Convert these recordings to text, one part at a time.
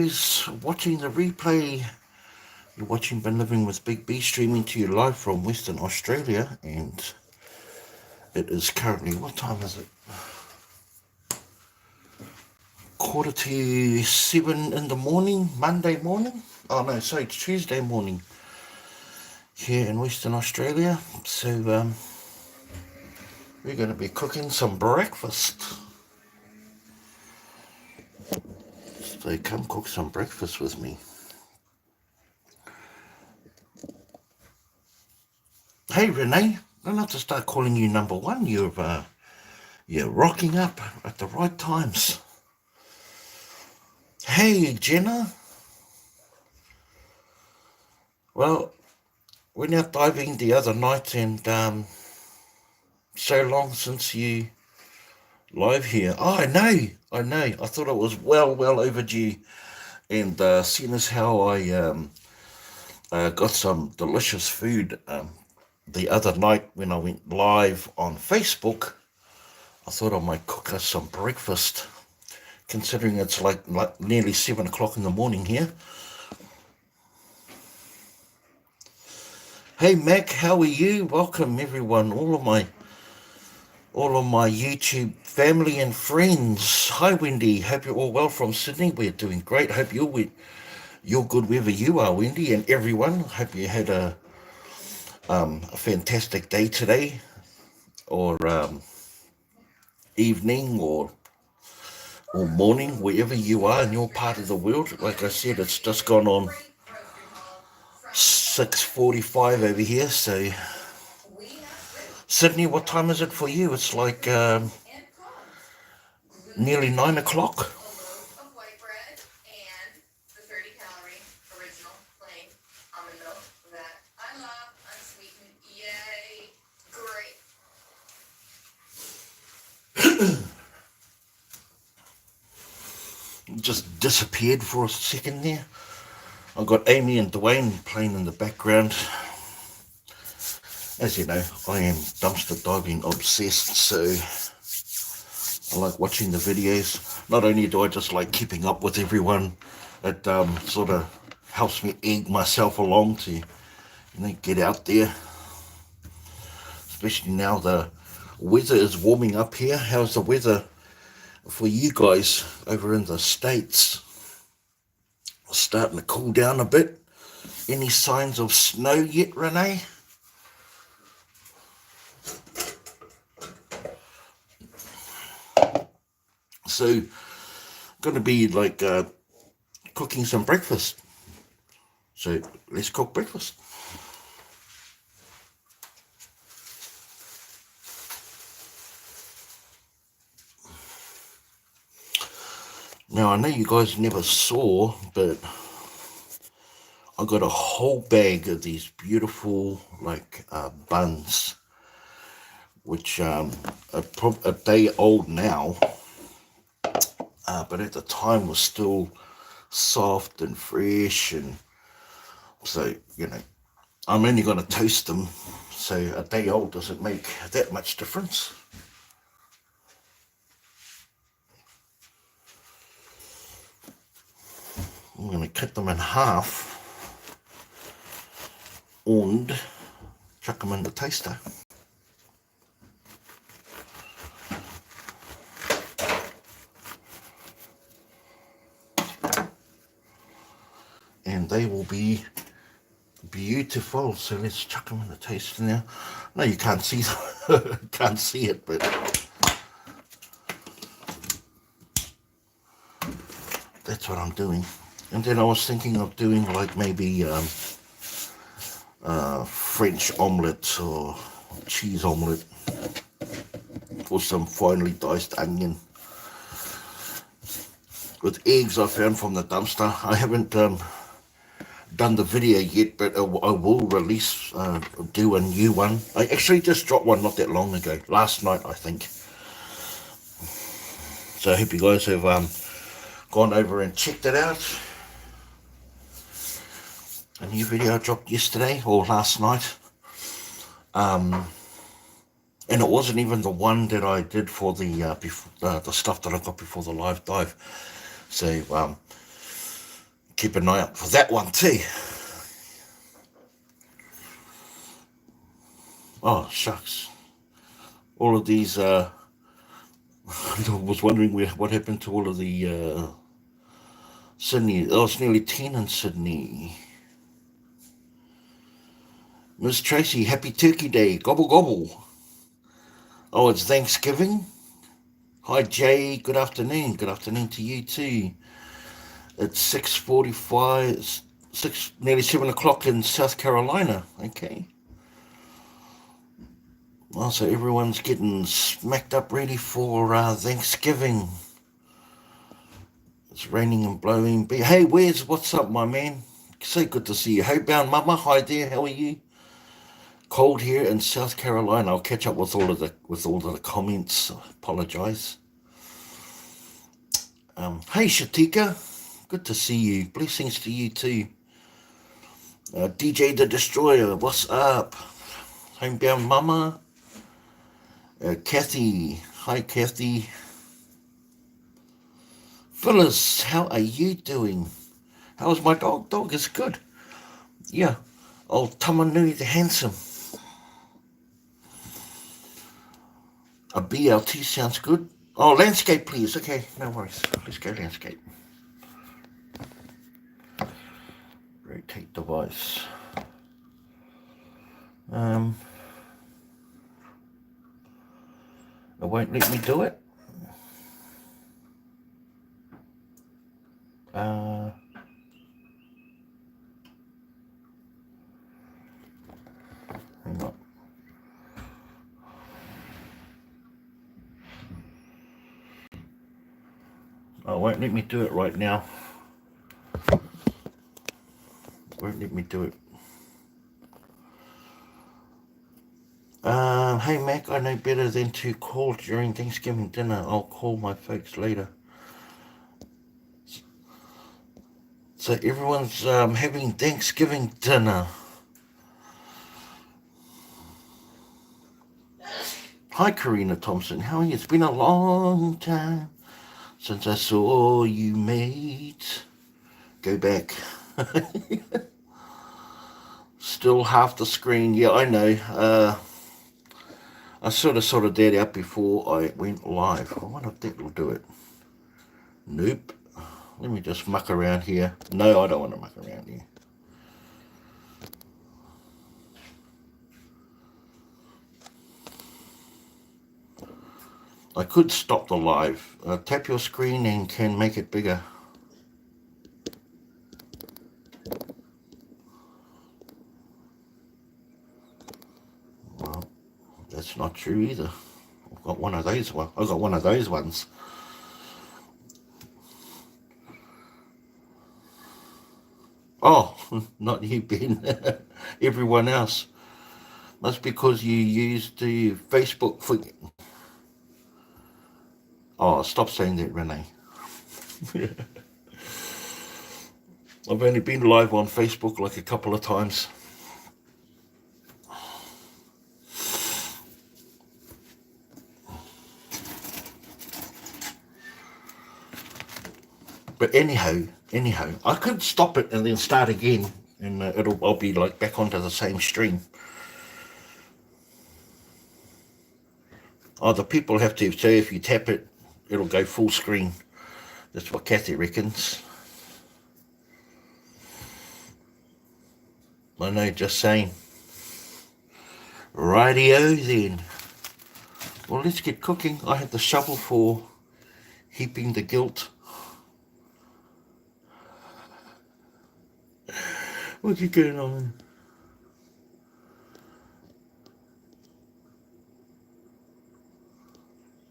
Is watching the replay. You're watching Been Living with Big B, streaming to you live from Western Australia, and it is currently, what time is it? 6:45 in the morning, Monday morning. Oh no, sorry, it's Tuesday morning here in Western Australia. So we're going to be cooking some breakfast. So come cook some breakfast with me. Hey Renee, I don't have to start calling you number one. You're rocking up at the right times. Hey Jenna. Well, went out diving the other night, and so long since you live here. Oh, I know. I thought it was well overdue, and seeing as how I got some delicious food the other night when I went live on Facebook, I thought I might cook us some breakfast, considering it's like nearly 7 o'clock in the morning here. Hey Mac, how are you? Welcome everyone, all of my YouTube family and friends. Hi Wendy, hope you're all well from Sydney. We're doing great. Hope you're good wherever you are, Wendy, and everyone. Hope you had a fantastic day today, or evening, or morning, wherever you are in your part of the world. Like I said, it's just gone on 6:45 over here. So Sydney, what time is it for you? It's like nearly 9 o'clock. Just disappeared for a second there. I've got Amy and Dwayne playing in the background. As you know, I am dumpster diving obsessed, so I like watching the videos. Not only do I just like keeping up with everyone, it sort of helps me egg myself along to get out there. Especially now the weather is warming up here. How's the weather for you guys over in the States? Starting to cool down a bit. Any signs of snow yet, Renee? So, going to be like cooking some breakfast. So, let's cook breakfast. Now, I know you guys never saw, but I got a whole bag of these beautiful, like, buns, which are a day old now, but at the time was still soft and fresh, and so, I'm only going to toast them, so a day old doesn't make that much difference. I'm going to cut them in half and chuck them in the toaster. And they will be beautiful. So let's chuck them in the toaster now. No, you can't see can't see it, but that's what I'm doing. And then I was thinking of doing like maybe French omelette or cheese omelette with some finely diced onion with eggs I found from the dumpster. I haven't done the video yet, but I will release, do a new one. I actually just dropped one not that long ago, last night I think. So I hope you guys have gone over and checked it out. A new video I dropped yesterday or last night. And it wasn't even the one that I did for the stuff that I got before the live dive. So keep an eye out for that one too. Oh, shucks. All of these, I was wondering what happened to all of the Sydney. Oh, it's nearly 10 in Sydney. Miss Tracy, happy Turkey Day. Gobble, gobble. Oh, it's Thanksgiving. Hi, Jay. Good afternoon. Good afternoon to you too. It's 6:45, nearly 7 o'clock in South Carolina. Okay. Well, so everyone's getting smacked up ready for Thanksgiving. It's raining and blowing. Hey, what's up, my man? So good to see you. Homebound Mama, hi there. How are you? Cold here in South Carolina. I'll catch up with all of the comments. I apologize. Hey, Shatika. Good to see you. Blessings to you too. DJ the Destroyer, what's up? Homebound Mama. Kathy, hi Kathy. Phyllis, how are you doing? How's my dog? Dog is good. Yeah. Old Tamanui the Handsome. A BLT sounds good. Oh, landscape, please. Okay, no worries. Let's go landscape. Rotate device. It won't let me do it. Hang on. Oh, it won't let me do it right now. Won't let me do it. Hey Mac, I know better than to call during Thanksgiving dinner. I'll call my folks later. So everyone's having Thanksgiving dinner. Hi Karina Thompson, how are you? It's been a long time since I saw you, mate. Go back. Still half the screen. Yeah, I know. I sorted that out before I went live. I wonder if that will do it. Nope. Let me just muck around here. No, I don't want to muck around here. I could stop the live. Tap your screen and can make it bigger. Well, that's not true either. I've got one of those ones. I've got one of those ones. Oh, not you, Ben. Everyone else. Must be because you used the Facebook for... Oh, stop saying that, Renee. I've only been live on Facebook like a couple of times. But anyhow, I could stop it and then start again, and I'll be like back onto the same stream. Oh, the people have to say if you tap it, it'll go full screen. That's what Kathy reckons. I know, just saying. Rightio then. Well, let's get cooking. I have the shovel for heaping the guilt. What's going on?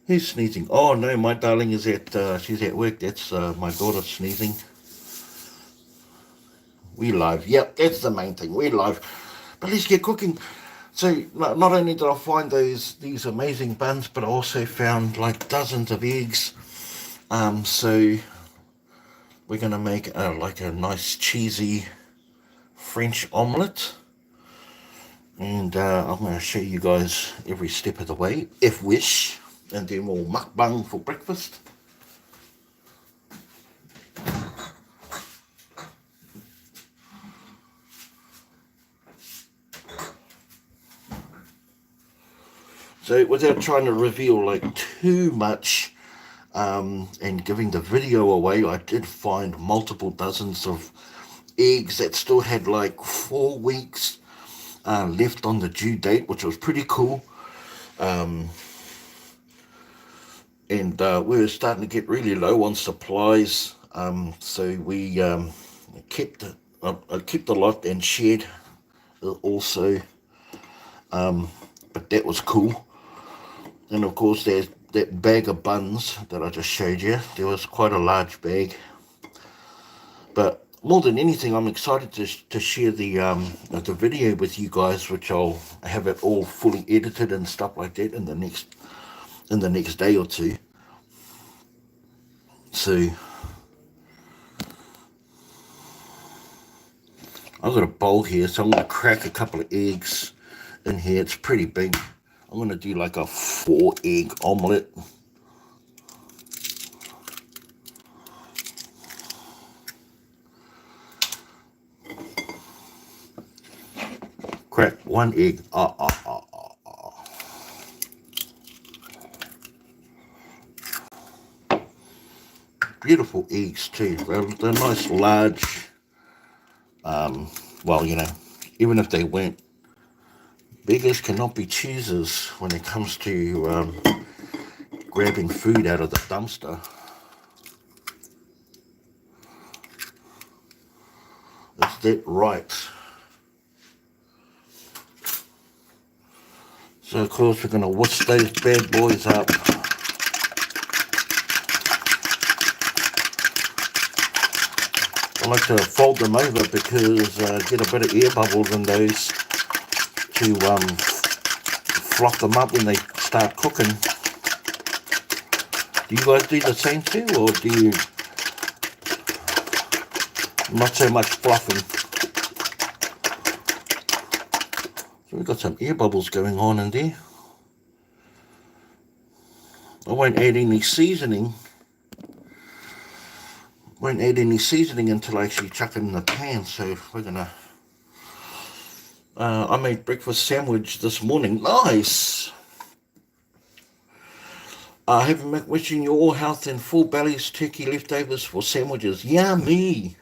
Who's sneezing? Oh no, my darling is she's at work. That's my daughter sneezing. We live. Yep, that's the main thing. We live. But let's get cooking. So not only did I find these amazing buns, but I also found like dozens of eggs. So we're gonna make like a nice cheesy French omelette, and I'm gonna show you guys every step of the way, if wish, and then we'll mukbang for breakfast. So without trying to reveal like too much and giving the video away, I did find multiple dozens of eggs that still had like 4 weeks left on the due date, which was pretty cool. And we were starting to get really low on supplies, so we kept I kept a lot and shared also, but that was cool. And of course, there's that bag of buns that I just showed you. There was quite a large bag, but more than anything, I'm excited to share the video with you guys, which I'll have it all fully edited and stuff like that in the next day or two. So I've got a bowl here, so I'm going to crack a couple of eggs in here. It's pretty big. I'm going to do like a 4-egg omelette. Crack 1 egg. Beautiful eggs too. They're nice large. Well, you know, even if they weren't, beggars cannot be choosers when it comes to grabbing food out of the dumpster. Is that right? So of course we're going to whisk those bad boys up. I like to fold them over because get a bit of air bubbles in those to fluff them up when they start cooking. Do you guys do the same too, or do you not so much fluffing? So we've got some air bubbles going on in there. I won't add any seasoning. Until I actually chuck it in the pan. So we're gonna. I made breakfast sandwich this morning. Nice. I have been wishing you all health and full bellies, turkey leftovers for sandwiches. Yummy.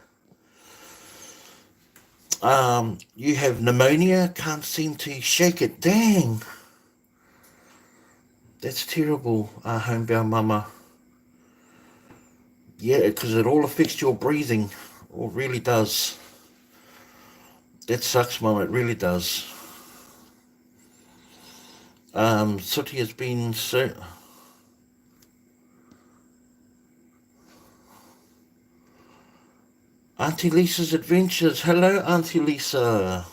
You have pneumonia, can't seem to shake it. Dang. That's terrible, homebound mama. Yeah, because it all affects your breathing. It really does. That sucks, mum. It really does. Sooty has been so... Auntie Lisa's Adventures. Hello, Auntie Lisa.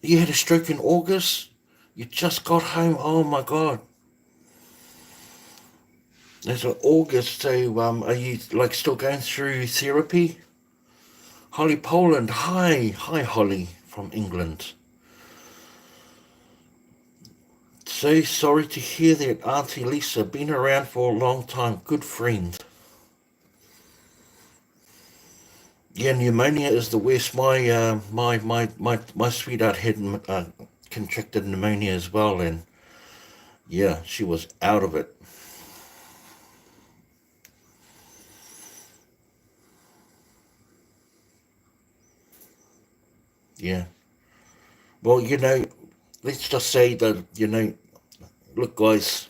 You had a stroke in August? You just got home? Oh, my God. That's August, so are you like still going through therapy? Holly Poland, hi Holly from England. So sorry to hear that, Auntie Lisa. Been around for a long time, good friend. Yeah, pneumonia is the worst. My sweetheart had contracted pneumonia as well, and yeah, she was out of it. Yeah. Well, you know, let's just say that, you know, look, guys,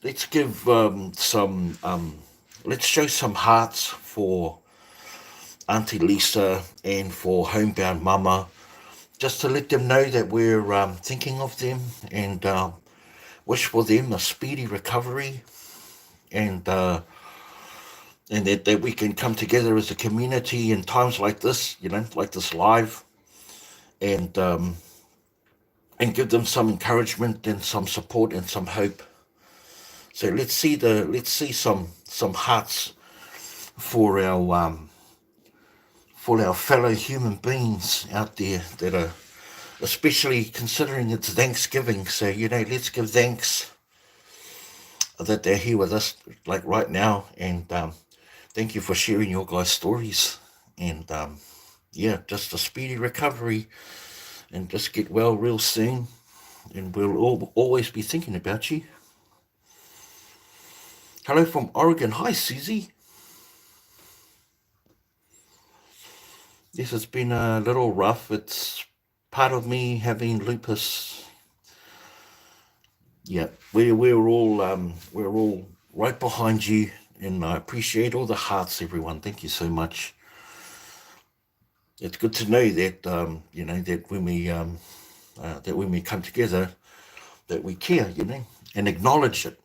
let's give let's show some hearts for Auntie Lisa and for homebound mama, just to let them know that we're thinking of them and wish for them a speedy recovery, and that we can come together as a community in times like this, you know, like this live, and give them some encouragement and some support and some hope. So let's see some hearts for our fellow human beings out there that are, especially considering it's Thanksgiving. So, you know, let's give thanks that they're here with us like right now, and thank you for sharing your guys' stories, and yeah, just a speedy recovery, and just get well real soon. and we'll always be thinking about you. Hello from Oregon. Hi, Susie. Yes, it's been a little rough. It's part of me having lupus. Yeah, we're all right behind you, and I appreciate all the hearts, everyone. Thank you so much. It's good to know that that when we come together, that we care, and acknowledge it.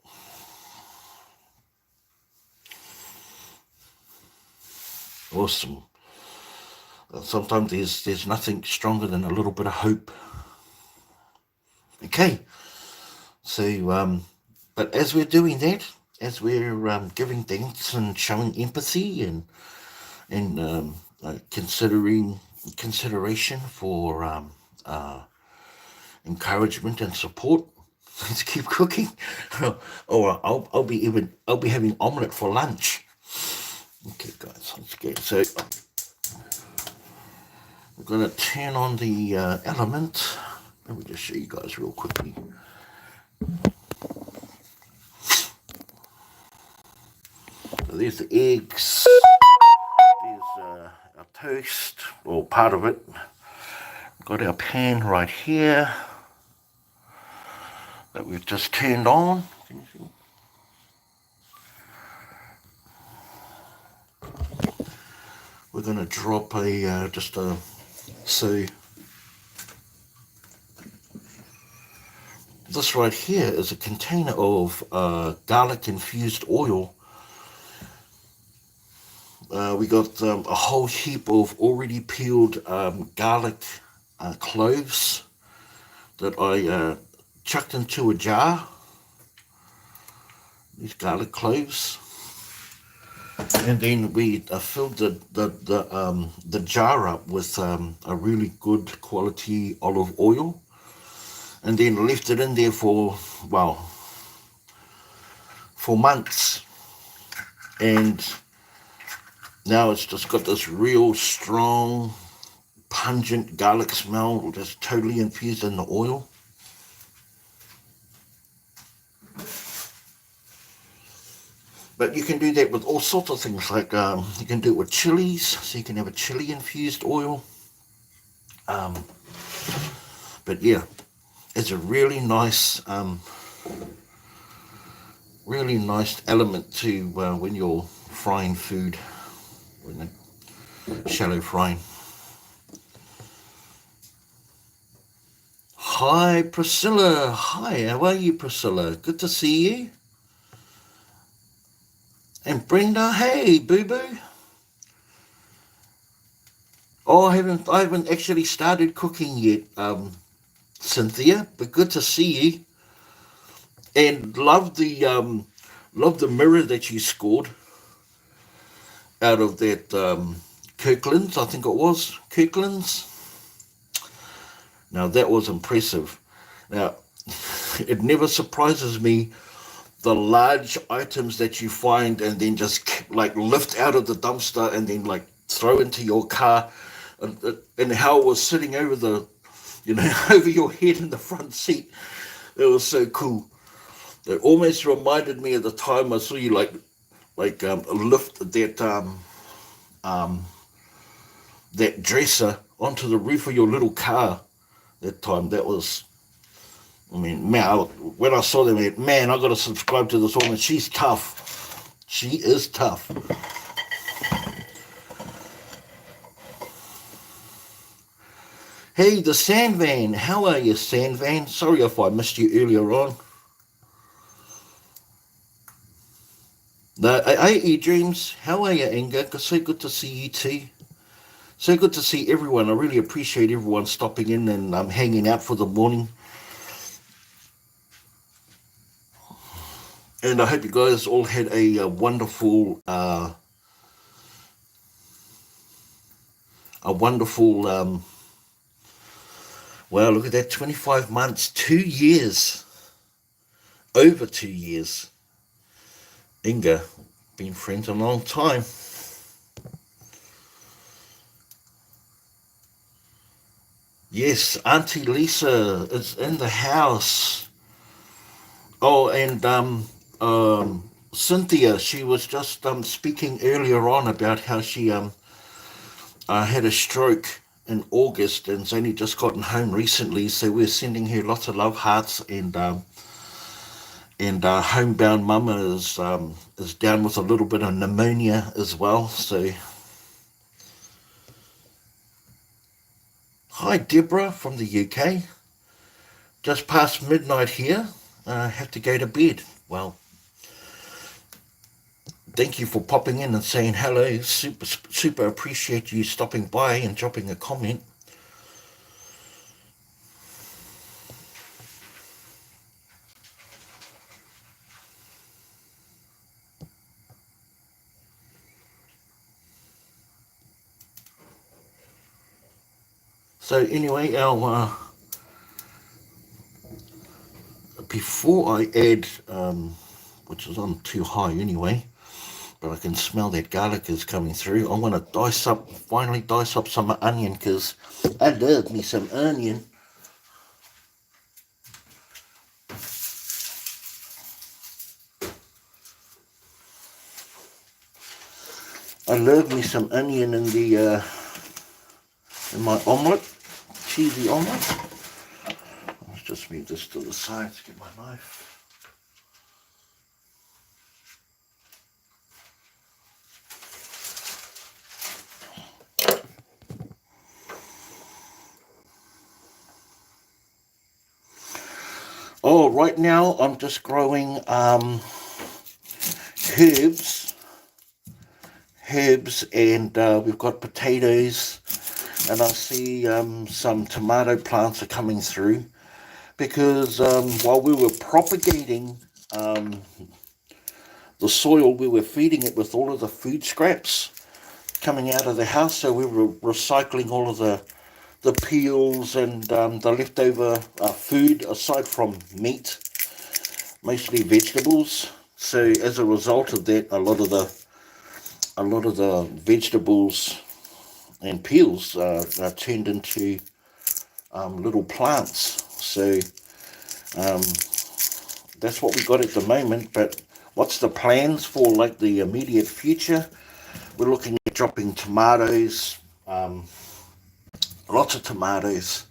Awesome. Sometimes there's nothing stronger than a little bit of hope. Okay, so but as we're doing that, as we're giving thanks and showing empathy and consideration for encouragement and support, let's keep cooking. Or I'll be having omelette for lunch. Okay, guys, let's go. So we're going to turn on the element. Let me just show you guys real quickly. So there's the eggs. There's our toast, or part of it. Got our pan right here that we've just turned on. Can you see? We're going to drop so this right here is a container of garlic infused oil. We got a whole heap of already peeled garlic cloves that I chucked into a jar. These garlic cloves. And then we filled the jar up with a really good quality olive oil, and then left it in there for months. And now it's just got this real strong, pungent garlic smell, just totally infused in the oil. But you can do that with all sorts of things, like you can do it with chilies, so you can have a chili infused oil. But yeah, it's a really nice element to when you're frying food, shallow frying. Hi, Priscilla. Hi, how are you, Priscilla? Good to see you. And Brenda, hey, boo-boo. Oh, I haven't actually started cooking yet, Cynthia, but good to see you. And love the mirror that you scored out of that Kirkland's, I think it was, Kirkland's. Now, that was impressive. Now, it never surprises me the large items that you find and then just like lift out of the dumpster and then like throw into your car, and how it was sitting over over your head in the front seat. It was so cool. It almost reminded me of the time I saw you lift that dresser onto the roof of your little car. That time, that was, I mean, man, when I saw them, man, I got to subscribe to this woman. She's tough. She is tough. Hey, the Sandvan. How are you, Sandvan? Sorry if I missed you earlier on. No, I Dreams. How are you, Inga? So good to see you too. So good to see everyone. I really appreciate everyone stopping in and hanging out for the morning. And I hope you guys all had a wonderful, wow, look at that, 25 months, 2 years, over 2 years. Inga, been friends a long time. Yes, Auntie Lisa is in the house. Oh, and Cynthia, she was just speaking earlier on about how she had a stroke in August and's only just gotten home recently. So we're sending her lots of love hearts, and homebound mama is down with a little bit of pneumonia as well. So hi Deborah from the UK. Just past midnight here. Have to go to bed. Well, thank you for popping in and saying hello. Super appreciate you stopping by and dropping a comment. So anyway, our before I add, which is on too high anyway, but I can smell that garlic is coming through. I'm going to finally dice up some onion, because I love me some onion. I love me some onion in my omelette, cheesy omelette. Let's just move this to the side to get my knife. Oh, right now I'm just growing herbs, and we've got potatoes, and I see some tomato plants are coming through, because while we were propagating the soil, we were feeding it with all of the food scraps coming out of the house. So we were recycling all of the peels and the leftover food, aside from meat, mostly vegetables. So as a result of that, a lot of the vegetables and peels are turned into little plants. So that's what we got at the moment. But what's the plans for like the immediate future? We're looking at dropping tomatoes, lots of tomatoes.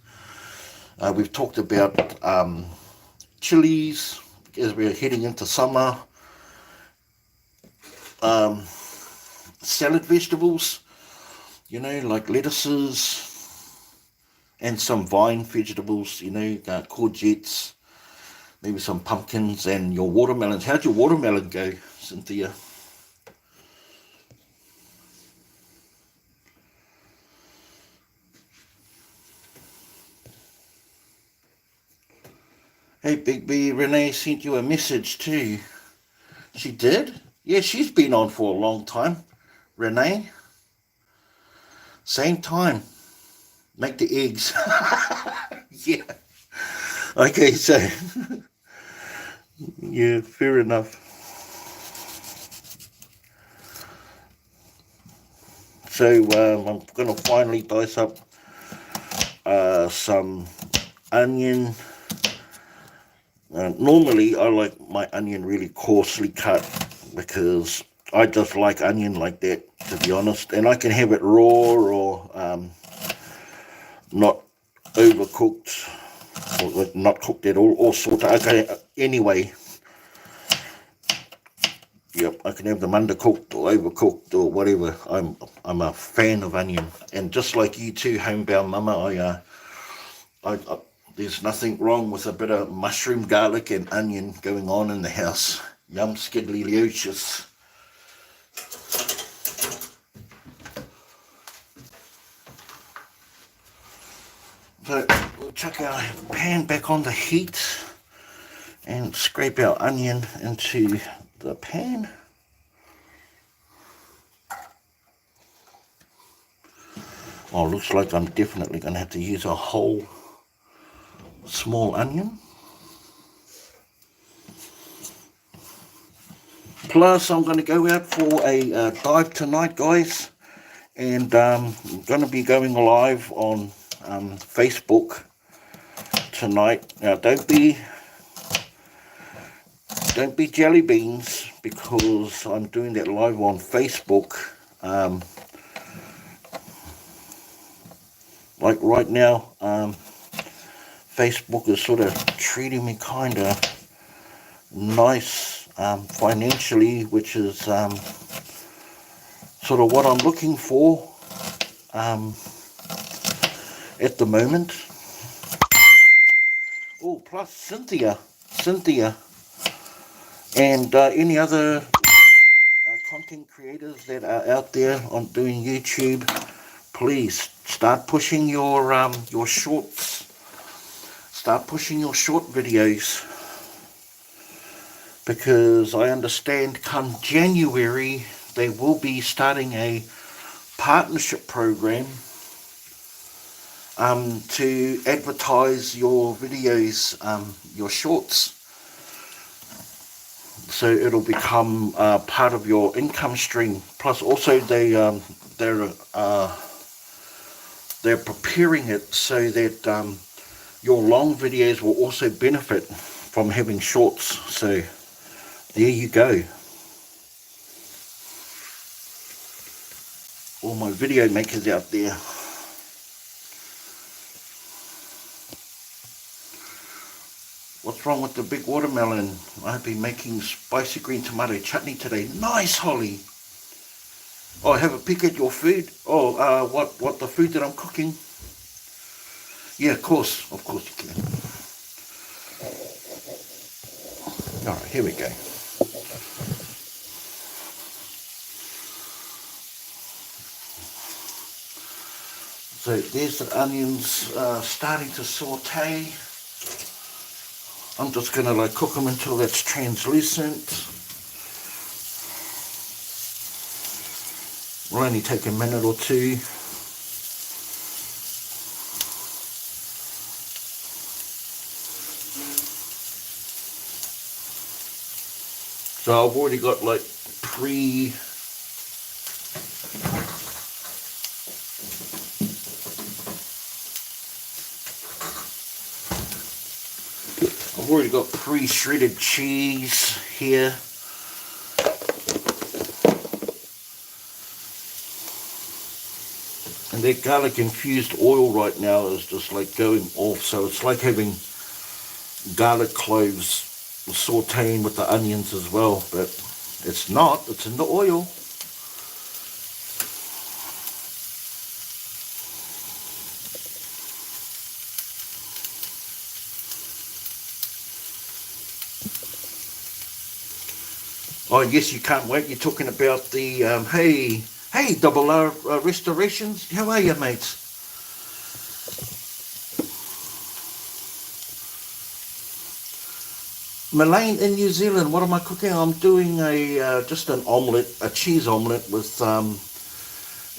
We've talked about chilies as we're heading into summer. Salad vegetables, like lettuces, and some vine vegetables, courgettes, maybe some pumpkins, and your watermelons. How'd your watermelon go, Cynthia? Hey, Big B, Renee sent you a message too. She did? Yeah, she's been on for a long time. Renee, same time. Make the eggs. Yeah. Okay, so, yeah, fair enough. So I'm going to finally dice up some onion. Normally, I like my onion really coarsely cut, because I just like onion like that, to be honest. And I can have it raw or not overcooked, or not cooked at all sorts. Okay, anyway, yep, I can have them undercooked or overcooked or whatever. I'm a fan of onion, and just like you too, homebound mama, I there's nothing wrong with a bit of mushroom, garlic, and onion going on in the house. Yum skiddly-licious. So we'll chuck our pan back on the heat and scrape our onion into the pan. Oh, looks like I'm definitely going to have to use a whole small onion. Plus, I'm going to go out for a dive tonight, guys, and I'm going to be going live on Facebook tonight. Now don't be jelly beans, because I'm doing that live on Facebook. Like right now, Facebook is sort of treating me kind of nice financially, which is sort of what I'm looking for at the moment. Oh, plus Cynthia, and any other content creators that are out there on doing YouTube, please start pushing your shorts. Start pushing your short videos, because I understand come January they will be starting a partnership program to advertise your videos, your shorts. So it'll become part of your income stream. Plus, also they're preparing it so that your long videos will also benefit from having shorts. So there you go. All my video makers out there. What's wrong with the big watermelon? I've been making spicy green tomato chutney today. Nice, Holly. Oh, have a peek at your food. Oh, what the food that I'm cooking? Yeah, of course you can. All right, here we go. So there's the onions starting to saute. I'm just going to cook them until that's translucent. Will only take a minute or two. So I've already got pre-shredded cheese here. And that garlic infused oil right now is just going off. So it's like having garlic cloves sauteing with the onions as well, but it's not. It's in the oil. Oh, yes, you can't wait. You're talking about the, hey, Double R Restorations. How are you, mates? Malaine in New Zealand, what am I cooking? I'm doing just an omelette, a cheese omelette with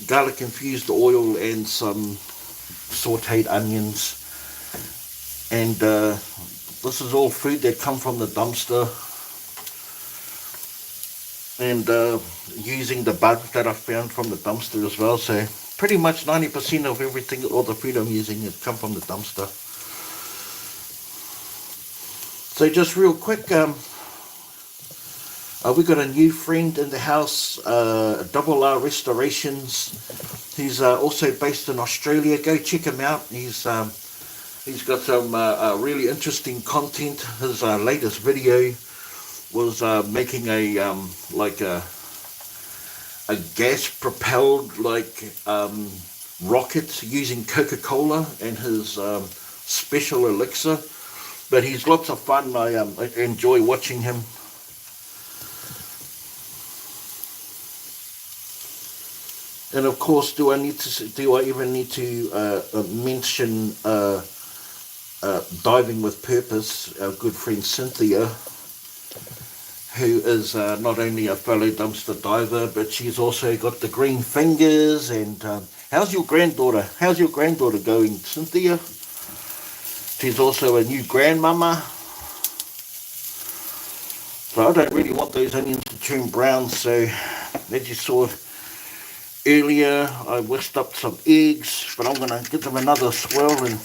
garlic infused oil and some sauteed onions. And this is all food that come from the dumpster. And using the bugs that I found from the dumpster as well. So pretty much 90% of everything, all the food I'm using has come from the dumpster. So just real quick, we got a new friend in the house, Double R Restorations. He's also based in Australia. Go check him out. He's got some really interesting content. His latest video was making a gas propelled rocket using Coca-Cola and his special elixir. But he's lots of fun. I enjoy watching him. And of course, do I even need to mention Diving with Purpose, our good friend Cynthia, who is not only a fellow dumpster diver, but she's also got the green fingers. And how's your granddaughter? How's your granddaughter going, Cynthia? She's also a new grandmama. So I don't really want those onions to turn brown. So as you saw, Earlier I whisked up some eggs, but I'm going to give them another swirl and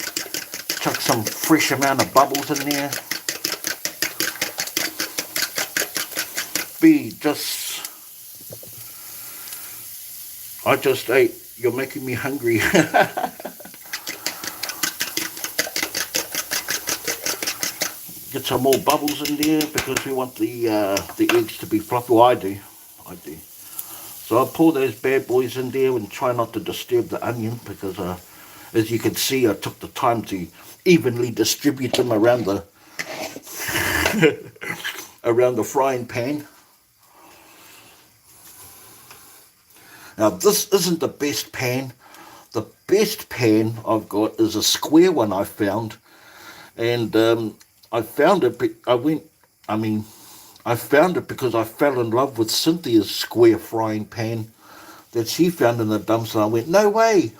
chuck some fresh amount of bubbles in there. I just ate. You're making me hungry. Get some more bubbles in there because we want the eggs to be fluffy. Well, I do. So I'll pour those bad boys in there and try not to disturb the onion because, as you can see, I took the time to evenly distribute them around the around the frying pan. Now this isn't the best pan. The best pan I've got is a square one I found, and I found it. I found it because I fell in love with Cynthia's square frying pan that she found in the dumpster. I went, no way.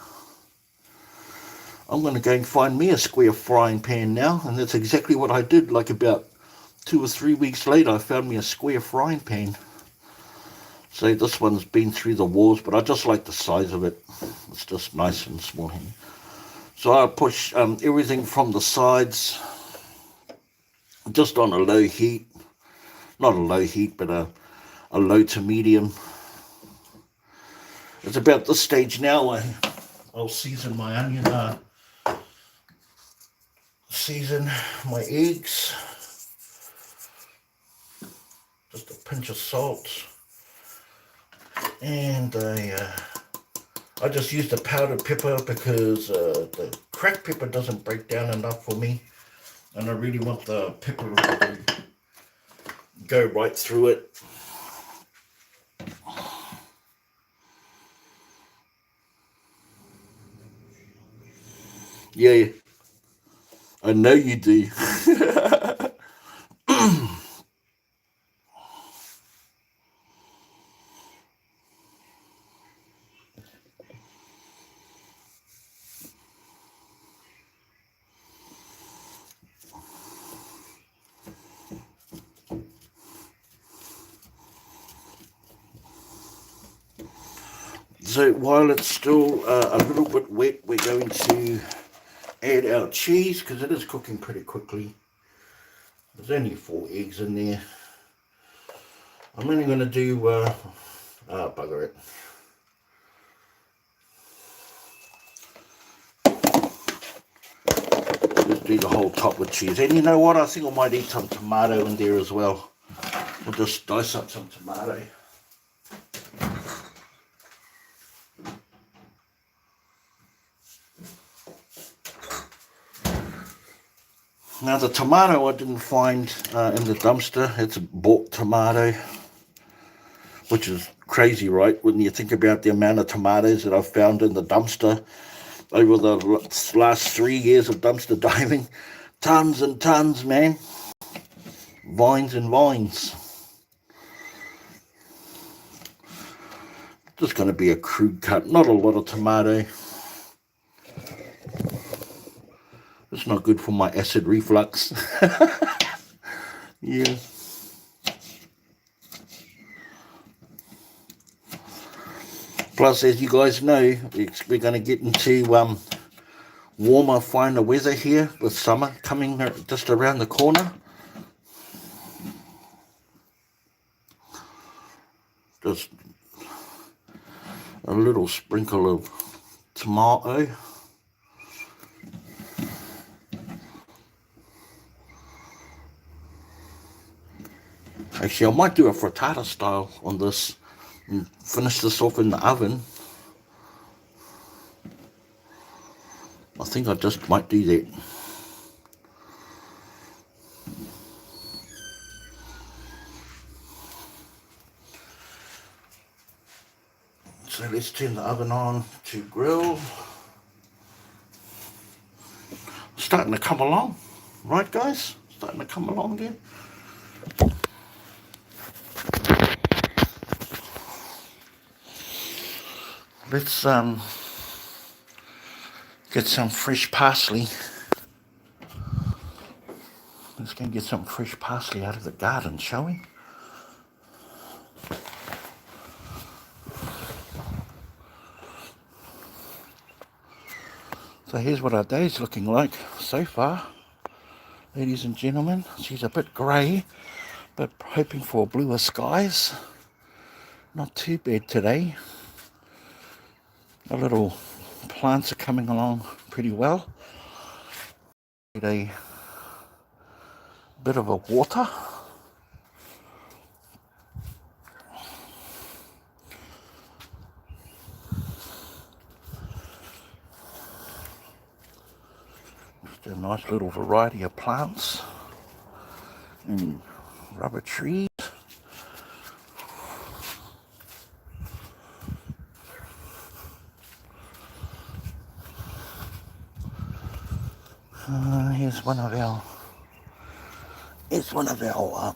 I'm going to go and find me a square frying pan now, and that's exactly what I did. Like about 2 or 3 weeks later, I found me a square frying pan. So this one's been through the walls, but I just like the size of it. It's just nice and small. So I push everything from the sides just on a low heat. Not a low heat, but a low to medium. It's about this stage now. I'll season my onion, season my eggs. Just a pinch of salt. And I just used a powdered pepper because the cracked pepper doesn't break down enough for me. And I really want the pepper to go right through it. Yeah, I know you do. So while it's still a little bit wet, we're going to add our cheese because it is cooking pretty quickly. There's only 4 eggs in there. I'm only going to do, bugger it. Just do the whole top with cheese. And you know what? I think I might eat some tomato in there as well. We'll just dice up some tomato. Now the tomato I didn't find in the dumpster. It's a bought tomato, which is crazy, right? When you think about the amount of tomatoes that I've found in the dumpster over the last 3 years of dumpster diving. Tons and tons, man. Vines and vines. Just going to be a crude cut. Not a lot of tomato. It's not good for my acid reflux. Yeah. Plus, as you guys know, we're going to get into warmer, finer weather here with summer coming just around the corner. Just a little sprinkle of tomato. Actually, I might do a frittata style on this and finish this off in the oven. I think I just might do that. So let's turn the oven on to grill. Starting to come along, right guys? Starting to come along again. Let's get some fresh parsley. Let's go and get some fresh parsley out of the garden, shall we? So here's what our day's looking like so far, ladies and gentlemen. She's a bit grey, but hoping for bluer skies. Not too bad today. Our little plants are coming along pretty well. Need a bit of a water. Just a nice little variety of plants and rubber trees. Here's one of our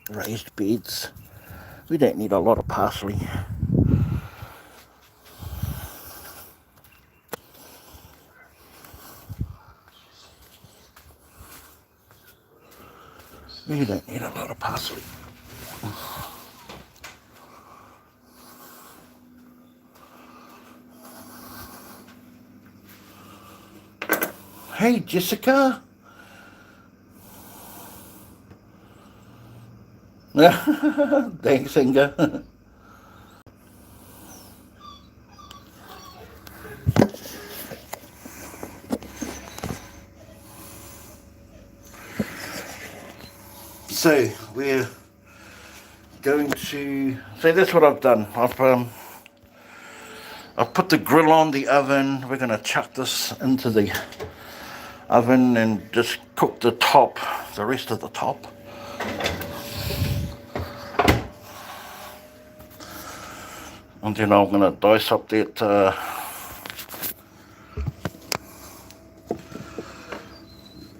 raised beds. We don't need a lot of parsley. We don't need a lot of parsley. Hey, Jessica. Thanks, Inga. So we're going to. So that's what I've done. I've put the grill on the oven. We're going to chuck this into the oven and just cook the top, the rest of the top. And then I'm going to dice up that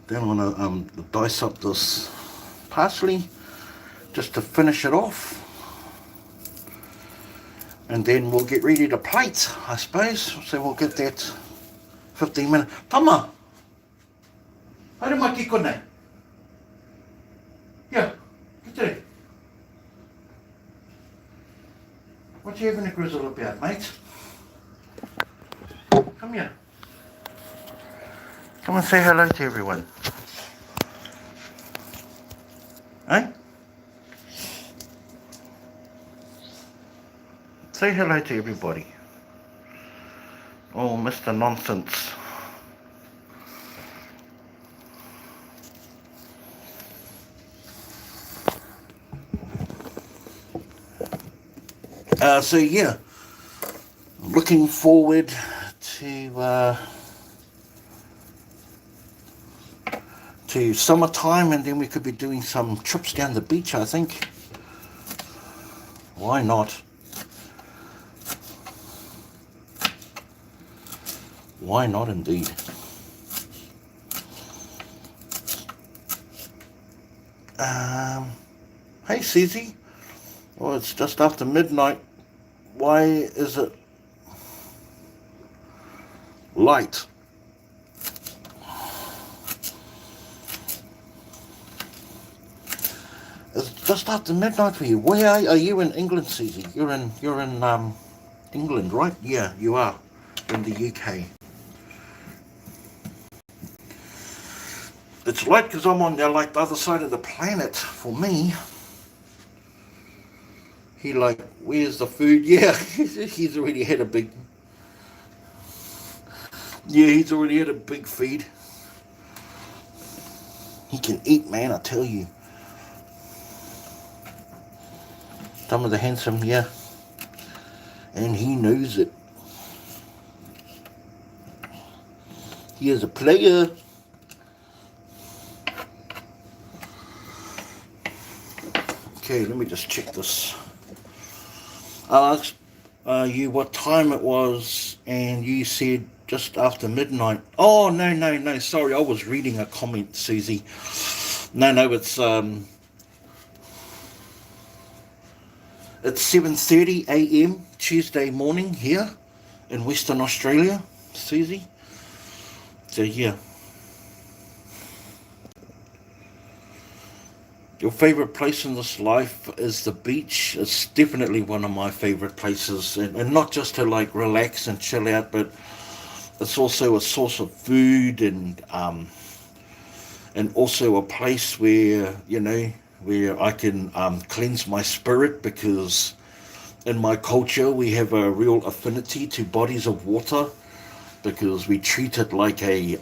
then I'm going to dice up this parsley just to finish it off. And then we'll get ready to plate, I suppose. So we'll get that 15 minutes. Tama! Haere mai ki konei? Yeah, get there. What you having a grizzle about, mate? Come here. Come and say hello to everyone. Eh? Say hello to everybody. Oh, Mr. Nonsense. So yeah, looking forward to summertime, and then we could be doing some trips down the beach, I think. Why not? Why not indeed? Hey Susie. Well, it's just after midnight. Why is it light? It's just after midnight for you. Where are you in England, Susie? You're in England, right? Yeah, you are in the UK. It's light because I'm on the other side of the planet for me. He where's the food? Yeah, he's already had a big. Yeah, he's already had a big feed. He can eat, man, I tell you. Some of the handsome, yeah. And he knows it. He is a player. Okay, let me just check this. I asked you what time it was, and you said just after midnight. Oh, no, sorry, I was reading a comment, Susie. No, it's 7:30 a.m. Tuesday morning here in Western Australia, Susie. So yeah. Your favorite place in this life is the beach. It's definitely one of my favorite places, and not just to like relax and chill out, but it's also a source of food and also a place where where I can cleanse my spirit, because in my culture we have a real affinity to bodies of water, because we treat it like a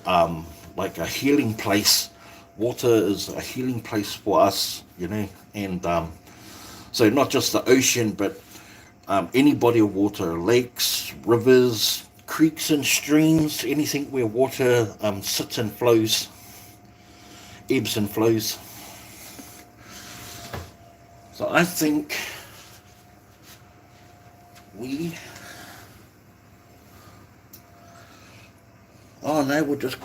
healing place. Water is a healing place for us, and so not just the ocean, but any body of water, lakes, rivers, creeks and streams, anything where water sits and flows, ebbs and flows. So I think we... Oh no, we'll just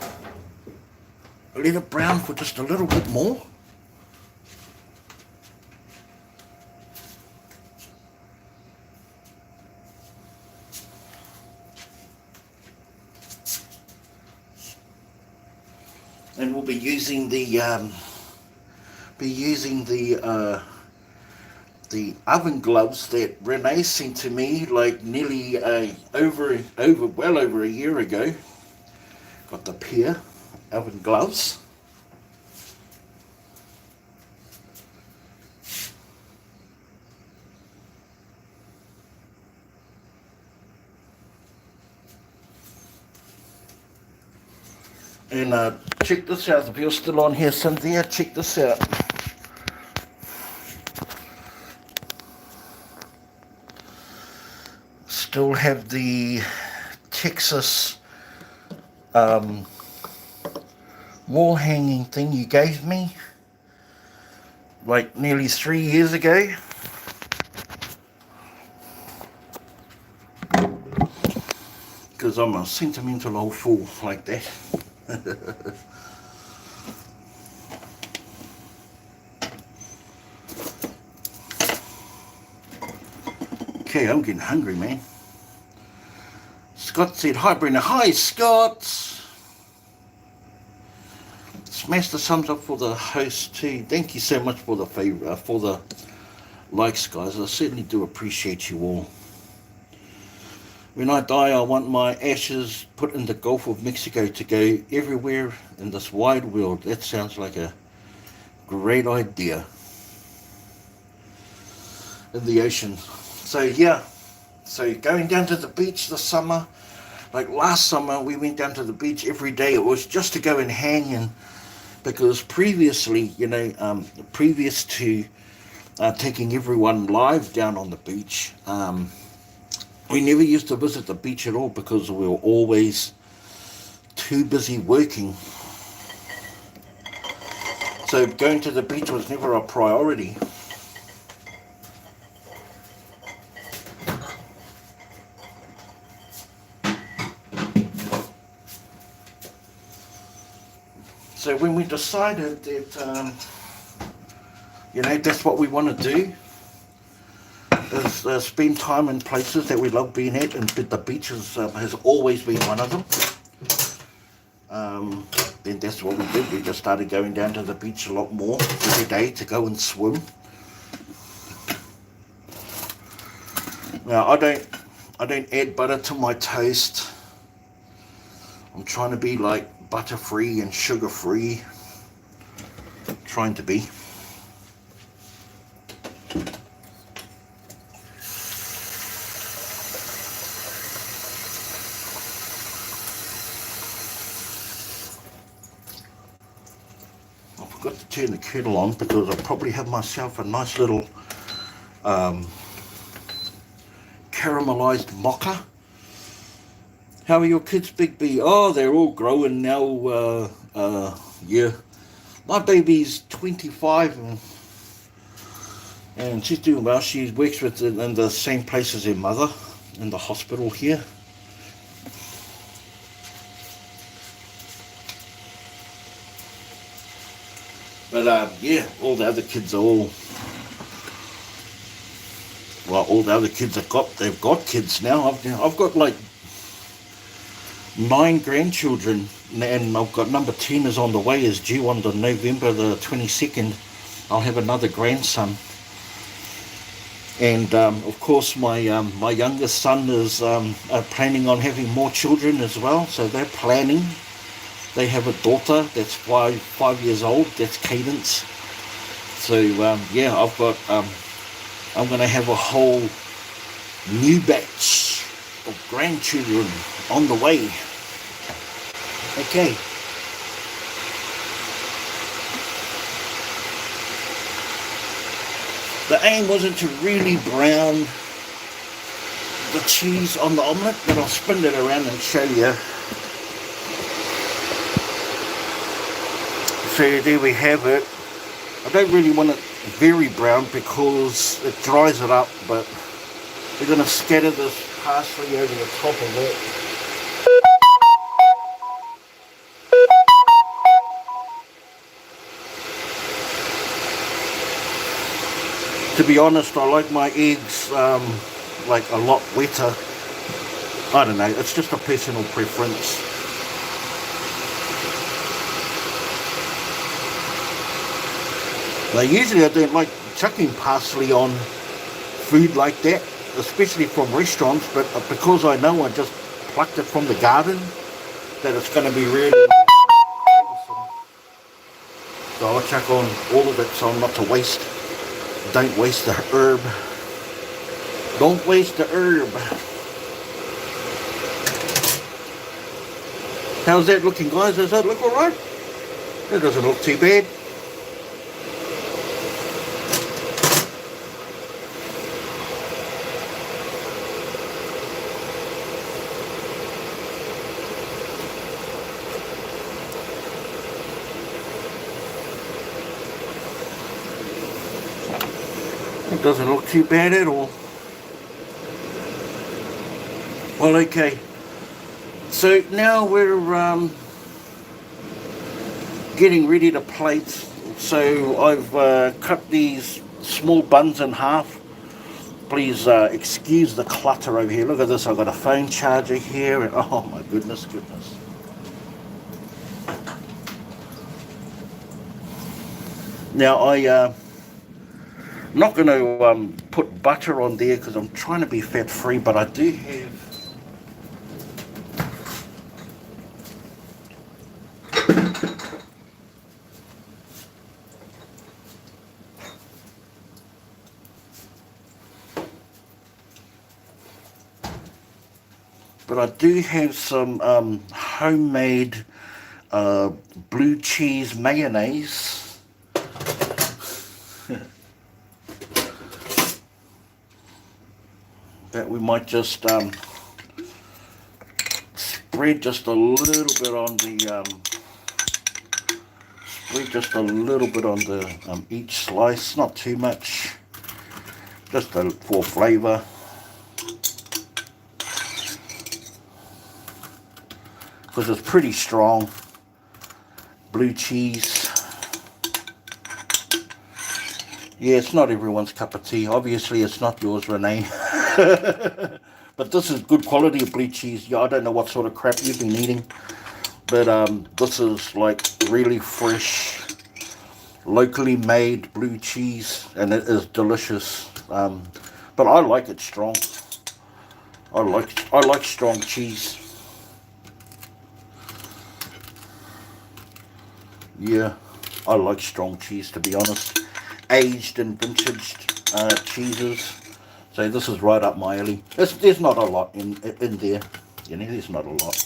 let it brown for just a little bit more. And we'll be using the oven gloves that Renee sent to me like nearly well over a year ago. Got the pair oven gloves. And check this out, if you're still on here, Cynthia, check this out. Still have the Texas wall hanging thing you gave me like nearly 3 years ago. Because I'm a sentimental old fool like that. Okay, I'm getting hungry, man. Scott said, hi Brenda. Hi Scott. Smash the thumbs up for the host too. Thank you so much for the favor, for the likes, guys. I certainly do appreciate you all. When I die, I want my ashes put in the Gulf of Mexico to go everywhere in this wide world. That sounds like a great idea. In the ocean. So yeah, so going down to the beach this summer, like last summer we went down to the beach every day. It was just to go and hang, and because previously, previous to taking everyone live down on the beach, we never used to visit the beach at all because we were always too busy working. So going to the beach was never a priority. So when we decided that, that's what we want to do, is spend time in places that we love being at, and the beach has always been one of them. Then that's what we did. We just started going down to the beach a lot more every day to go and swim. Now I don't add butter to my toast. I'm trying to be like butter free and sugar free. Trying to be. I forgot to turn the kettle on because I probably have myself a nice little caramelized mocha. How are your kids, Big B? Oh, they're all growing now. Yeah. My baby's 25 and she's doing well. She works in the same place as her mother in the hospital here. But yeah, all the other kids are all the other kids they've got kids now. I've got like 9 grandchildren, and I've got number 10 is on the way, is due on the November the 22nd, I'll have another grandson. And of course, my youngest son is planning on having more children as well. So they're planning. They have a daughter that's five years old. That's Cadence. So yeah, I'm going to have a whole new batch of grandchildren on the way. Okay. The aim wasn't to really brown the cheese on the omelette, but I'll spin it around and show you. So there we have it. I don't really want it very brown because it dries it up, but we're going to scatter this parsley over the top of it. To be honest, I like my eggs like a lot wetter. I don't know, it's just a personal preference. Now usually I don't like chucking parsley on food like that, especially from restaurants, but because I know I just plucked it from the garden, that it's going to be really awesome. So I'll chuck on all of it so I'm not to waste. Don't waste the herb. Don't waste the herb. How's that looking, guys? Does that look alright? That doesn't look too bad. It doesn't look too bad at all. Well, okay. So now we're getting ready to plate. So I've cut these small buns in half. Please excuse the clutter over here. Look at this. I've got a phone charger here. And, oh my goodness. Now I'm not going to put butter on there because I'm trying to be fat free, but I do have some homemade blue cheese mayonnaise. That we might just spread just a little bit on the each slice, not too much, just for flavour. Because it's pretty strong blue cheese. Yeah, it's not everyone's cup of tea. Obviously, it's not yours, Renee. But this is good quality of blue cheese. Yeah, I don't know what sort of crap you've been eating, but this is like really fresh, locally made blue cheese, and it is delicious. But I like it strong. I like strong cheese. Yeah, I like strong cheese, to be honest. Aged and vintaged cheeses. So this is right up my alley. There's not a lot in there. You know, there's not a lot.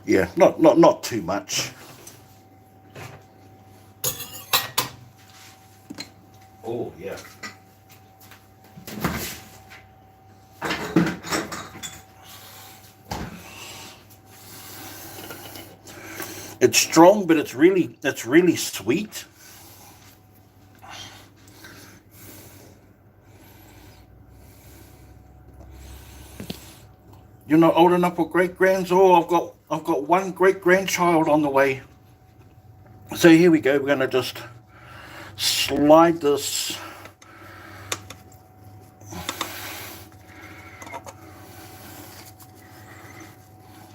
Yeah, not too much. Oh yeah. It's strong, but it's really sweet. You're not old enough for great-grands? Oh, I've got one great-grandchild on the way. So here we go. We're going to just slide this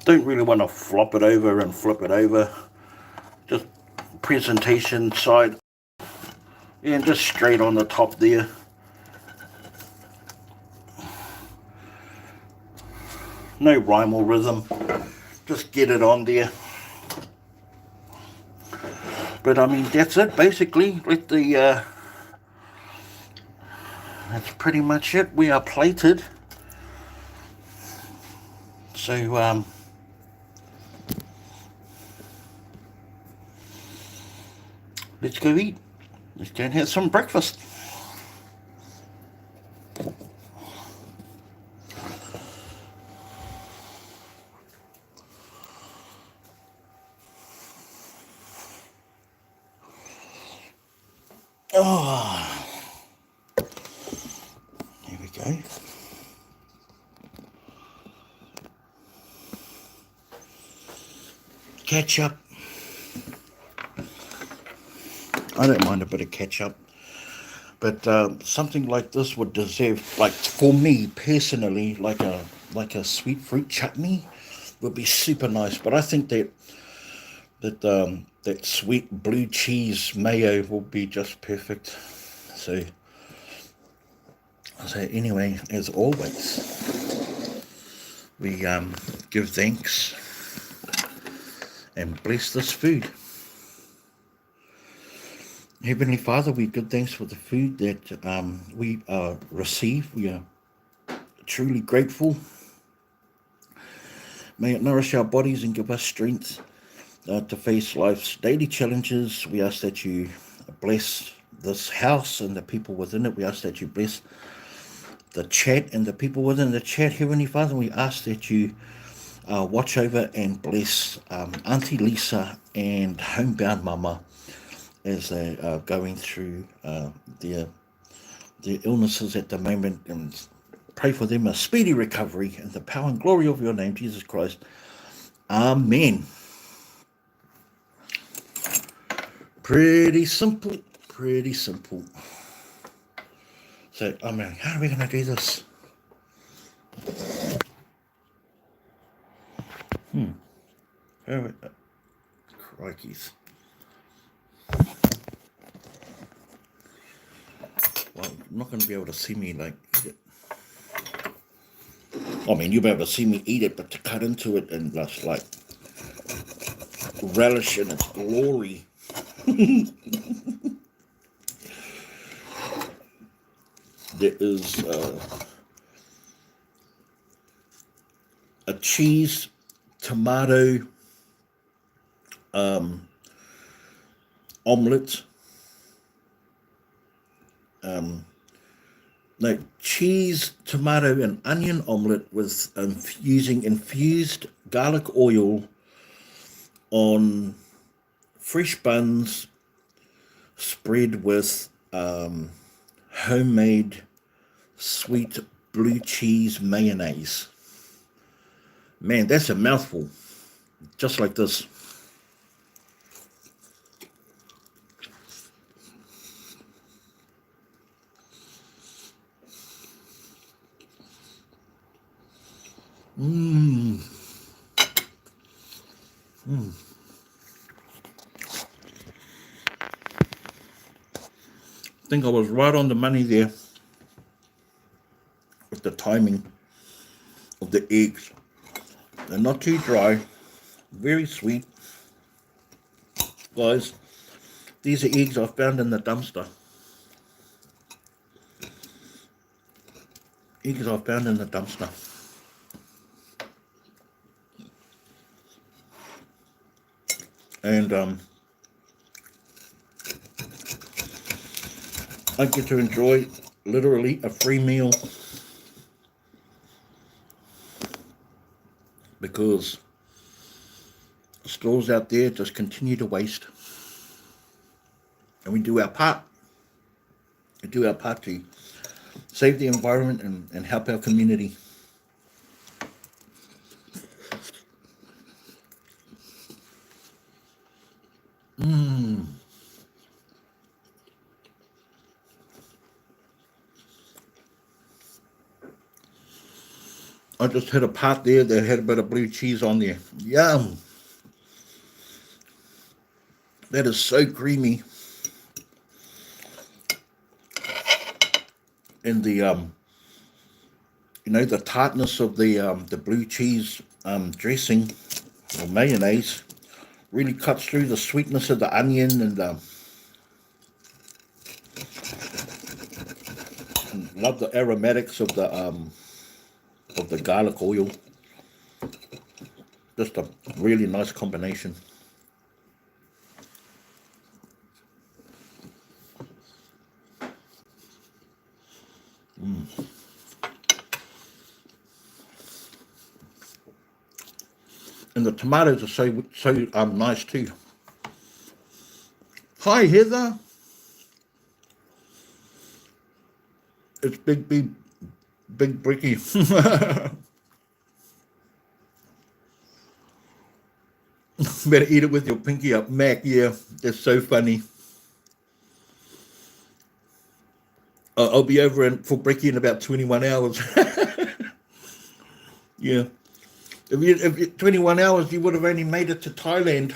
Don't really want to flop it over and flip it over. Just presentation side, and just straight on the top there. No rhyme or rhythm, just get it on there. But I mean, that's it basically. That's pretty much it. We are plated. So let's go eat. Let's go and have some breakfast. Oh, there we go. Ketchup. I don't mind a bit of ketchup, but something like this would deserve, like for me personally, like a sweet fruit chutney would be super nice. But I think that sweet blue cheese mayo will be just perfect. So anyway, as always, we give thanks and bless this food. Heavenly Father, we give thanks for the food that we receive. We are truly grateful. May it nourish our bodies and give us strength to face life's daily challenges. We ask that you bless this house and the people within it. We ask that you bless the chat and the people within the chat, Heavenly Father. We ask that you watch over and bless Auntie Lisa and Homebound Mama as they are going through their illnesses at the moment, and pray for them a speedy recovery in the power and glory of your name, Jesus Christ. Amen. Pretty simple, pretty simple. So, I mean, how are we going to do this? How are we, crikeys. Well, I'm not going to be able to see me, like, eat it. I mean, you'll be able to see me eat it, but to cut into it and just, like, relish in its glory. There is a cheese, tomato, omelette. No, cheese, tomato, and onion omelette with using infused garlic oil on fresh buns, spread with homemade sweet blue cheese mayonnaise. Man, that's a mouthful. Just like this. I think I was right on the money there with the timing of the eggs. They're not too dry, very sweet. Guys, these are eggs I found in the dumpster. Eggs I found in the dumpster. And I get to enjoy literally a free meal because stores out there just continue to waste. And we do our part. We do our part to save the environment and help our community. I just had a part there that had a bit of blue cheese on there. Yum! That is so creamy. And the the tartness of the blue cheese dressing or mayonnaise really cuts through the sweetness of the onion and love the aromatics of the garlic oil. Just a really nice combination. And the tomatoes are so nice too. Hi Heather. It's big Bricky. Better eat it with your pinky up, Mac. Yeah, that's so funny. I'll be over for Bricky in about 21 hours. Yeah. If you 21 hours, you would have only made it to Thailand.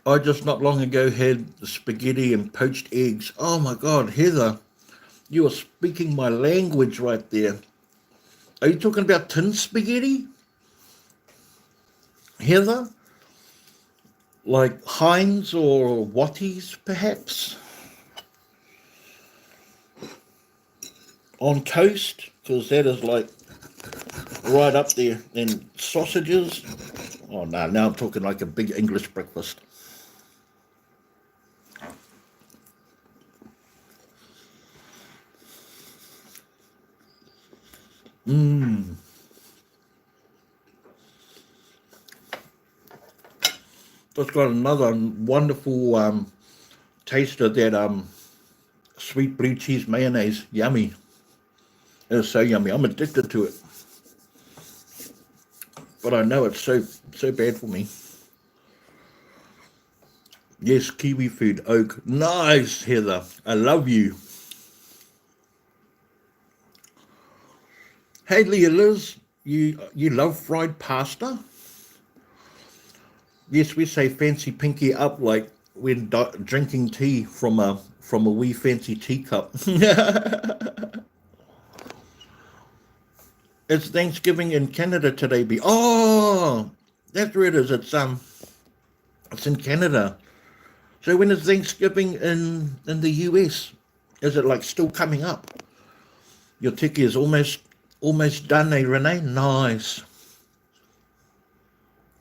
I just not long ago had spaghetti and poached eggs. Oh my God, Heather, you are speaking my language right there. Are you talking about tin spaghetti? Heather? Like Heinz or Watties, perhaps? On toast? Because that is like right up there. And sausages? Oh no, now I'm talking like a big English breakfast. It's got another wonderful taste of that sweet blue cheese mayonnaise. Yummy. It is so yummy. I'm addicted to it. But I know it's so bad for me. Yes, kiwi food, oak. Nice, Heather. I love you. Hey, Leah Liz, you love fried pasta? Yes, we say fancy pinky up like when drinking tea from a wee fancy teacup. It's Thanksgiving in Canada today. That's where it is. It's in Canada. So when is Thanksgiving in the US? Is it like still coming up? Your tiki is almost done, eh, Renee? Nice.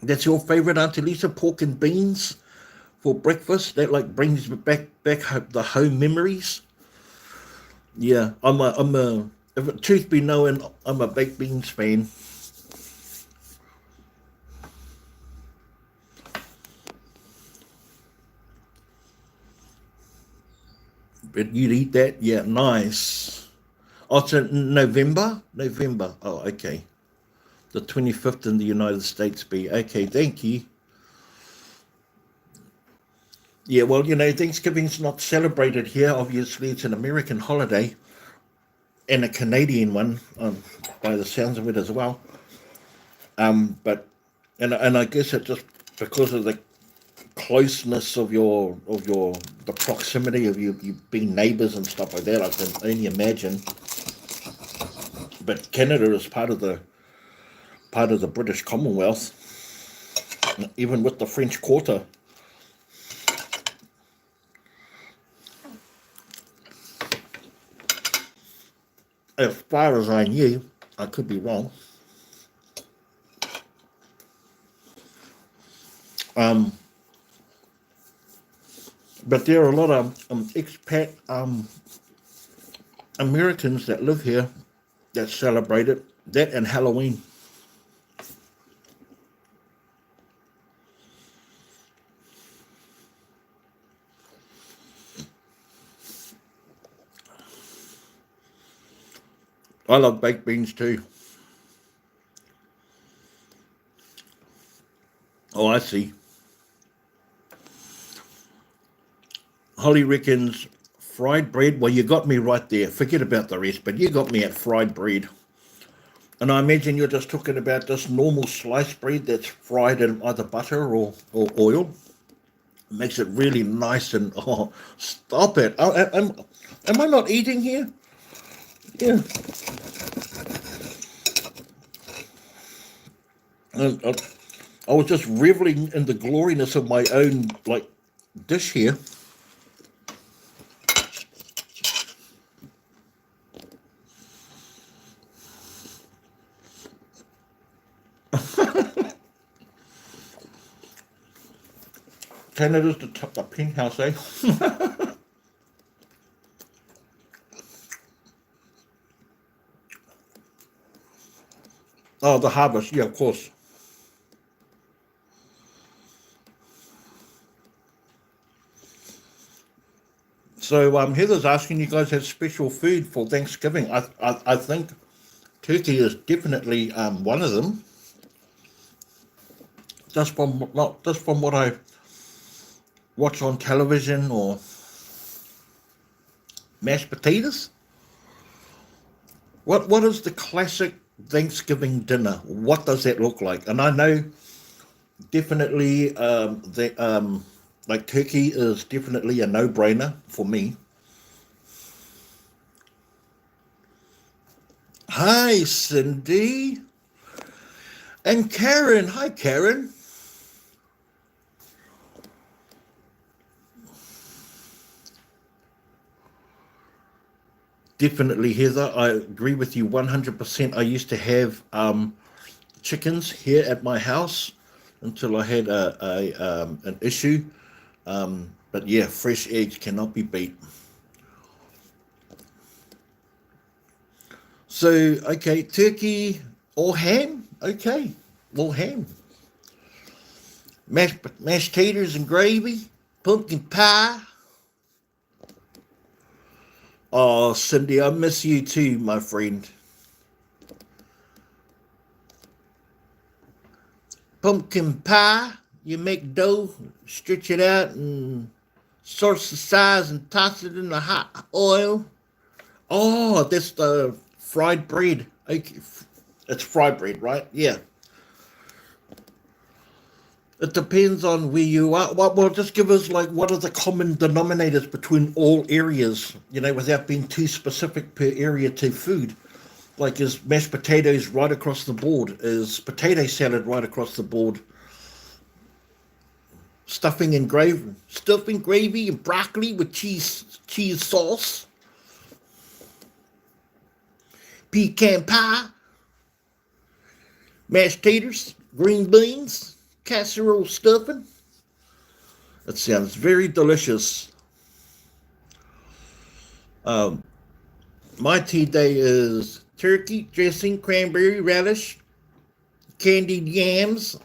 That's your favorite, Auntie Lisa, pork and beans for breakfast. That like brings me back the home memories. Yeah, I'm a. If truth be known, I'm a baked beans fan. But you'd eat that? Yeah, nice. Oh, it's in November? November. Oh, okay. The 25th in the United States be. Okay, thank you. Yeah, well, Thanksgiving's not celebrated here. Obviously, it's an American holiday and a Canadian one, by the sounds of it as well. But and I guess it just because of the closeness of the proximity of you being neighbours and stuff like that, I can only imagine. But Canada is part of the British Commonwealth, even with the French Quarter. As far as I knew, I could be wrong. Um, but there are a lot of expat Americans that live here that celebrate it. That and Halloween. I love baked beans too. Oh, I see. Holly reckons fried bread. Well, you got me right there. Forget about the rest, but you got me at fried bread. And I imagine you're just talking about this normal sliced bread that's fried in either butter or oil. It makes it really nice and, oh, stop it. Am I not eating here? Yeah. I was just reveling in the gloriness of my own, like, dish here. Canada's the penthouse, eh? Oh, the harvest, yeah, of course. So Heather's asking, you guys have special food for Thanksgiving. I think turkey is definitely one of them. Just from what I watch on television, or mashed potatoes. What is the classic Thanksgiving dinner? What does that look like? And I know definitely that like turkey is definitely a no-brainer for me. Hi, Cindy. And Karen. Hi, Karen. Definitely, Heather. I agree with you 100%. I used to have chickens here at my house until I had an issue. But yeah, fresh eggs cannot be beat. So, okay, turkey or ham? Okay, well, ham. Mashed taters and gravy, pumpkin pie. Oh, Cindy, I miss you too, my friend. Pumpkin pie, you make dough, stretch it out and sort the size and toss it in the hot oil. Oh, that's the fried bread. Okay, it's fried bread, right? Yeah. It depends on where you are. Well, just give us like what are the common denominators between all areas, without being too specific per area to food. Like, is mashed potatoes right across the board? Is potato salad right across the board? Stuffing gravy and broccoli with cheese sauce. Pecan pie, mashed taters, green beans, casserole stuffing. That sounds very delicious. My tea day is turkey, dressing, cranberry, relish, candied yams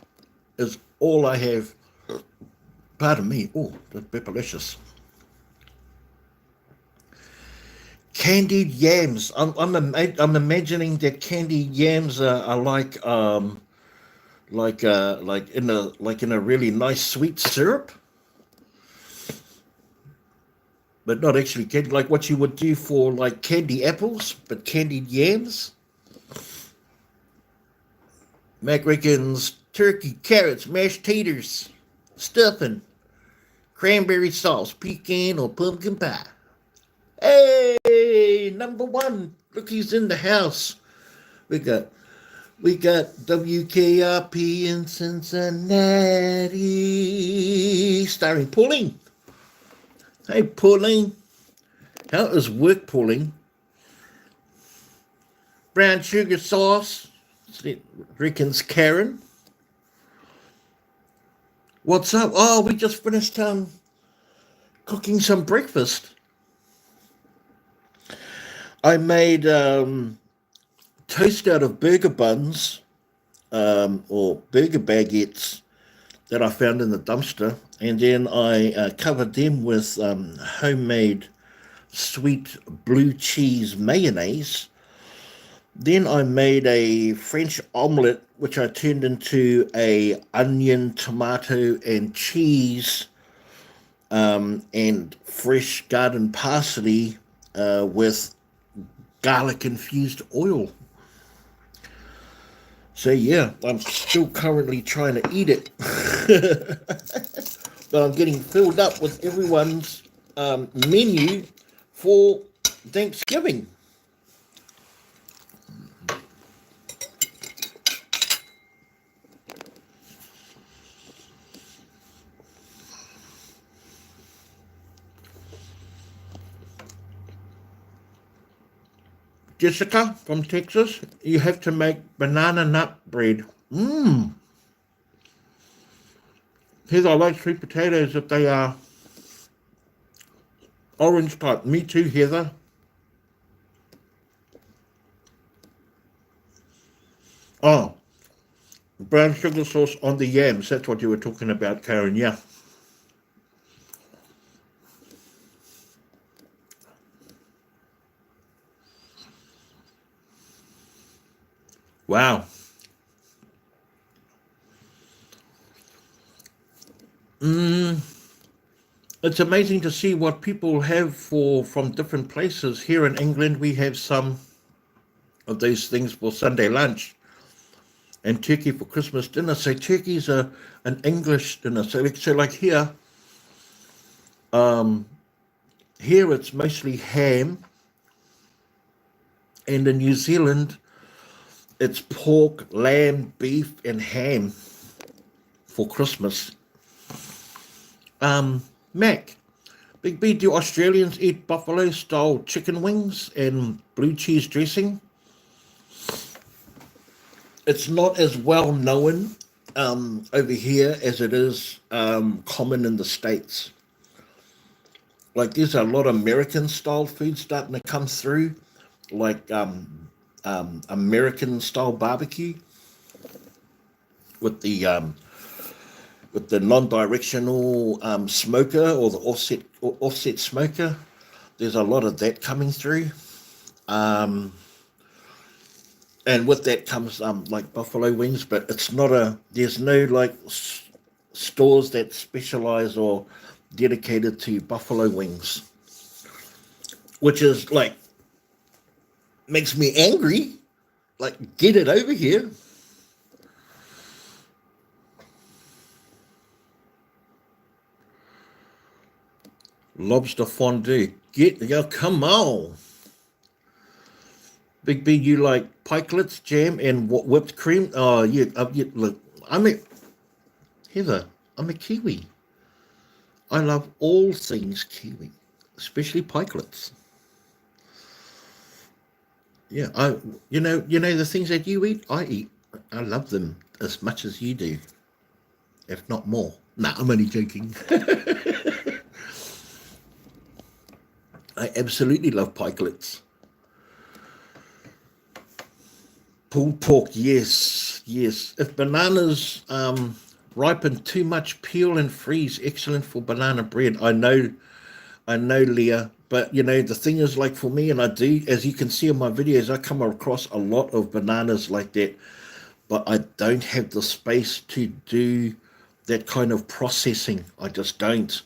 is all I have. Pardon me. Oh, that's delicious. Candied yams. I'm imagining that candied yams are like in a really nice sweet syrup, but not actually candy, like what you would do for like candy apples, but candied yams. Mac reckons turkey, carrots, mashed taters, stuffing, cranberry sauce, pecan or pumpkin pie. Hey, number one. Look, he's in the house. We got WKRP in Cincinnati, starring Pauline. Hey, Pauline. How is work, Pauline? Brown sugar sauce, reckons Karen. What's up? Oh, we just finished cooking some breakfast. I made toast out of burger buns or burger baguettes that I found in the dumpster, and then I covered them with homemade sweet blue cheese mayonnaise. Then I made a French omelette, which I turned into a onion, tomato, and cheese and fresh garden parsley with garlic infused oil. So yeah, I'm still currently trying to eat it, but I'm getting filled up with everyone's menu for Thanksgiving. Jessica from Texas, you have to make banana nut bread. Mmm. Here's I like sweet potatoes if they are orange type. Me too, Heather. Oh, brown sugar sauce on the yams. That's what you were talking about, Karen. Yeah. Wow. Mm, it's amazing to see what people have from different places. Here in England, we have some of those things for Sunday lunch and turkey for Christmas dinner. So turkey's an English dinner. So like here it's mostly ham, and in New Zealand it's pork, lamb, beef, and ham for Christmas. Mac, Big B, do Australians eat buffalo style chicken wings and blue cheese dressing? It's not as well known over here as it is common in the States. Like there's a lot of American style food starting to come through, like American style barbecue with the non-directional smoker or the offset smoker. There's a lot of that coming through. Um, and with that comes like buffalo wings, but it's not there's no like stores that specialize or dedicated to buffalo wings, which is like makes me angry. Like, get it over here. Lobster fondue. Come on. Big B, you like pikelets, jam, and whipped cream? Oh, yeah. Look, Heather, I'm a Kiwi. I love all things Kiwi, especially pikelets. Yeah, you know the things that you eat, I eat. I love them as much as you do, if not more. Nah, I'm only joking. I absolutely love pikelets. Pulled pork, yes, yes. If bananas ripen too much, peel and freeze. Excellent for banana bread. I know, Leah. But the thing is, like for me, and I do, as you can see in my videos, I come across a lot of bananas like that, but I don't have the space to do that kind of processing. I just don't.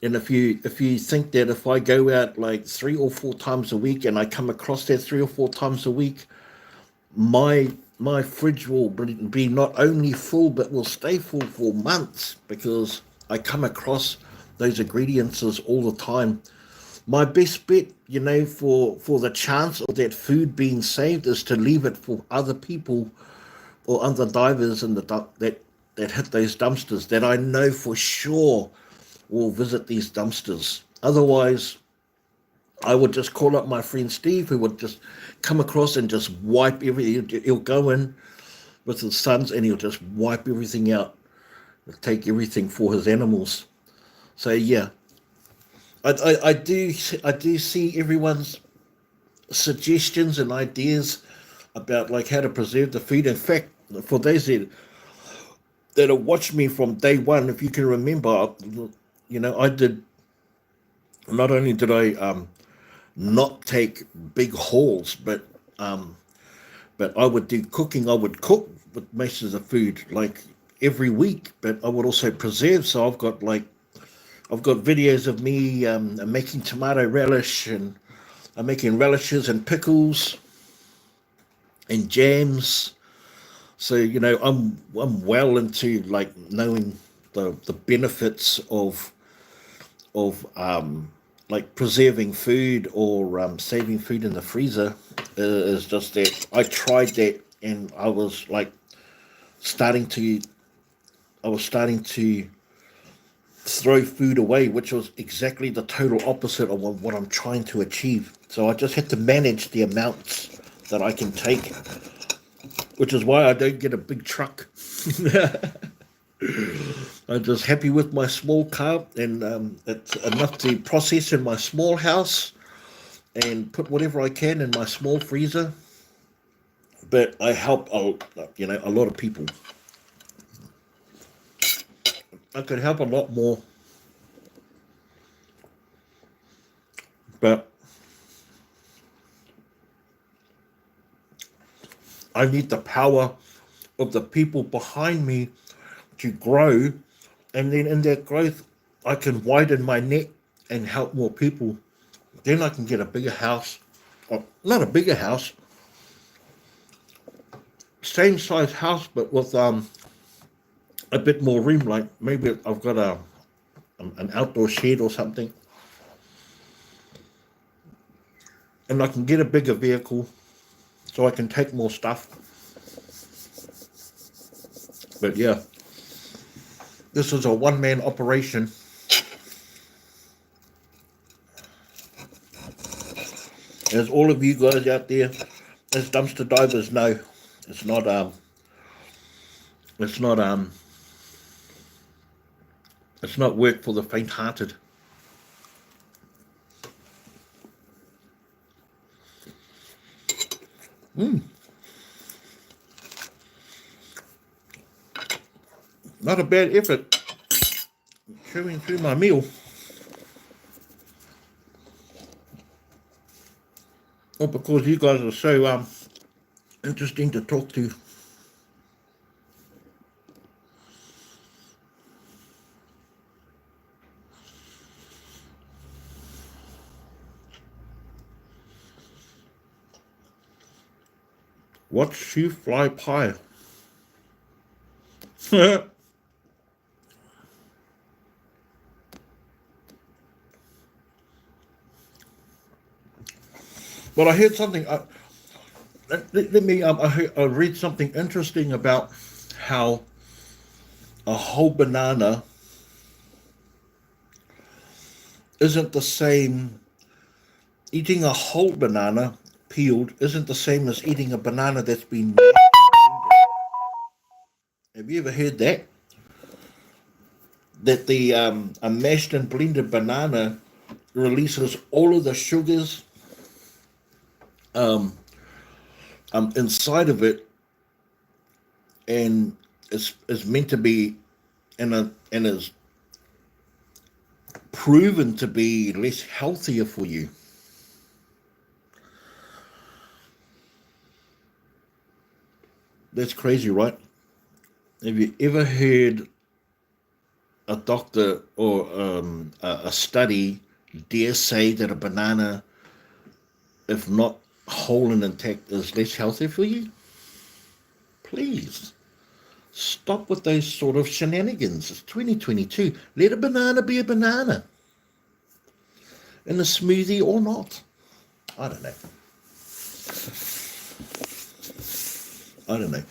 And if you think that if I go out like 3 or 4 times a week and I come across that 3 or 4 times a week, my fridge will be not only full but will stay full for months because I come across those ingredients all the time. My best bet, for the chance of that food being saved is to leave it for other people or other divers in that hit those dumpsters that I know for sure will visit these dumpsters. Otherwise, I would just call up my friend Steve, who would just come across and just wipe everything. He'll go in with his sons and he'll just wipe everything out, take everything for his animals. So yeah, I do see everyone's suggestions and ideas about like how to preserve the food. In fact, for those that have watched me from day one, if you can remember, I did. Not only did I not take big hauls, but I would do cooking. I would cook with most of the food like every week, but I would also preserve. So I've got like I've got videos of me making tomato relish, and I'm making relishes and pickles and jams. So I'm well into like knowing the benefits of like preserving food or saving food in the freezer. Is just that I tried that, and starting to I was starting to throw food away, which was exactly the total opposite of what I'm trying to achieve. So I just had to manage the amounts that I can take, which is why I don't get a big truck. I'm just happy with my small car, and it's enough to process in my small house and put whatever I can in my small freezer. But I help a lot of people. I could help a lot more, but I need the power of the people behind me to grow, and then in that growth, I can widen my net and help more people. Then I can get a bigger house, or not a bigger house, same size house, but with a bit more room. Like maybe I've got an outdoor shed or something, and I can get a bigger vehicle so I can take more stuff. But yeah, this is a one-man operation. As all of you guys out there, as dumpster divers know, it's not it's not it's not work for the faint-hearted. Not a bad effort chewing through my meal. Oh, because you guys are so interesting to talk to. What's shoe fly pie? But I heard something. Let me. I read something interesting about how a whole banana isn't the same. Eating a whole banana peeled isn't the same as eating a banana that's been mashed and blended. Have you ever heard that? That the a mashed and blended banana releases all of the sugars um, inside of it, and is meant to be and is proven to be less healthier for you. That's crazy, right? Have you ever heard a doctor or a study dare say that a banana, if not whole and intact, is less healthy for you? Please stop with those sort of shenanigans. It's 2022. Let a banana be a banana, in a smoothie or not. I don't know. I don't know.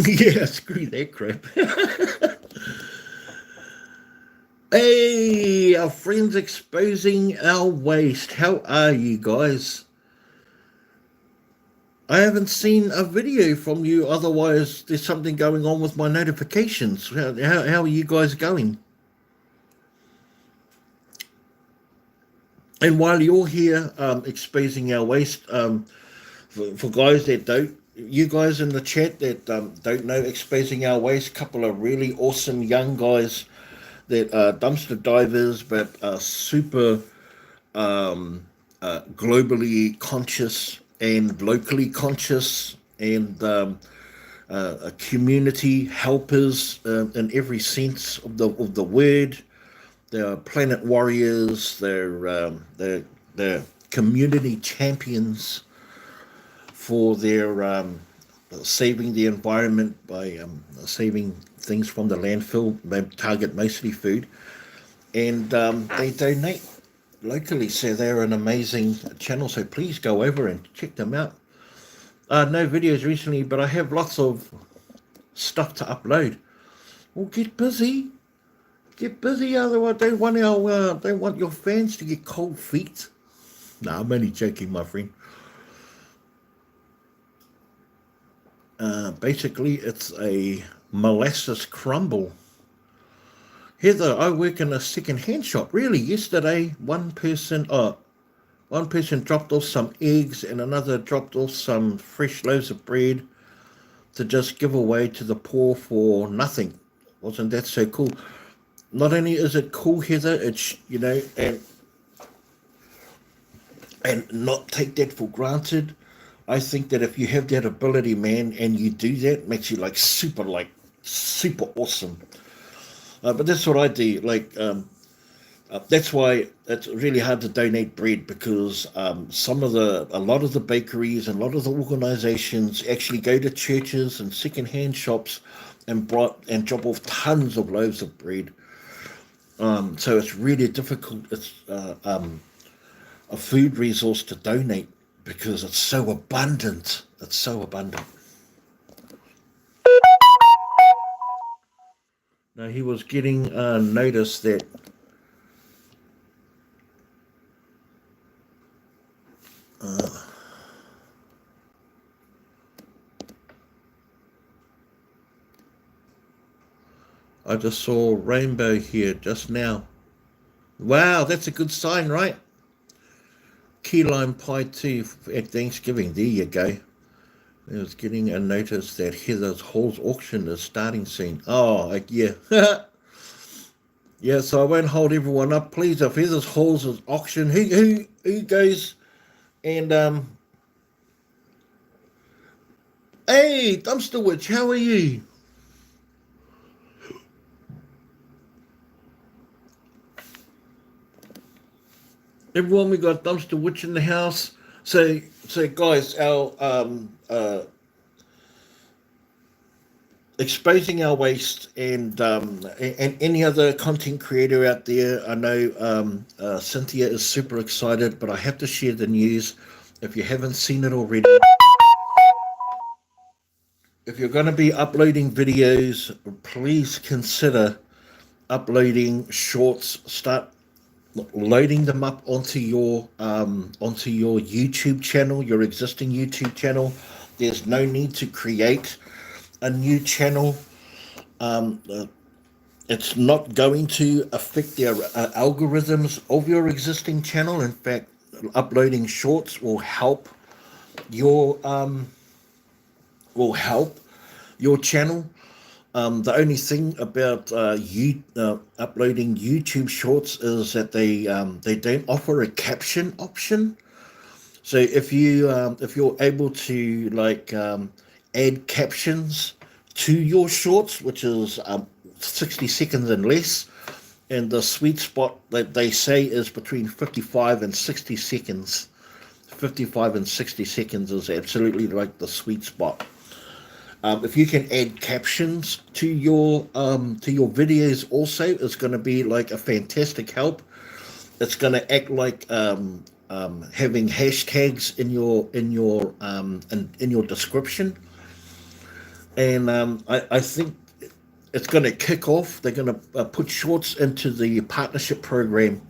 Yeah, screw that crap. Hey, our friends exposing our waste. How are you guys? I haven't seen a video from you, otherwise there's something going on with my notifications. How are you guys going? And while you're here exposing our waste, for guys that don't, you guys in the chat that don't know exposing our waste, couple of really awesome young guys that are dumpster divers but are super globally conscious and locally conscious, and community helpers in every sense of the word. They're planet warriors. They're community champions for their saving the environment by saving things from the landfill. They target mostly food, and they donate locally. So they're an amazing channel. So please go over and check them out. No videos recently, but I have lots of stuff to upload. Well, get busy. Get busy, otherwise don't want your fans to get cold feet. No, I'm only joking, my friend. Basically, it's a molasses crumble. Heather, I work in a second-hand shop. Really, yesterday, one person dropped off some eggs and another dropped off some fresh loaves of bread to just give away to the poor for nothing. Wasn't that so cool? Not only is it cool, Heather, it's, and not take that for granted. I think that if you have that ability, man, and you do that, it makes you super awesome. But that's what I do. That's why it's really hard to donate bread, because a lot of the bakeries and a lot of the organizations actually go to churches and second-hand shops and drop off tons of loaves of bread. So it's really difficult. It's a food resource to donate because it's so abundant. It's so abundant. Now he was getting notice that I just saw rainbow here just now. Wow, that's a good sign, right? Key lime pie too at Thanksgiving. There you go. I was getting a notice that Heather's Halls auction is starting soon. Oh, yeah. Yeah, so I won't hold everyone up. Please, if Heather's Halls is auction, who goes and hey, Dumpster Witch, how are you? Everyone, we got Dumpster Witch in the house. So guys, our exposing our waste and any other content creator out there. I know Cynthia is super excited, but I have to share the news. If you haven't seen it already, if you're going to be uploading videos, please consider uploading shorts. Start loading them up onto your YouTube channel, your existing YouTube channel. There's no need to create a new channel. It's not going to affect the algorithms of your existing channel. In fact, uploading shorts will help your channel. The only thing about uploading YouTube shorts is that they don't offer a caption option. So if you're able to add captions to your shorts, which is 60 seconds and less, and the sweet spot that they say is between 55 and 60 seconds. 55 and 60 seconds is absolutely the sweet spot. If you can add captions to your videos, also, it's going to be a fantastic help. It's going to act like having hashtags in your description, and I think it's going to kick off. They're going to put shorts into the partnership program.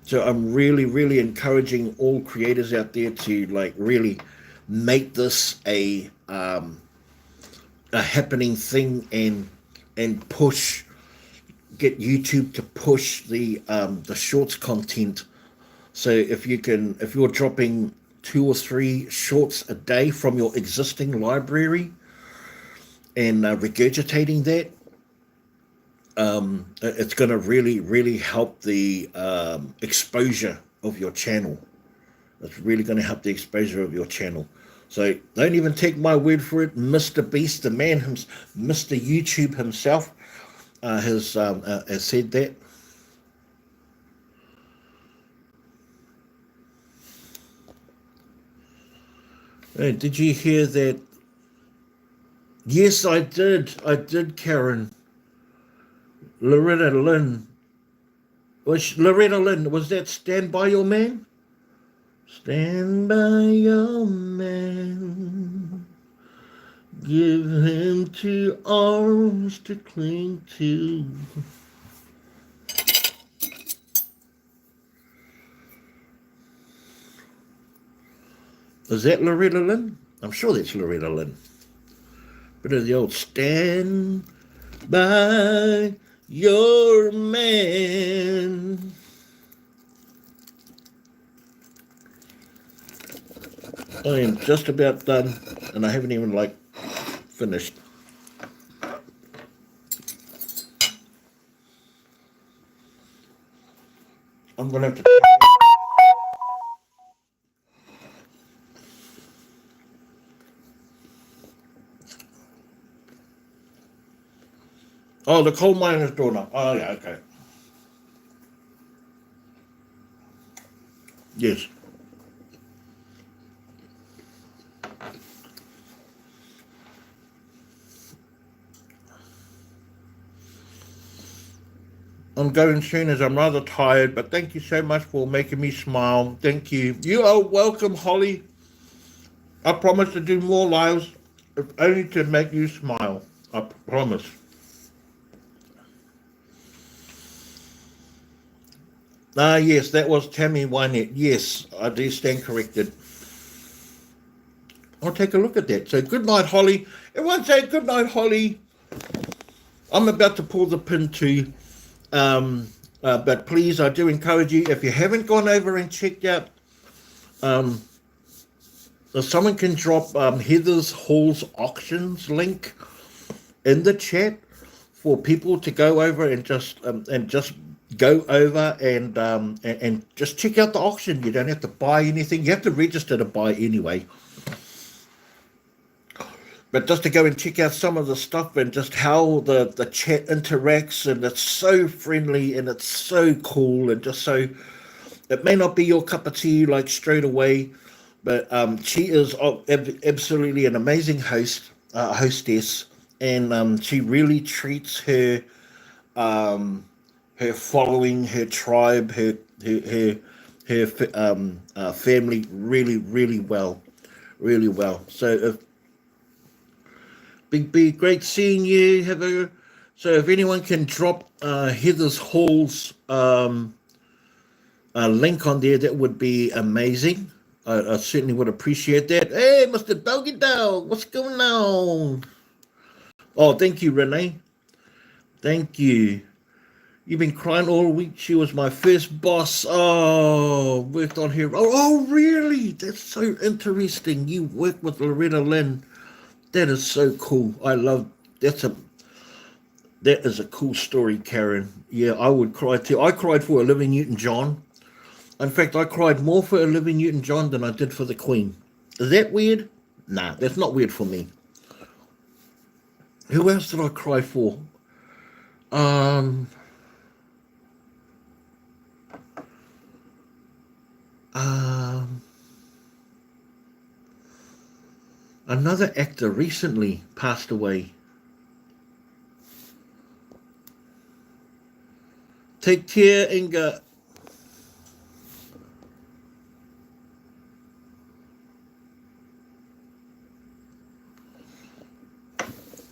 So I'm really, really encouraging all creators out there to really make this a happening thing and get YouTube to push the shorts content. So if you're dropping 2 or 3 shorts a day from your existing library and regurgitating that, it's going to really, really help the exposure of your channel. It's really going to help the exposure of your channel. So don't even take my word for it. Mr. Beast, the man, Mr. YouTube himself, has said that. Hey, did you hear that? Yes, I did. I did, Karen. Loretta Lynn. Loretta Lynn, was that Stand By Your Man? Stand by your man. Give him 2 arms to cling to. Is that Loretta Lynn? I'm sure that's Loretta Lynn. But of the old Stand By Your Man. I am just about done, and I haven't even finished. I'm gonna have to. Oh, the coal miner's daughter. Oh, yeah, okay. Yes. I'm going soon as I'm rather tired, but thank you so much for making me smile. Thank you. You are welcome, Holly. I promise to do more lives, if only to make you smile. I promise. Yes, that was Tammy Wynette. Yes, I do stand corrected. I'll take a look at that. So good night, Holly. Everyone say good night, Holly. I'm about to pull the pin too. But please, I do encourage you, if you haven't gone over and checked out, if someone can drop Heather's Hall's auctions link in the chat for people to go over and just go over and just check out the auction. You don't have to buy anything. You have to register to buy anyway. But just to go and check out some of the stuff and just how the chat interacts, and it's so friendly and it's so cool and just so, it may not be your cup of tea like straight away, but she is absolutely an amazing hostess, and she really treats her following, her tribe, her family really well, really well. So if Big B, great seeing you. So if anyone can drop Heather's Hall's link on there, that would be amazing. I certainly would appreciate that. Hey, Mr. Doggy Dog, what's going on? Oh, thank you, Renee. Thank you. You've been crying all week. She was my first boss. Oh, worked on her. Oh, really? That's so interesting. You worked with Loretta Lynn. That is so cool. I love that is a cool story, Karen. Yeah, I would cry too. I cried for Olivia Newton-John. In fact, I cried more for Olivia Newton-John than I did for the Queen. Is that weird? Nah, that's not weird for me. Who else did I cry for? Another actor recently passed away. Take care, Inga.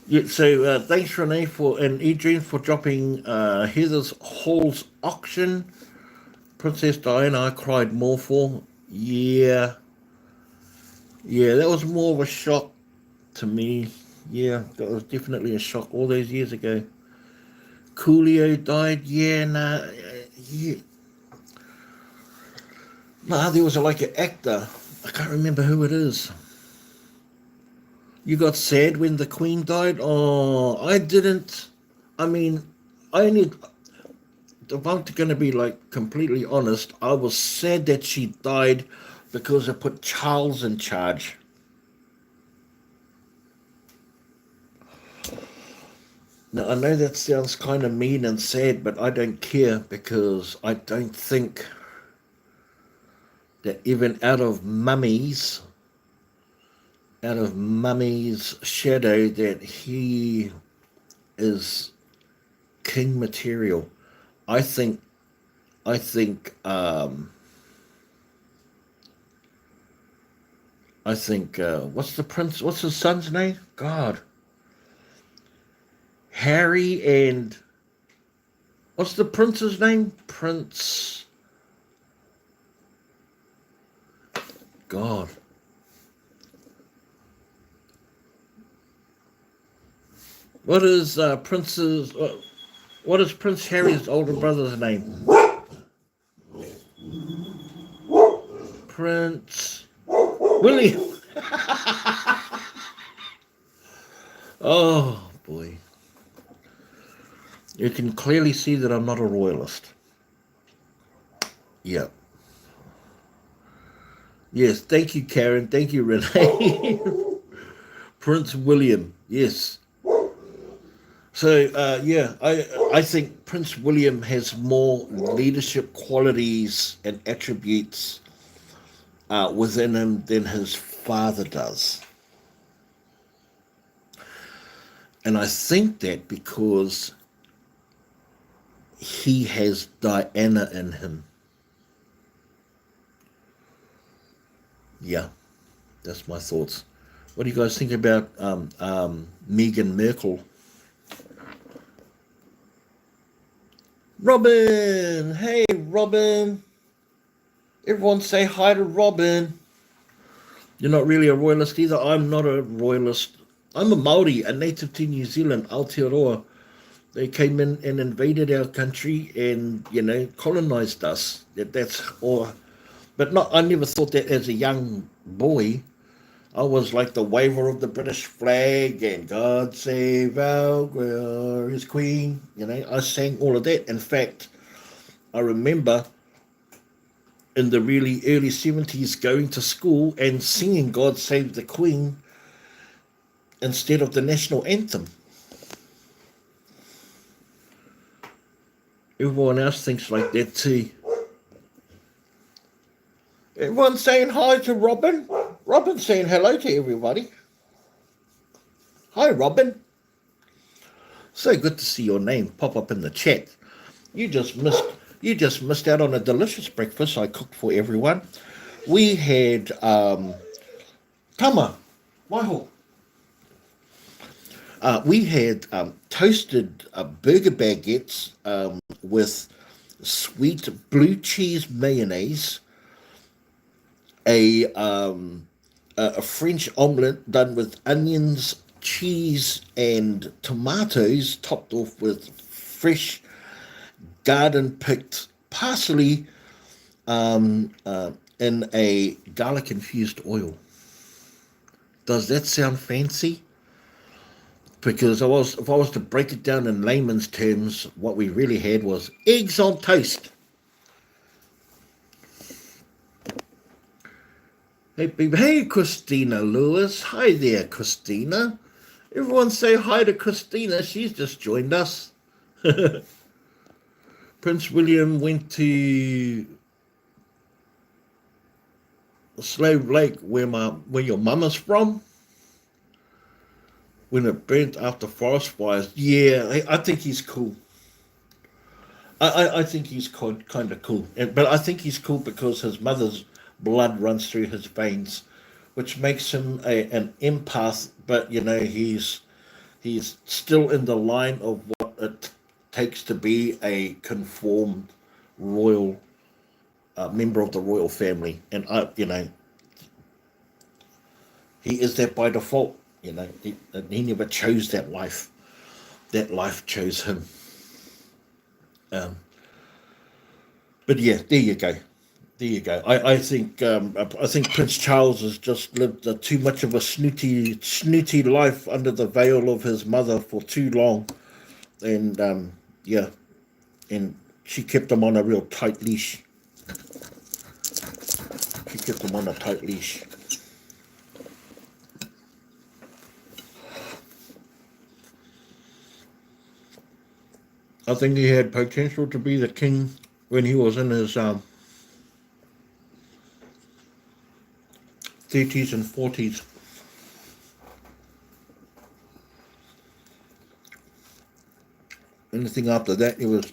Yeah, so thanks, Renee, and Adrian for dropping Heather's Hall's auction. Princess Diana, I cried more for. Yeah. Yeah, that was more of a shock to me. Yeah, that was definitely a shock all those years ago. Coolio died. Yeah, nah. Yeah. Nah, there was like an actor. I can't remember who it is. You got sad when the Queen died? Oh, I didn't. I mean, I only. If I'm going to be completely honest, I was sad that she died because I put Charles in charge. Now, I know that sounds kind of mean and sad, but I don't care because I don't think that even out of mummy's shadow, that he is king material. I think, I think, um, what's the prince? What's his son's name? God, Harry and what's the prince's name? Prince. God. What is Prince's? What is Prince Harry's older brother's name? Prince William. Oh boy, you can clearly see that I'm not a royalist. Yeah. Yes. Thank you, Karen. Thank you, Renee. Prince William. Yes. So yeah, I think Prince William has more leadership qualities and attributes within him than his father does. And I think that because he has Diana in him. Yeah, that's my thoughts. What do you guys think about Meghan Merkel? Robin! Hey, Robin! Everyone say hi to Robin. You're not really a royalist either. I'm not a royalist. I'm a Maori, a native to New Zealand, Aotearoa. They came in and invaded our country and, colonized us. That's all. But not. I never thought that as a young boy. I was like the waver of the British flag and God save our glorious Queen. I sang all of that. In fact, I remember in the really early 70s going to school and singing God Save the Queen instead of the national anthem. Everyone else thinks like that too. Everyone's saying hi to Robin. Robin's saying hello to everybody. Hi, Robin. So good to see your name pop up in the chat. You just missed out on a delicious breakfast I cooked for everyone. We had tama, waiho. We had toasted burger baguettes with sweet blue cheese mayonnaise, a French omelette done with onions, cheese, and tomatoes, topped off with fresh garden-picked parsley in a garlic-infused oil. Does that sound fancy? Because if I was to break it down in layman's terms, what we really had was eggs on toast. Hey, Christina Lewis. Hi there, Christina. Everyone say hi to Christina. She's just joined us. Prince William went to Slave Lake, where your mama's from, when it burnt after forest fires. Yeah, I think he's cool. I think he's kind of cool. But I think he's cool because his mother's blood runs through his veins, which makes him an empath. But he's still in the line of what it takes to be a conformed royal member of the royal family, and he is that by default. He never chose that life. That life chose him. But yeah, there you go. There you go. I think Prince Charles has just lived too much of a snooty life under the veil of his mother for too long, and yeah, and she kept him on a real tight leash. She kept him on a tight leash. I think he had potential to be the king when he was in his 30s and 40s. Anything after that, he was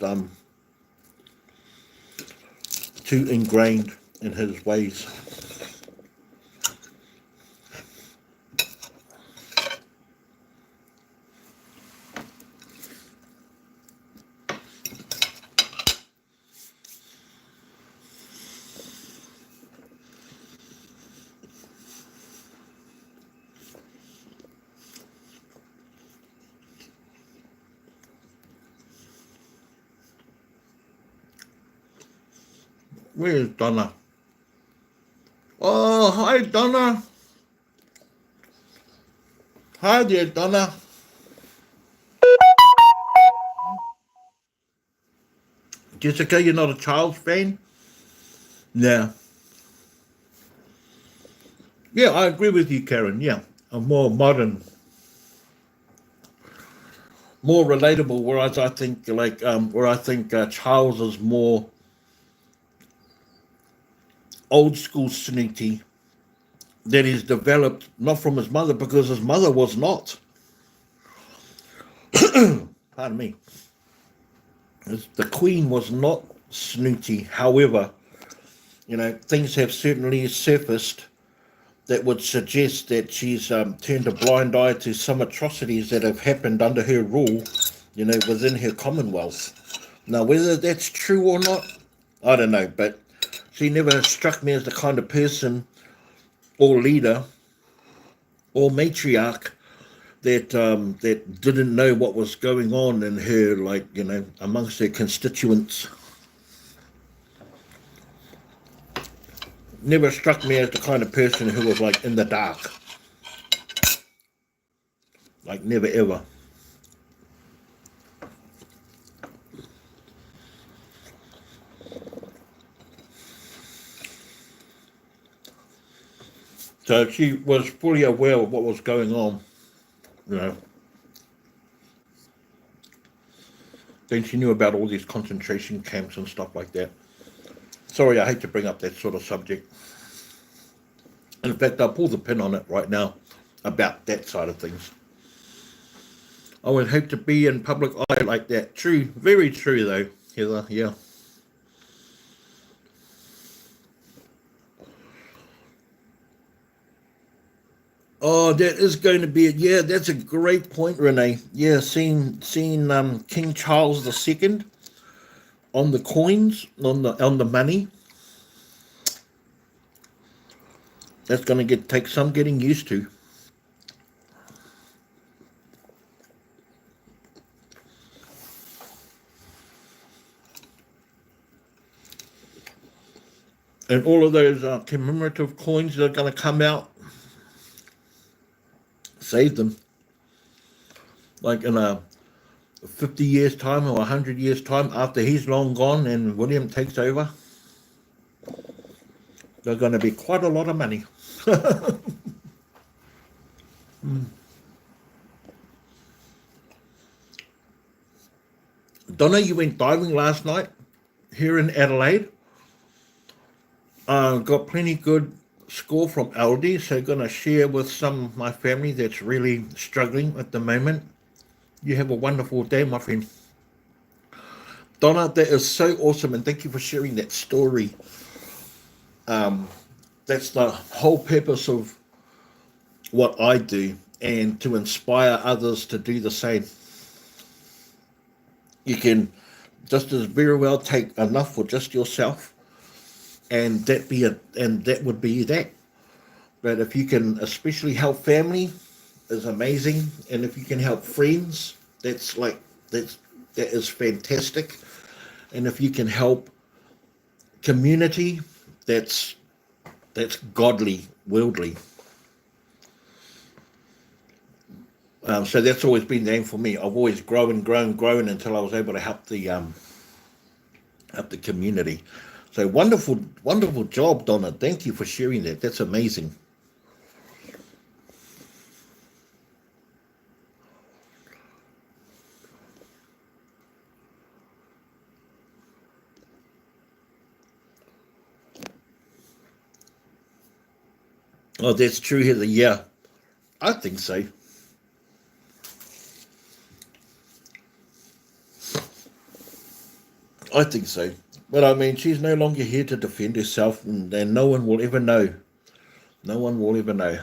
too ingrained in his ways. Where's Donna? Oh, hi, Donna. Hi there, Donna. Jessica, you're not a Charles fan? Yeah. Yeah, I agree with you, Karen. Yeah. A more modern, more relatable, whereas I think Charles is more old school snooty that he's developed not from his mother because his mother was not. Pardon me. The Queen was not snooty. However, things have certainly surfaced that would suggest that she's turned a blind eye to some atrocities that have happened under her rule, within her Commonwealth. Now, whether that's true or not, I don't know, but she never struck me as the kind of person or leader or matriarch that didn't know what was going on in her, amongst her constituents. Never struck me as the kind of person who was in the dark. Never ever. So she was fully aware of what was going on, you know. Then she knew about all these concentration camps and stuff like that. Sorry, I hate to bring up that sort of subject. In fact, I'll pull the pin on it right now about that side of things. I would hope to be in public eye like that. True, very true though, Heather, yeah. Oh, that is going to be it. Yeah, that's a great point, Renee. Yeah, seeing King Charles II on the coins, on the money. That's going to take some getting used to. And all of those commemorative coins that are going to come out, save them. Like in a 50 years' time or 100 years' time, after he's long gone and William takes over, they're going to be quite a lot of money. Donna, you went diving last night here in Adelaide. Got plenty good score from Aldi, so going to share with some of my family that's really struggling at the moment. You have a wonderful day, my friend. Donna, that is so awesome, and thank you for sharing that story. That's the whole purpose of what I do, and to inspire others to do the same. You can just as very well take enough for just yourself, and that would be that. But if you can, especially help family, is amazing, and if you can help friends, that is fantastic. And if you can help community, that's godly, worldly. So that's always been the aim for me. I've always grown until I was able to help the community. So wonderful job, Donna. Thank you for sharing that. That's amazing. Oh, that's true, Heather. Yeah, I think so. I think so. But I mean, she's no longer here to defend herself, and no one will ever know. No one will ever know.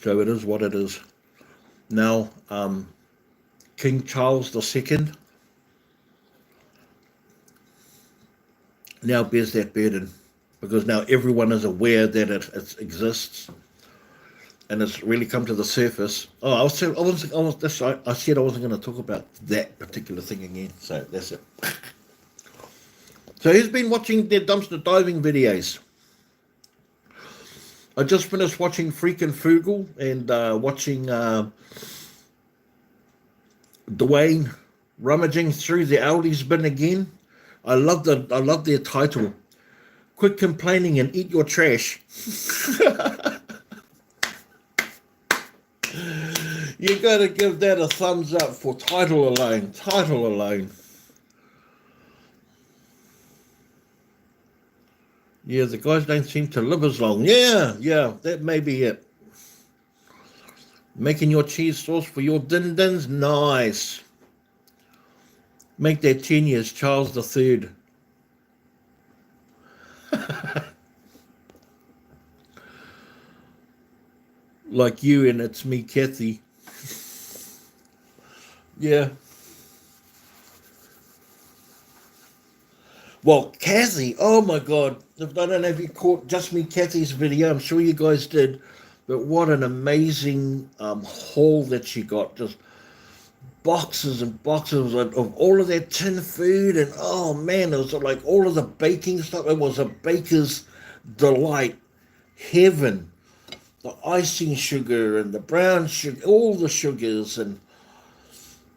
So it is what it is. Now, King Charles II now bears that burden because now everyone is aware that it exists and it's really come to the surface. Oh, I said I wasn't going to talk about that particular thing again. So that's it. So who's been watching their dumpster diving videos? I just finished watching Freakin' Frugal and watching Dwayne rummaging through the Aldi's bin again. I love their title. Quit complaining and eat your trash. You gotta give that a thumbs up for title alone. Title alone. Yeah, the guys don't seem to live as long. Yeah, that may be it. Making your cheese sauce for your din-dins? Nice. Make that 10 years Charles III. Like you and it's me, Kathy. Yeah. Well, Kathy, oh my God. I don't know if you caught Just Me Kathy's video. I'm sure you guys did. But what an amazing haul that she got. Just boxes and boxes of all of that tin food. And oh man, it was like all of the baking stuff. It was a baker's delight. Heaven. The icing sugar and the brown sugar, all the sugars, and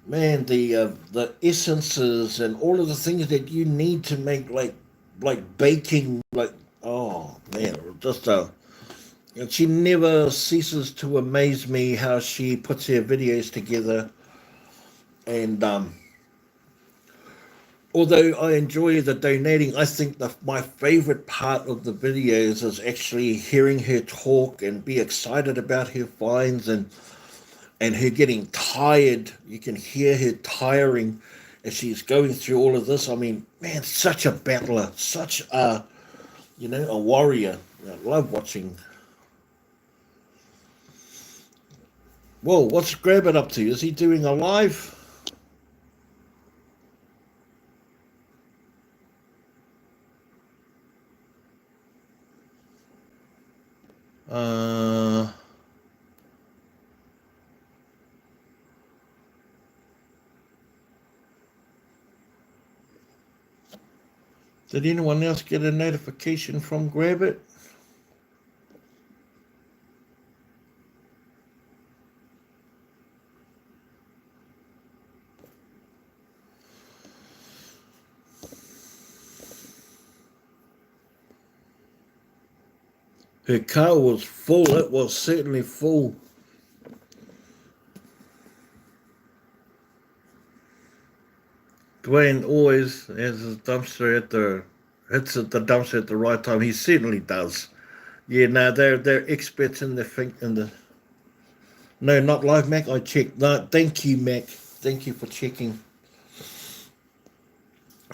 man, the essences and all of the things that you need to make like baking, like oh man, just and she never ceases to amaze me how she puts her videos together, and although I enjoy the donating, I think my favorite part of the videos is actually hearing her talk and be excited about her finds and her getting tired. You can hear her tiring as she's going through all of this. I mean, man, such a battler, such a warrior. I love watching. Whoa, what's Grabbit up to? Is he doing a live? Uh, did anyone else get a notification from Grabbit? Her car was full. It was certainly full. Dwayne always has his dumpster hits the dumpster at the right time. He certainly does. Yeah, no, they're experts in the. No, not live, Mac. I checked. No, thank you, Mac. Thank you for checking.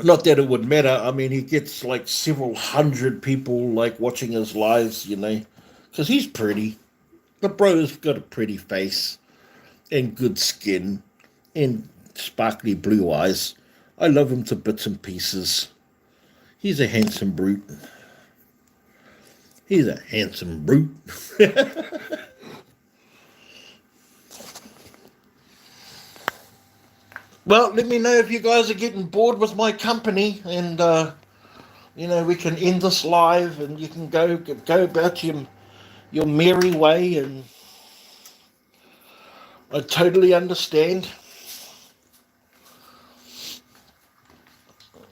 Not that it would matter. I mean, he gets like several hundred people like watching his lives, because he's pretty. The bro's got a pretty face and good skin and sparkly blue eyes. I love him to bits and pieces. He's a handsome brute. He's a handsome brute. Well, let me know if you guys are getting bored with my company, and we can end this live, and you can go about your merry way, and I totally understand.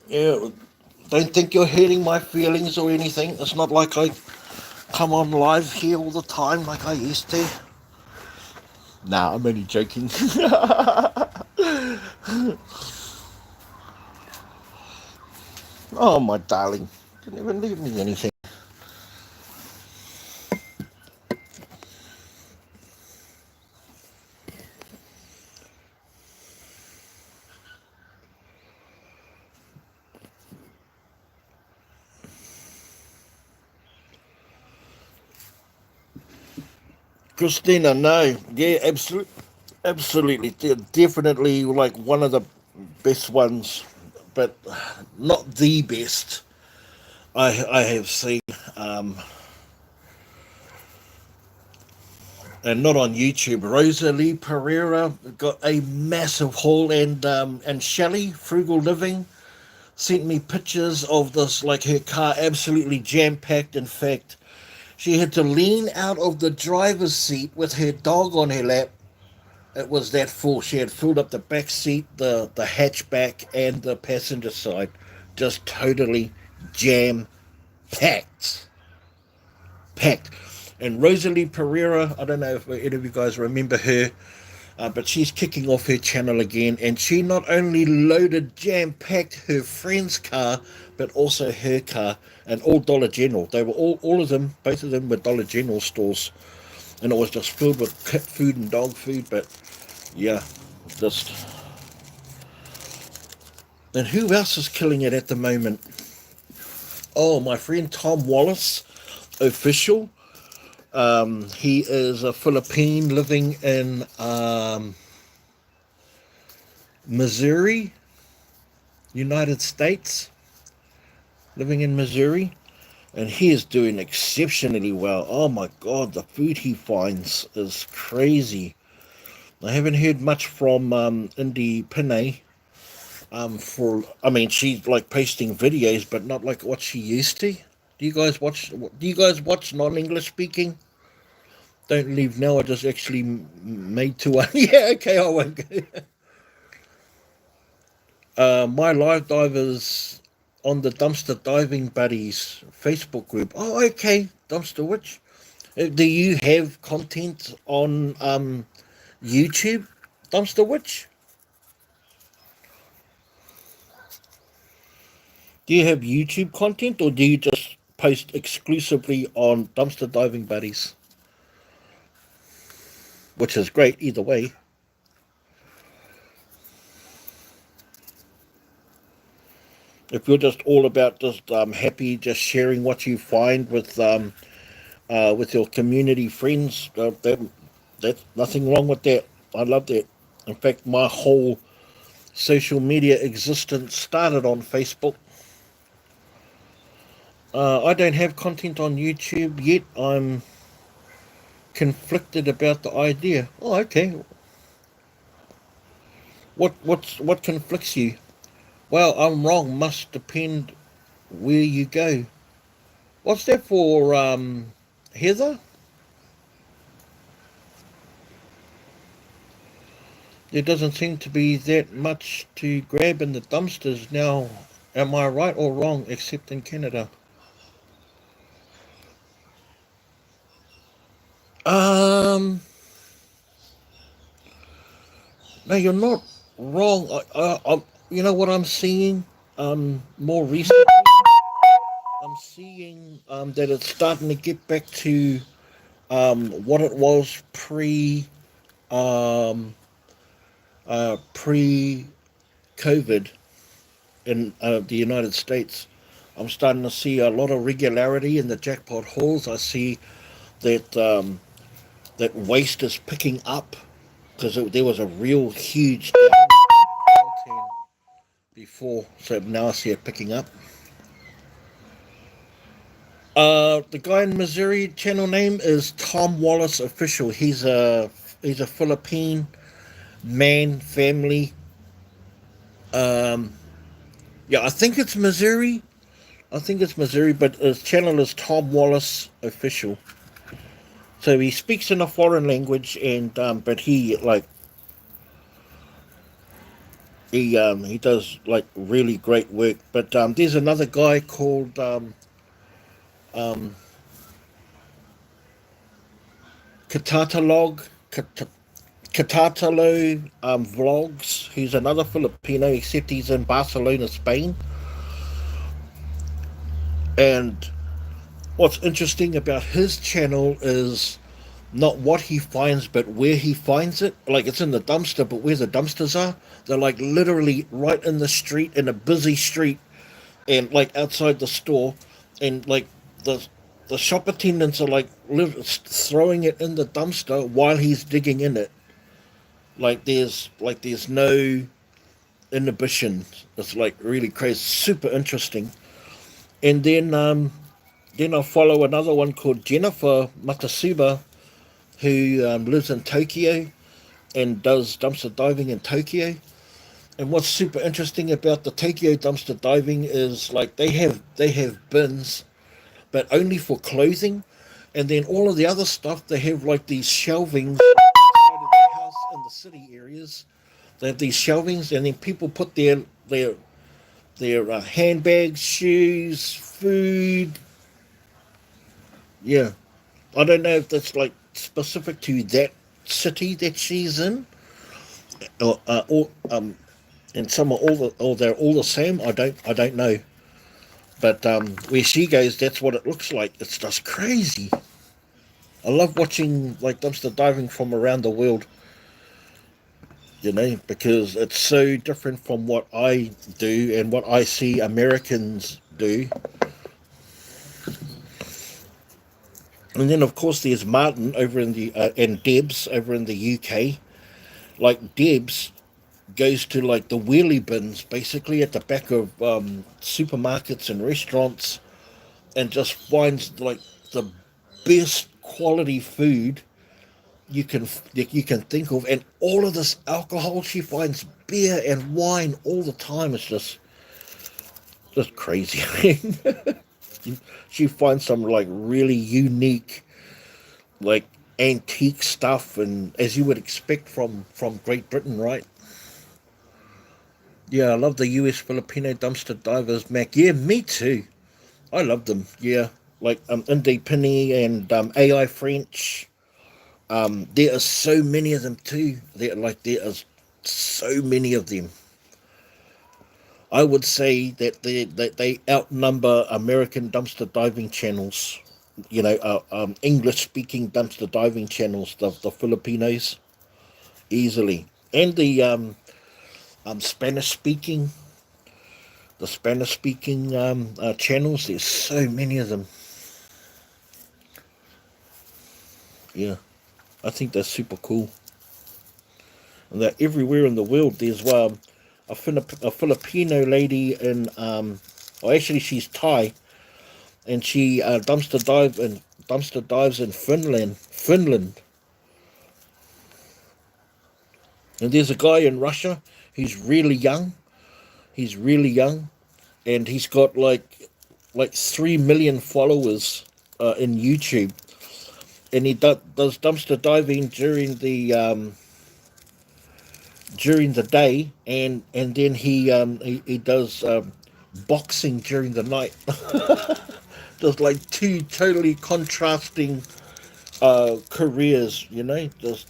Yeah, don't think you're hurting my feelings or anything. It's not like I come on live here all the time like I used to. Nah, I'm only joking. Oh, my darling. Didn't even leave me anything. Christina, no, yeah, absolutely, definitely like one of the best ones, but not the best I have seen, um, and not on YouTube. Rosalie Pereira got a massive haul, and Shelley Frugal Living sent me pictures of this, like her car absolutely jam packed. In fact, she had to lean out of the driver's seat with her dog on her lap. It was that full. She had filled up the back seat, the hatchback, and the passenger side, just totally jam packed, packed. And Rosalie Pereira, I don't know if any of you guys remember her, but she's kicking off her channel again, and she not only loaded jam packed her friend's car, but also her car, and all Dollar General. They were all of them, both of them were Dollar General stores, and it was just filled with cat food and dog food. But yeah, just. And who else is killing it at the moment? Oh, my friend Tom Wallace, official. He is a Philippine living in Missouri, United States, living in Missouri, and he is doing exceptionally well. Oh my God, the food he finds is crazy. I haven't heard much from Indy Pinay. I mean, she's like posting videos, but not like what she used to. Do you guys watch non-English speaking? Don't leave now. I just actually made to one. Yeah, okay, I won't go. My live divers on the Dumpster Diving Buddies Facebook group. Oh, okay, Dumpster Witch. Do you have content on YouTube, Dumpster Witch? Do you have YouTube content, or do you just post exclusively on Dumpster Diving Buddies? Which is great either way. If you're just all about just happy, just sharing what you find with your community friends, that's nothing wrong with that. I love that. In fact, my whole social media existence started on Facebook. I don't have content on YouTube yet. I'm conflicted about the idea. Oh, okay. What conflicts you? Well, I'm wrong. Must depend where you go. What's that for, Heather? There doesn't seem to be that much to grab in the dumpsters now. Am I right or wrong, except in Canada? Um, no, you're not wrong. You know what I'm seeing? More recently, I'm seeing that it's starting to get back to what it was um, pre-COVID in the United States. I'm starting to see a lot of regularity in the jackpot hauls. I see that that waste is picking up because there was a real huge downturn before, so now I see it picking up. The guy in Missouri channel name is Tom Wallace Official. He's a Philippine man, family. Um, yeah, I think it's Missouri. I think it's Missouri, but his channel is Tom Wallace Official. So he speaks in a foreign language, and but he does like really great work. But there's another guy called um, Katatalog Katatalu Vlogs. He's another Filipino, except he's in Barcelona, Spain. And what's interesting about his channel is not what he finds, but where he finds it. Like it's in the dumpster, but where the dumpsters are, they're like literally right in the street, in a busy street, and like outside the store, and like the the shop attendants are like throwing it in the dumpster while he's digging in it. There's no inhibition. It's like really crazy, super interesting. And then I follow another one called Jennifer Matasuba, who lives in Tokyo and does dumpster diving in Tokyo. And what's super interesting about the Tokyo dumpster diving is like they have bins, but only for clothing, and then all of the other stuff they have like these shelvings outside of their house in the city areas. They have these shelvings, and then people put their handbags, shoes, food. Yeah, I don't know if that's like specific to that city that she's in, or and some are all or they're all the same. I don't know, but where she goes, that's what it looks like. It's just crazy. I love watching like dumpster diving from around the world, because it's so different from what I do and what I see Americans do. And then of course there's Martin over in the and Debs over in the UK. Like Debs goes to like the wheelie bins basically at the back of supermarkets and restaurants, and just finds like the best quality food you can think of, and all of this alcohol. She finds beer and wine all the time. It's just crazy. She finds some like really unique, like antique stuff, and as you would expect from Great Britain, right? Yeah, I love the US Filipino dumpster divers, Mac. Yeah, me too. I love them. Yeah, like Indie Penny and AI French. There are so many of them too. There are so many of them. I would say that they outnumber American dumpster diving channels. English speaking dumpster diving channels. The Filipinos easily, and the Spanish speaking. The Spanish speaking channels. There's so many of them. Yeah, I think that's super cool. And they're everywhere in the world. There's a Filipino lady in well, actually she's Thai, and she dumpster dives in Finland. And there's a guy in Russia. He's really young. He's really young, and he's got like 3 million followers in YouTube, and he does dumpster diving during the day, and then he does boxing during the night. There's like two totally contrasting careers, just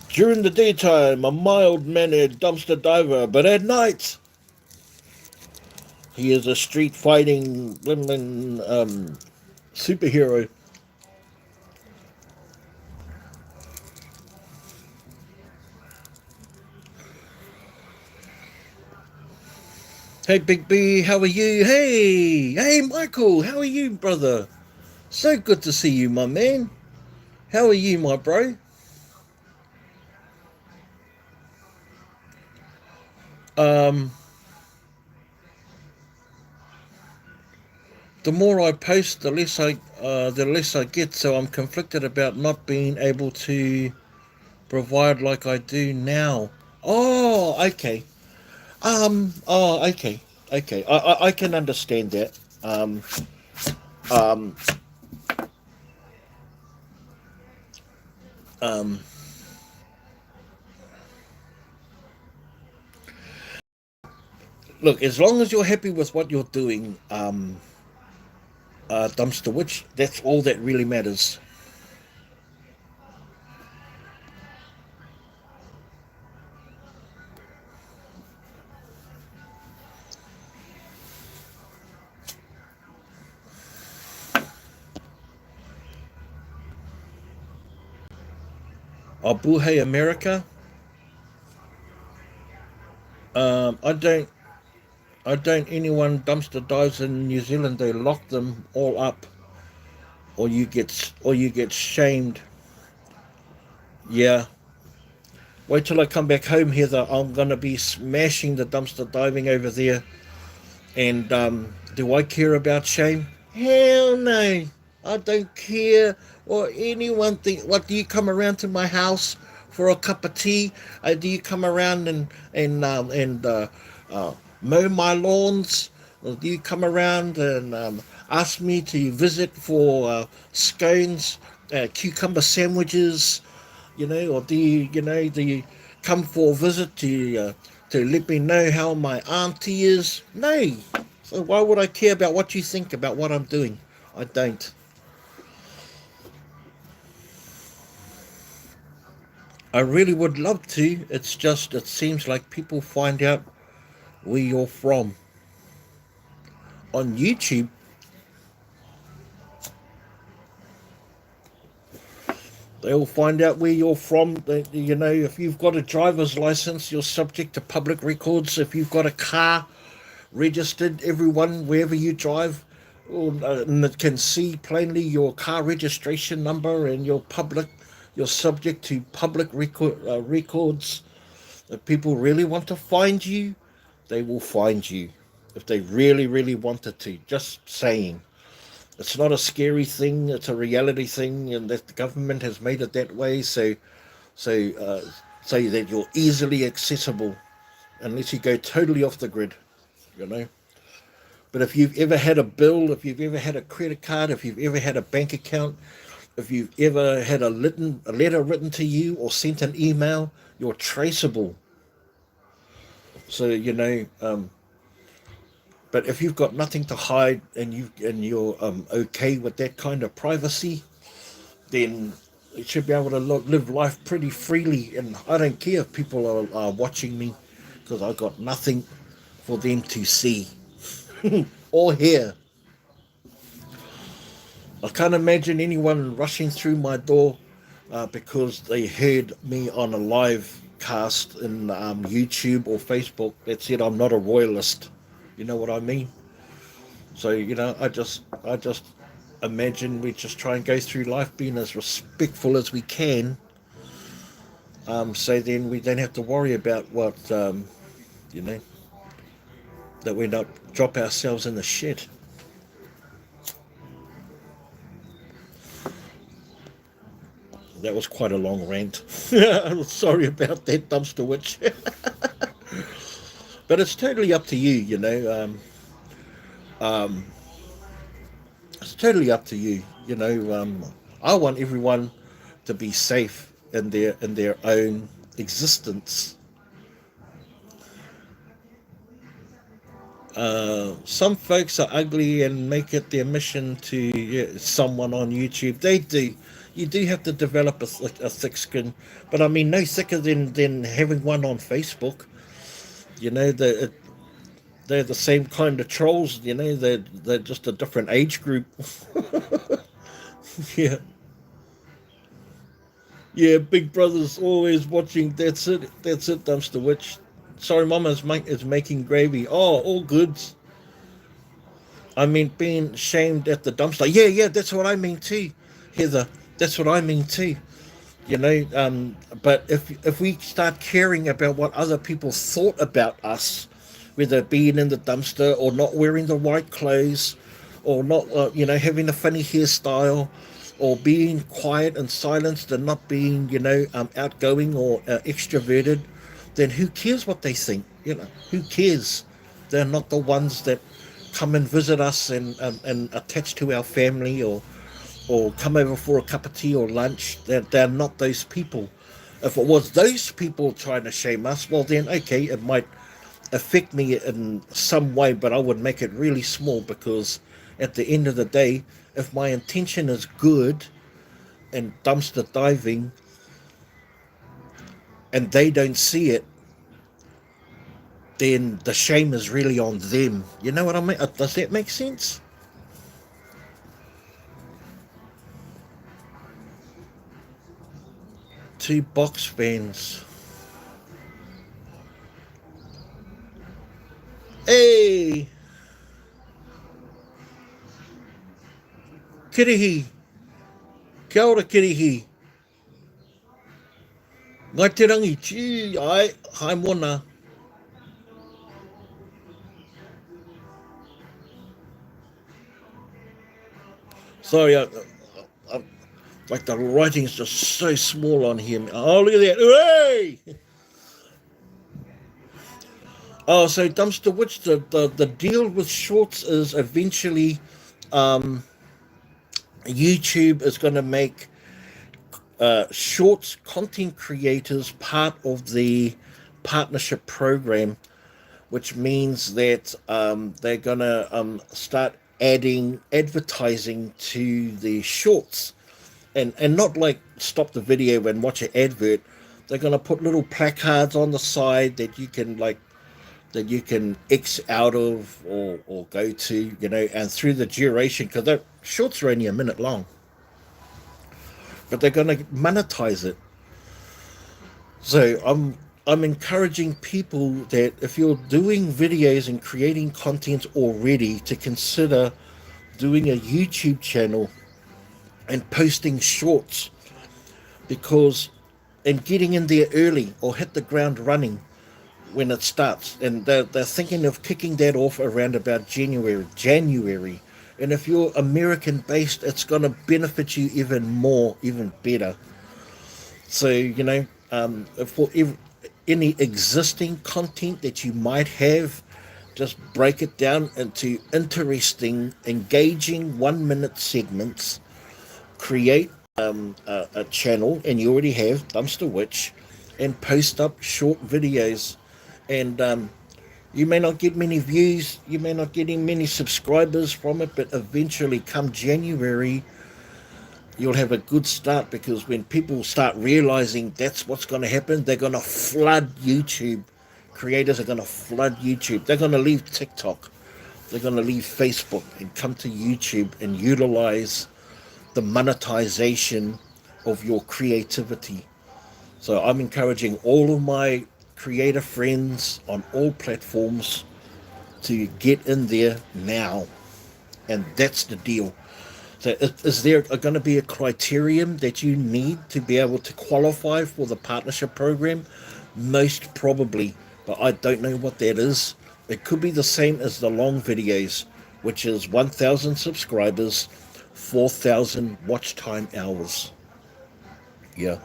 during the daytime a mild-mannered dumpster diver, but at night he is a street fighting women superhero. Hey Big B, how are you? Hey Michael, how are you, brother? So good to see you, my man. How are you, my bro? um the more I post, the less I get. So I'm conflicted about not being able to provide like I do now. Oh, okay. Okay. Okay. I can understand that. Um. Um. Look, as long as you're happy with what you're doing, dumpster witch, that's all that really matters. Abuhe America. I don't. I don't. Anyone dumpster dives in New Zealand, they lock them all up. or you get shamed. Yeah. Wait till I come back home, Heather. I'm gonna be smashing the dumpster diving over there. And do I care about shame? Hell no. I don't care or anyone think. What, do you come around to my house for a cup of tea? Do you come around and mow my lawns? Or do you come around and ask me to visit for scones, cucumber sandwiches? Or do you come for a visit to let me know how my auntie is? No. So why would I care about what you think about what I'm doing? I don't. I really would love to. It's just it seems like people find out where you're from on YouTube. They'll find out where you're from. If you've got a driver's license, you're subject to public records. If you've got a car registered, everyone, wherever you drive, and it can see plainly your car registration number and you're subject to public records. If people really want to find you, they will find you. If they really, really wanted to. Just saying. It's not a scary thing. It's a reality thing, and that the government has made it that way. So, so that you're easily accessible, unless you go totally off the grid. You know. But if you've ever had a bill, if you've ever had a credit card, if you've ever had a bank account, if you've ever had a letter written to you or sent an email, you're traceable. So but if you've got nothing to hide and you're okay with that kind of privacy, then you should be able to live life pretty freely. And I don't care if people are watching me, because I've got nothing for them to see or hear. I can't imagine anyone rushing through my door because they heard me on a live cast in YouTube or Facebook that said I'm not a royalist. You know what I mean? So I just imagine we just try and go through life being as respectful as we can. So then we don't have to worry about what you know that we not drop ourselves in the shit. That was quite a long rant. Sorry about that, dumpster witch. But it's totally up to you. It's totally up to you. I want everyone to be safe in their own existence. Some folks are ugly and make it their mission to, someone on YouTube. They do. You do have to develop a thick skin, but I mean, no thicker than having one on Facebook. They're the same kind of trolls. They're just a different age group. Yeah, yeah. Big Brother's always watching. That's it. That's it. Dumpster witch. Sorry, Mama's is making gravy. Oh, all goods. I mean, being shamed at the dumpster. Yeah, yeah, that's what I mean too, Heather. That's what I mean too. But if we start caring about what other people thought about us, whether being in the dumpster or not wearing the right clothes, or not, having a funny hairstyle, or being quiet and silenced and not being, outgoing or extroverted, then who cares what they think? Who cares? They're not the ones that come and visit us and attach to our family, or come over for a cup of tea or lunch. They're not those people. If it was those people trying to shame us, well then okay, it might affect me in some way, but I would make it really small, because at the end of the day, if my intention is good and dumpster diving and they don't see it, then the shame is really on them. You know what I mean? Does that make sense? Two box fans. Hey, Kirihi. Kia ora kirihi. Ngai te rangi, gee, ai, hai mona. Sorry, I, like the writing is just so small on here. Oh, look at that. Hooray! Oh, so Dumpster Witch, the deal with shorts is eventually YouTube is going to make shorts content creators part of the partnership program, which means that they're going to start adding advertising to the shorts, and not like stop the video and watch an advert. They're going to put little placards on the side that you can X out of or go to, and through the duration, because the shorts are only a minute long, but they're going to monetize it. So I'm encouraging people that if you're doing videos and creating content already, to consider doing a YouTube channel and posting shorts, because and getting in there early or hit the ground running when it starts. And they're thinking of kicking that off around about January. And if you're American based, it's going to benefit you even more, even better. So, for any existing content that you might have, just break it down into interesting, engaging 1 minute segments. Create a channel, and you already have Dumpster Witch, and post up short videos. And you may not get many views, you may not get many subscribers from it, but eventually, come January, you'll have a good start, because when people start realizing that's what's going to happen, they're going to flood YouTube. Creators are going to flood YouTube. They're going to leave TikTok. They're going to leave Facebook and come to YouTube and utilize the monetization of your creativity. So I'm encouraging all of my creator friends on all platforms to get in there now. And that's the deal. So is there going to be a criterion that you need to be able to qualify for the partnership program? Most probably, but I don't know what that is. It could be the same as the long videos, which is 1,000 subscribers, 4,000 watch time hours. Yeah.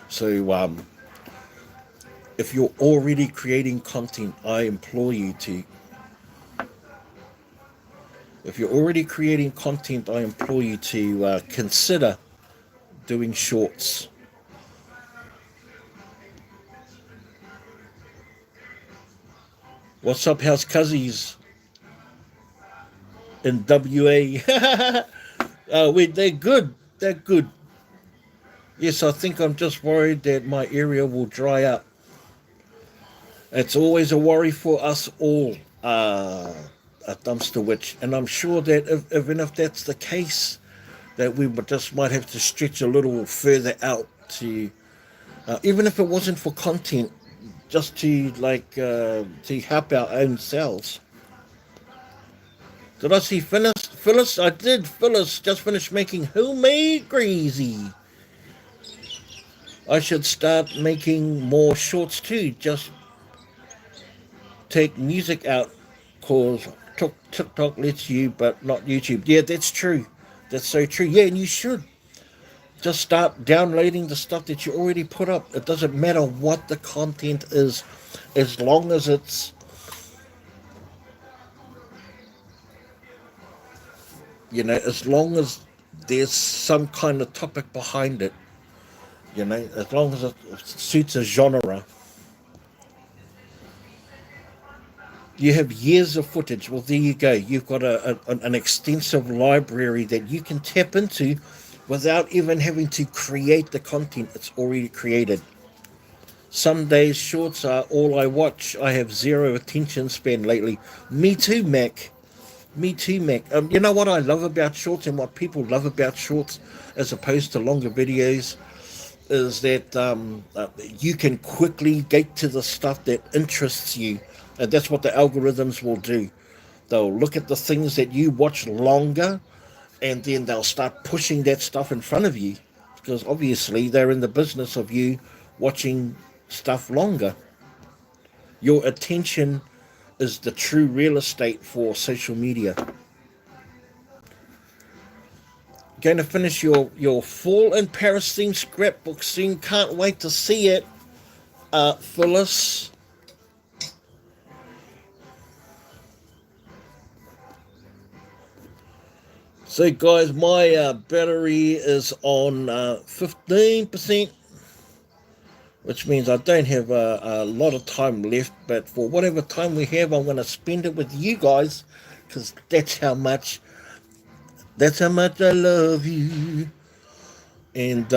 So if you're already creating content, I implore you to. If you're already creating content, I implore you to consider doing shorts. What's up, House Cuzzies in WA? They're good. They're good. Yes, I think I'm just worried that my area will dry up. It's always a worry for us all, at Dumpster Witch, and I'm sure that even if that's the case, that we just might have to stretch a little further out to, even if it wasn't for content, just to to help our own selves. Did I see Phyllis? Phyllis, I did. Phyllis just finished making homemade greasy. I should start making more shorts too. Just take music out, cause TikTok lets you, but not YouTube. Yeah, that's true. That's so true. Yeah, and you should just start downloading the stuff that you already put up. It doesn't matter what the content is, as long as it's, as long as there's some kind of topic behind it. As long as it suits a genre. You have years of footage. Well, there you go. You've got an extensive library that you can tap into without even having to create the content. It's already created. Some days shorts are all I watch. I have zero attention span lately. Me too, Mac. Me too, Mac. You know what I love about shorts, and what people love about shorts as opposed to longer videos, is that you can quickly get to the stuff that interests you. And that's what the algorithms will do. They'll look at the things that you watch longer, and then they'll start pushing that stuff in front of you because obviously they're in the business of you watching stuff longer. Your attention is the true real estate for social media. Going to finish your fall in Paris theme scrapbook soon. Can't wait to see it, Phyllis. So, guys, my battery is on 15%, which means I don't have a lot of time left. But for whatever time we have, I'm going to spend it with you guys, because that's how much I love you. And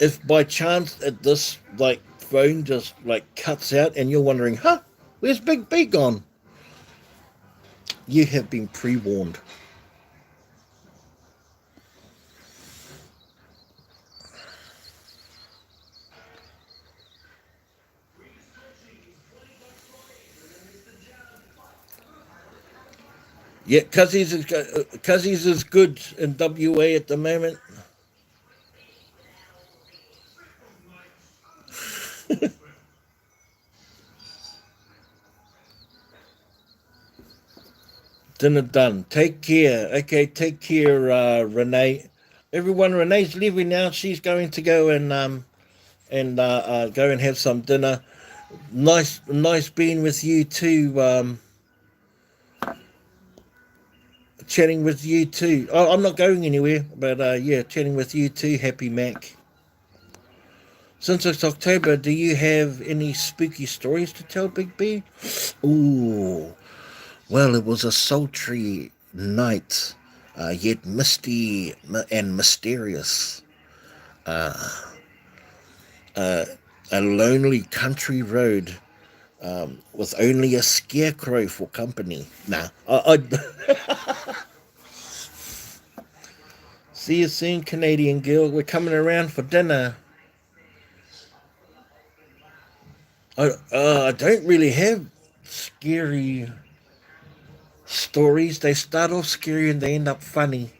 if by chance this like phone just like cuts out, and you're wondering, huh, where's Big B gone? You have been pre-warned. Yeah, Cuzzies is good in WA at the moment. Dinner done. Take care. Okay, take care, Renee. Everyone, Renee's leaving now. She's going to go and go and have some dinner. Nice being with you too. Chatting with you too. Oh, I'm not going anywhere, but yeah, chatting with you too. Happy Mac. Since it's October, do you have any spooky stories to tell, Big B? Ooh, well, it was a sultry night, yet misty and mysterious. Uh, a lonely country road with only a scarecrow for company. Nah, see you soon, Canadian girl. We're coming around for dinner. I don't really have scary stories. They start off scary and they end up funny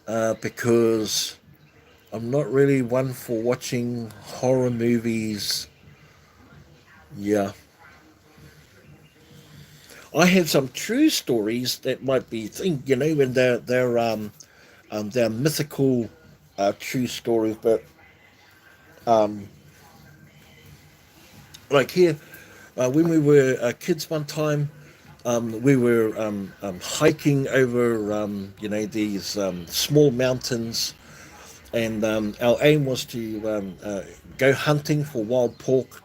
because I'm not really one for watching horror movies. Yeah. I have some true stories that might be, when they're mythical, true stories. But like here, when we were kids one time, we were hiking over, these small mountains, and our aim was to go hunting for wild pork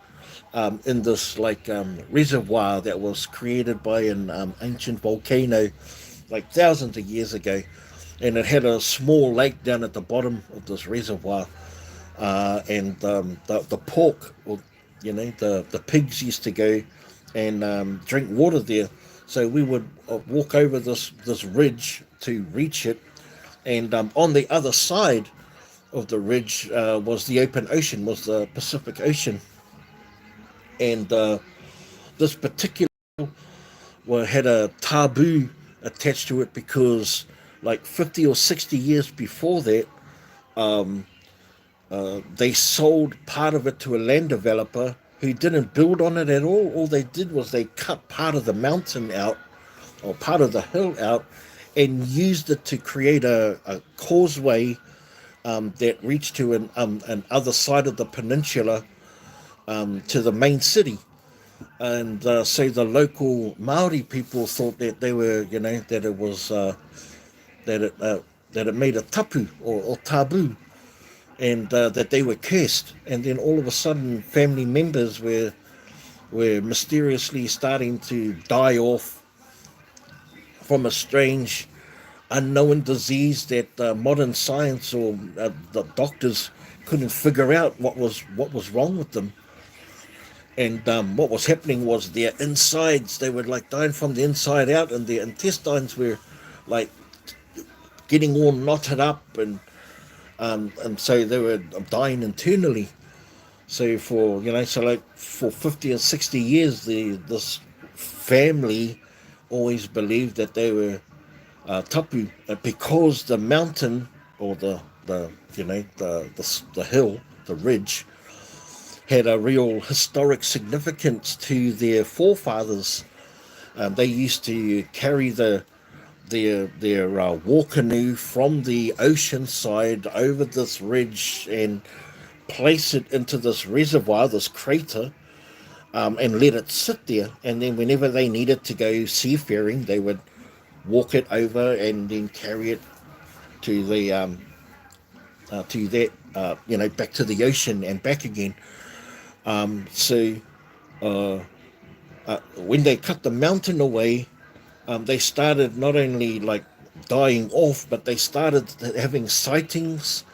in this like reservoir that was created by an ancient volcano like thousands of years ago, and it had a small lake down at the bottom of this reservoir, and the pork, or the pigs used to go and drink water there. So we would walk over this ridge to reach it, and on the other side of the ridge was the open ocean, was the Pacific Ocean, and this particular had a taboo attached to it because, like 50 or 60 years before that, they sold part of it to a land developer who didn't build on it at all. All they did was they cut part of the mountain out, or part of the hill out, and used it to create a causeway that reached to an other side of the peninsula, to the main city. And so the local Maori people thought that they were, that it was that it that it made a tapu, or taboo, and that they were cursed. And then all of a sudden, family members were mysteriously starting to die off from a strange, unknown disease that modern science, or the doctors couldn't figure out what was wrong with them. And what was happening was their insides, they were like dying from the inside out, and their intestines were like getting all knotted up, and so they were dying internally. So for 50 or 60 years, this family always believed that they were tapu, because the mountain, or the you know the hill, the ridge, had a real historic significance to their forefathers. They used to carry their war canoe from the ocean side over this ridge and place it into this reservoir, this crater, and let it sit there. And then whenever they needed to go seafaring, they would walk it over and then carry it to the to that back to the ocean and back again. So when they cut the mountain away, they started not only like dying off, but they started having sightings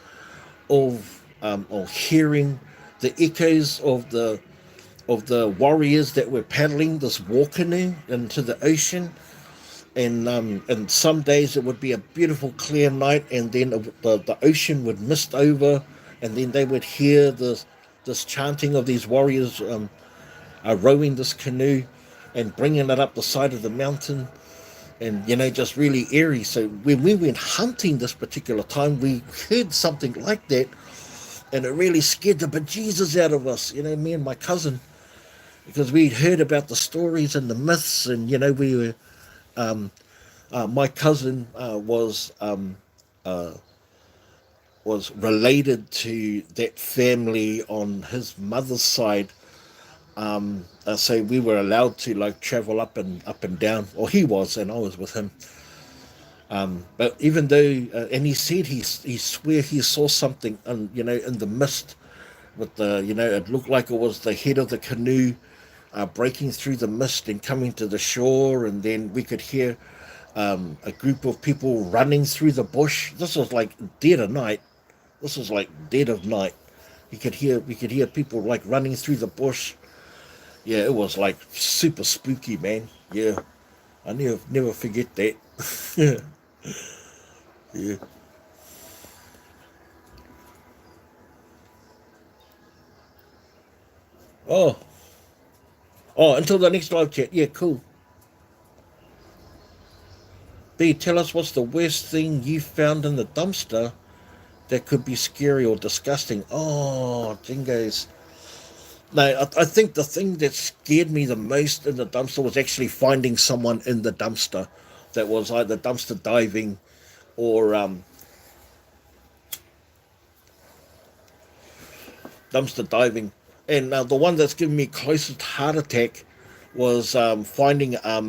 of or hearing the echoes of the warriors that were paddling this war canoe into the ocean. And some days it would be a beautiful clear night, and then the ocean would mist over, and then they would hear this chanting of these warriors rowing this canoe and bringing it up the side of the mountain, and just really eerie. So when we went hunting this particular time, we heard something like that, and it really scared the bejesus out of us, me and my cousin, because we'd heard about the stories and the myths, and we were my cousin was related to that family on his mother's side. So we were allowed to like travel up and down, or he was, and I was with him. But even though, and he said he swear he saw something, in the mist, with the, it looked like it was the head of the canoe breaking through the mist and coming to the shore, and then we could hear a group of people running through the bush. This was like dead of night. This was like dead of night. We could hear people like running through the bush. Yeah, it was like super spooky, man. Yeah, I never forget that. Yeah. Oh, until the next live chat. Yeah, cool. B, tell us what's the worst thing you found in the dumpster that could be scary or disgusting. Oh, dingoes. No, I think the thing that scared me the most in the dumpster was actually finding someone in the dumpster that was either dumpster diving or dumpster diving. And the one that's given me closest heart attack was finding a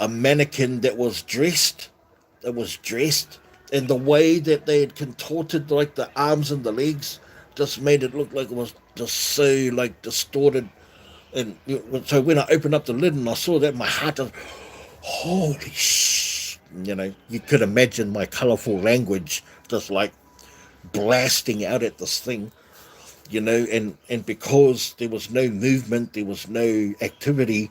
mannequin that was dressed, and the way that they had contorted like the arms and the legs just made it look like it was just so like distorted. And so when I opened up the lid and I saw that, my heart just, holy sh! You could imagine my colourful language just like blasting out at this thing. And because there was no movement, there was no activity,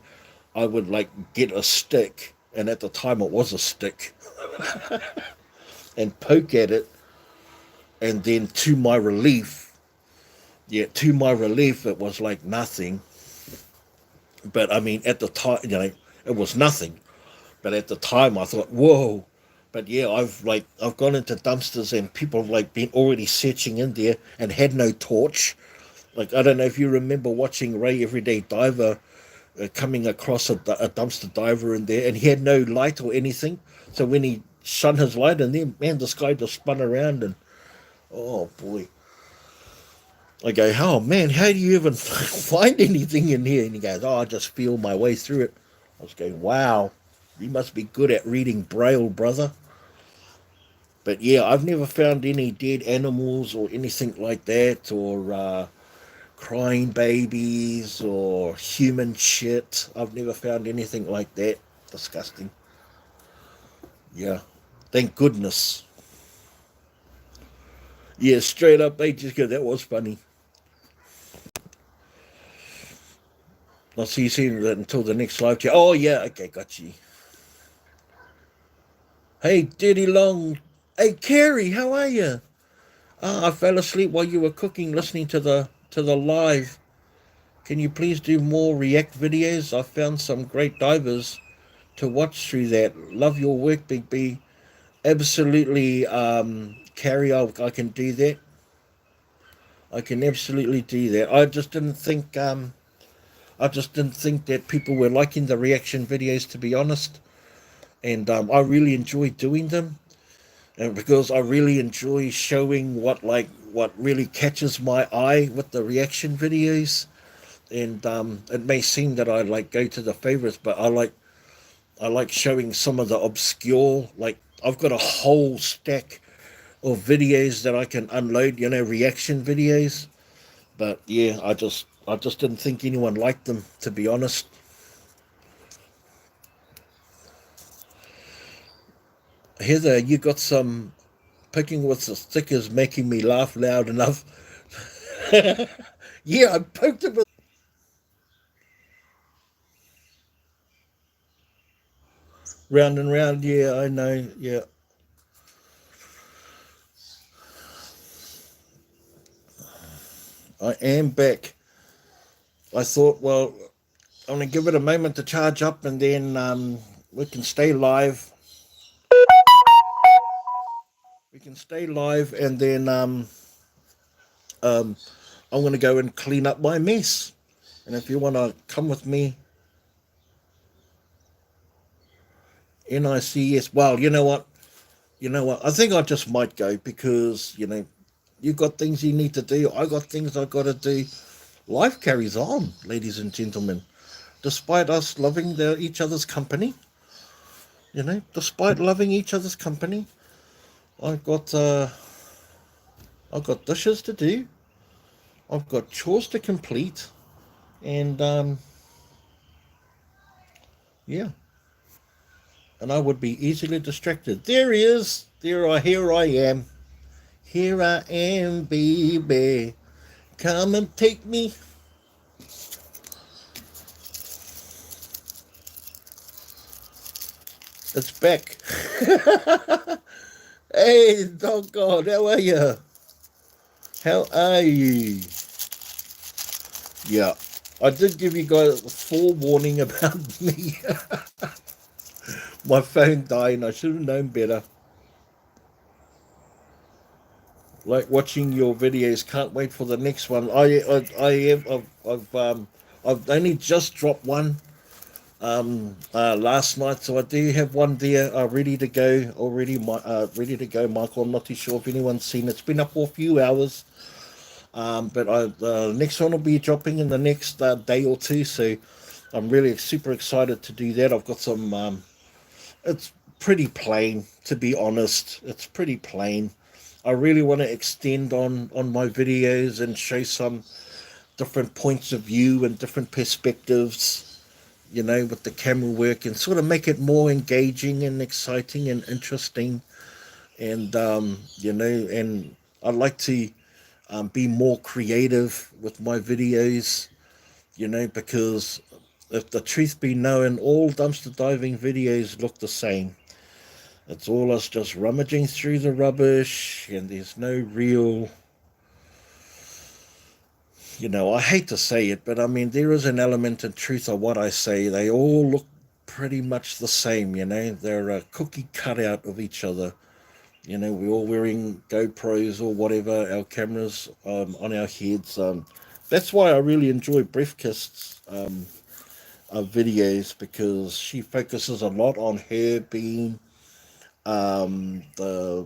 I would like get a stick, and at the time it was a stick, and poke at it, and then to my relief, it was like nothing. But I mean, at the time, it was nothing. But at the time, I thought, whoa. But yeah, I've gone into dumpsters and people have like been already searching in there and had no torch. Like, I don't know if you remember watching Ray Everyday Diver, coming across a dumpster diver in there, and he had no light or anything. So when he shone his light in there, man, this guy just spun around, and oh boy. I go, oh man, how do you even find anything in here? And he goes, oh, I just feel my way through it. I was going, wow, you must be good at reading Braille, brother. But yeah, I've never found any dead animals or anything like that, or crying babies or human shit. I've never found anything like that. Disgusting. Yeah. Thank goodness. Yeah, straight up, they just go, that was funny. I'll see you soon until the next live chat. Oh, yeah, okay, got you. Hey, Dirty Long. Hey, Carrie, how are you? I fell asleep while you were cooking, listening to the live. Can you please do more react videos? I found some great divers to watch through that. Love your work, Big B. Absolutely, Carrie, I can do that. I can absolutely do that. I just didn't think that people were liking the reaction videos, to be honest. And I really enjoy doing them, and because I really enjoy showing what really catches my eye with the reaction videos. And it may seem that I like go to the favorites, but I like showing some of the obscure. Like I've got a whole stack of videos that I can unload, reaction videos. But yeah, I just didn't think anyone liked them, to be honest. Heather, you got some picking with the stickers making me laugh loud enough. Yeah, I poked it with round and round. Yeah, I know. Yeah, I am back. I thought, well, I'm going to give it a moment to charge up, and then we can stay live. We can stay live, and then um, I'm going to go and clean up my mess. And if you want to come with me, NICS. Well, you know what? You know what? I think I just might go because you got things you need to do. I got things I got to do. Life carries on, ladies and gentlemen. Despite us loving each other's company, despite loving each other's company, I've got uh, I've got dishes to do. I've got chores to complete, and yeah, and I would be easily distracted. There he is. Here I am. Here I am, baby. Come and take me. It's back. Hey, doggone, how are you? How are you? Yeah, I did give you guys forewarning about me. My phone dying. I should have known better. Like watching your videos. Can't wait for the next one. I have. I've only just dropped one last night, so I do have one there ready to go already. Ready to go, Michael. I'm not too sure if anyone's seen it. It's been up for a few hours. But the next one will be dropping in the next day or two. So I'm really super excited to do that. I've got some. It's pretty plain, to be honest. It's pretty plain. I really want to extend on my videos and show some different points of view and different perspectives. With the camera work and sort of make it more engaging and exciting and interesting. And and I'd like to be more creative with my videos, because if the truth be known, all dumpster diving videos look the same. It's all us just rummaging through the rubbish, and there's no real, I hate to say it, but I mean, there is an element of truth of what I say. They all look pretty much the same, They're a cookie cutout of each other. We're all wearing GoPros or whatever, our cameras on our heads. That's why I really enjoy Breathkist's videos, because she focuses a lot on her being the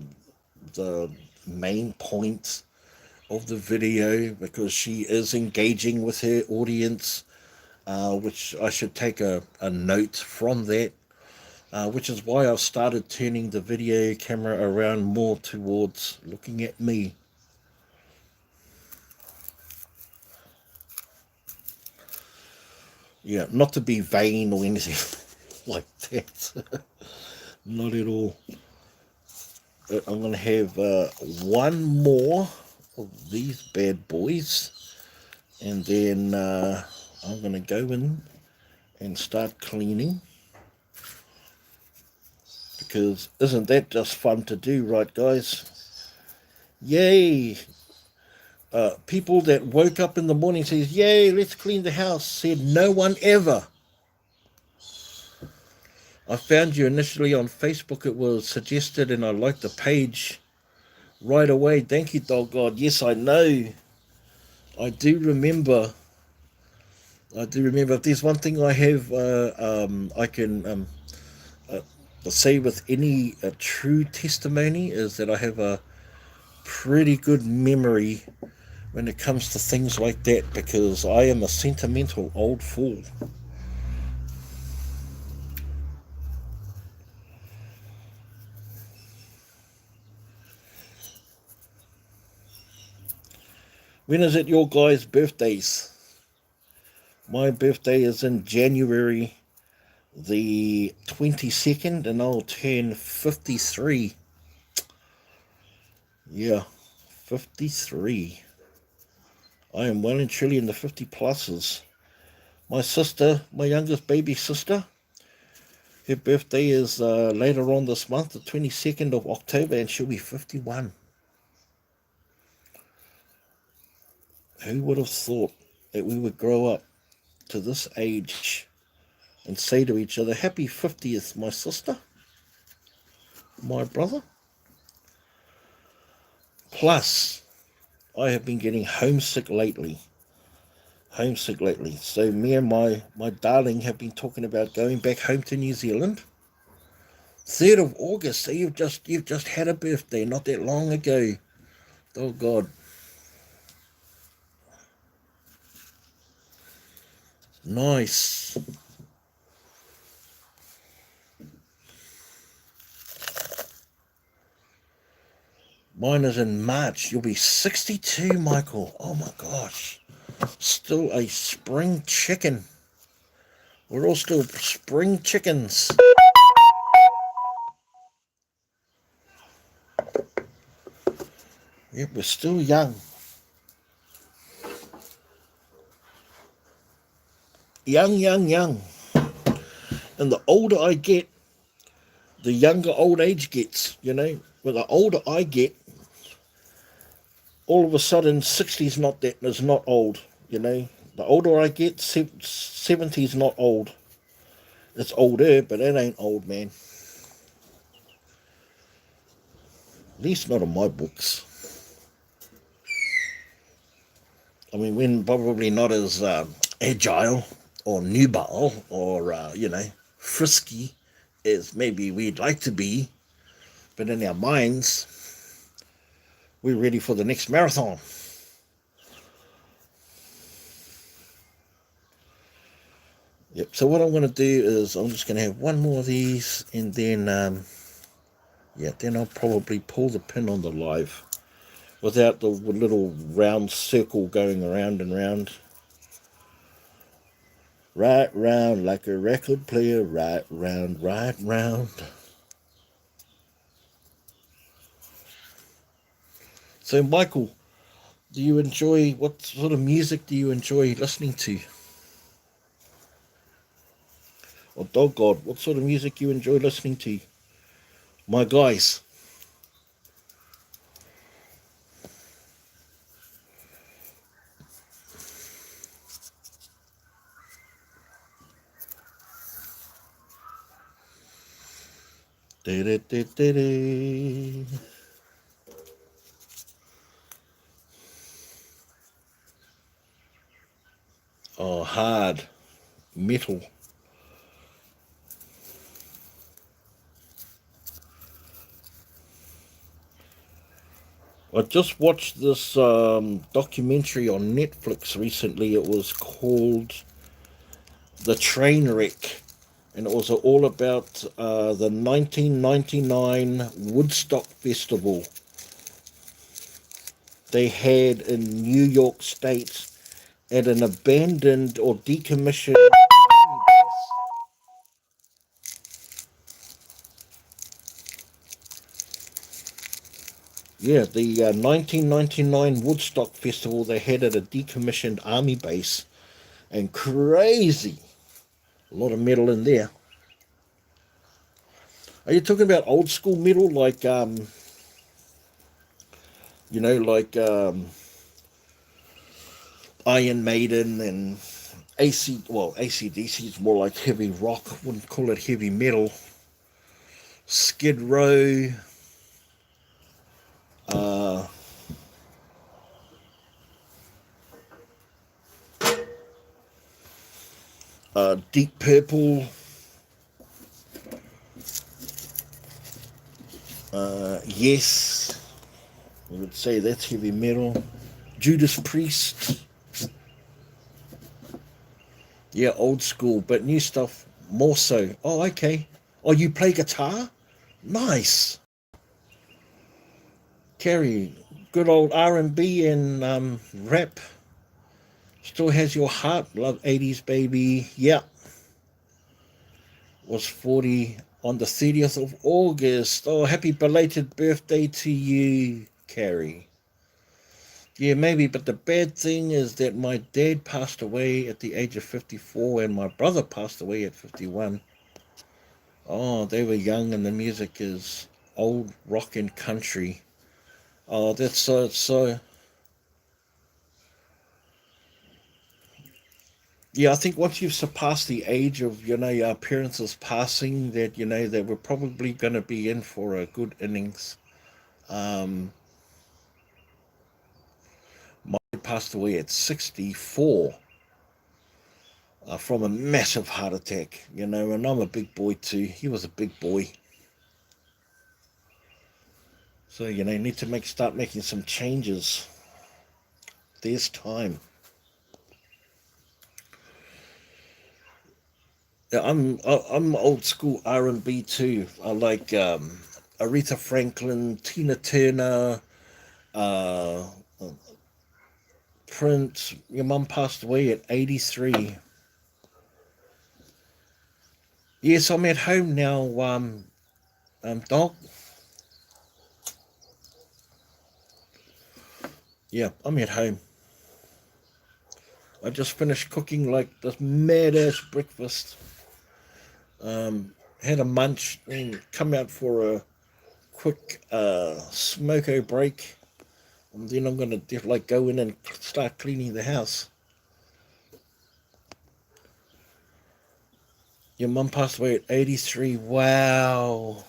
main point of the video, because she is engaging with her audience, which I should take a note from that. Which is why I've started turning the video camera around more towards looking at me. Yeah, not to be vain or anything like that. Not at all. I'm going to have one more of these bad boys, and then I'm going to go in and start cleaning, because isn't that just fun to do, right, guys? Yay! People that woke up in the morning says, "Yay, let's clean the house," said no one ever. I found you initially on Facebook. It was suggested, and I liked the page right away. Thank you, Dog God. Yes, I know. I do remember. I do remember. If there's one thing I have, I can uh, say with any true testimony is that I have a pretty good memory when it comes to things like that, because I am a sentimental old fool. When is it your guys' birthdays? My birthday is in January the 22nd, and I'll turn 53. Yeah, 53. I am well and truly in the 50 pluses. My sister, my youngest baby sister, her birthday is later on this month, the 22nd of October, and she'll be 51. Who would have thought that we would grow up to this age and say to each other, happy 50th, my sister, my brother? Plus, I have been getting homesick lately. So me and my darling have been talking about going back home to New Zealand. 3rd of August, so you've just had a birthday not that long ago. Oh God. Nice. Mine is in March. You'll be 62, Michael. Oh my gosh. Still a spring chicken. We're all still spring chickens. Yep, we're still young. Young. And the older I get, the younger old age gets, you know. Well, the older I get, all of a sudden 60's is not old, you know. The older I get, 70's not old. It's older, but it ain't old, man. At least not in my books. I mean, we're probably not as agile or nubile or, frisky as maybe we'd like to be. But in our minds, we're ready for the next marathon. Yep, so what I'm going to do is I'm just going to have one more of these, and then, then I'll probably pull the pin on the live without the little round circle going around and round. Right round like a record player, right round, right round. So, Michael, what sort of music do you enjoy listening to? Or Dog God, what sort of music you enjoy listening to? My guys. Oh, hard metal. I just watched this documentary on Netflix recently. It was called The Train Wreck, and it was all about the 1999 Woodstock Festival they had in New York State at an abandoned or decommissioned the 1999 Woodstock Festival they had at a decommissioned army base, and crazy, a lot of metal in there. Are you talking about old school metal like Iron Maiden and AC/DC is more like heavy rock. Wouldn't call it heavy metal. Skid Row. Uh, Deep Purple. Yes, I would say that's heavy metal. Judas Priest. Yeah, old school, but new stuff more so. Oh, okay. Oh, you play guitar? Nice. Kerry, good old R&B and rap. Still has your heart. Love 80s, baby. Yeah. Was 40 on the 30th of August. Oh, happy belated birthday to you, Carrie. Yeah, maybe, but the bad thing is that my dad passed away at the age of 54 and my brother passed away at 51. Oh, they were young and the music is old rock and country. Oh, that's so. Yeah, I think once you've surpassed the age of, your parents' passing, that, they were probably going to be in for a good innings. Um, my dad passed away at 64 from a massive heart attack, and I'm a big boy too. He was a big boy. So, need to start making some changes. There's time. Yeah, I'm old school R&B too. I like Aretha Franklin, Tina Turner, uh, Prince. Your mum passed away at 83. Yes, I'm at home now. Doc. Yeah, I'm at home. I just finished cooking like this mad ass breakfast. Had a munch and come out for a quick smoko break. And then I'm gonna go in and start cleaning the house. Your mum passed away at 83. Wow.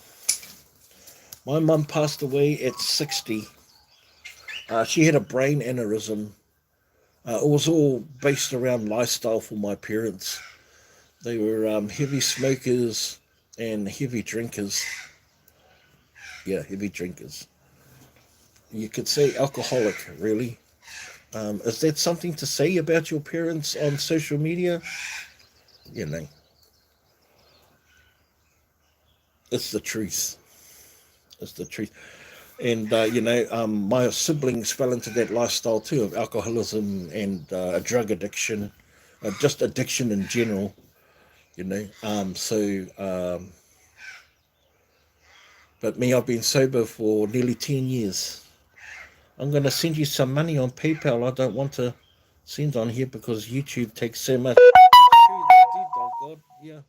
My mum passed away at 60. She had a brain aneurysm. It was all based around lifestyle for my parents. They were heavy smokers and heavy drinkers. Yeah, heavy drinkers. You could say alcoholic, really. Is that something to say about your parents on social media? You know, it's the truth. It's the truth. And, my siblings fell into that lifestyle too of alcoholism and drug addiction, just addiction in general, but me, I've been sober for nearly 10 years. I'm going to send you some money on PayPal. I don't want to send on here because YouTube takes so much. God, yeah,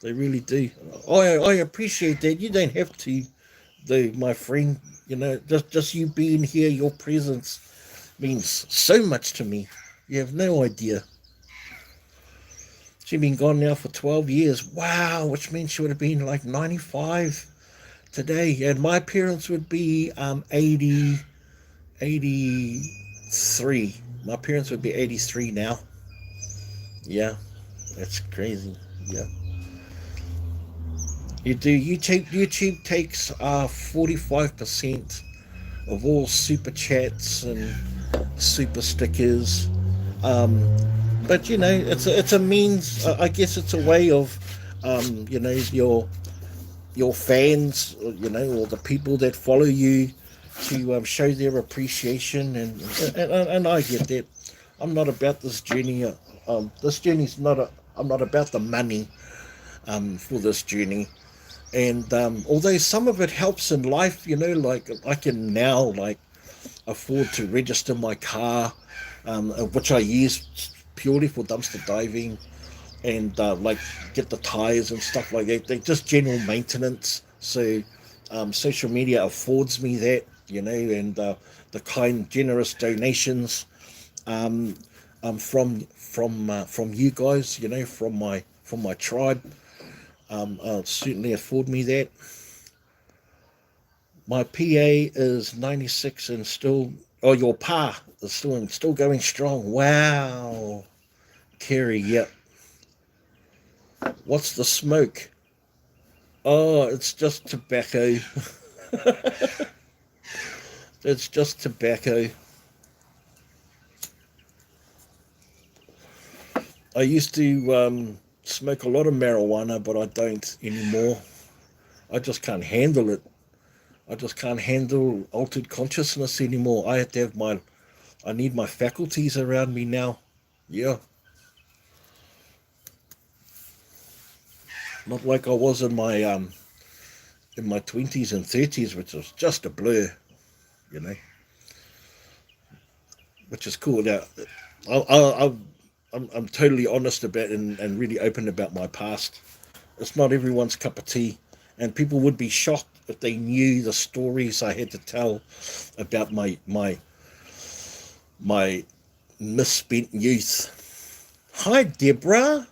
they really do. I appreciate that. You don't have to, though, my friend. Just you being here, your presence means so much to me. You have no idea. She's been gone now for 12 years. Wow, which means she would have been like 95 today. And my parents would be 80, 83. My parents would be 83 now. Yeah, that's crazy. Yeah. YouTube takes 45% of all super chats and super stickers. Um, but it's a means. I guess it's a way of, your fans, or the people that follow you, to show their appreciation, and I get that. I'm not about this journey. This journey's not a. I'm not about the money. For this journey. And although some of it helps in life, like I can now afford to register my car, which I use purely for dumpster diving, and get the tires and stuff like that. They just general maintenance. So social media affords me that, and the kind, generous donations. Um, from you guys, from my tribe. Certainly afford me that. My PA is 96 and still. Oh, your pa is still going strong. Wow, Kerry. Yep. What's the smoke? Oh, it's just tobacco. It's just tobacco. I used to smoke a lot of marijuana, but I don't anymore. I just can't handle it. I just can't handle altered consciousness anymore. I have to have I need my faculties around me now. Yeah, not like I was in my 20s and 30s, which was just a blur, you know, which is cool. Now, I'm totally honest about and really open about my past. It's not everyone's cup of tea, and people would be shocked if they knew the stories I had to tell about my misspent youth. Hi, Deborah.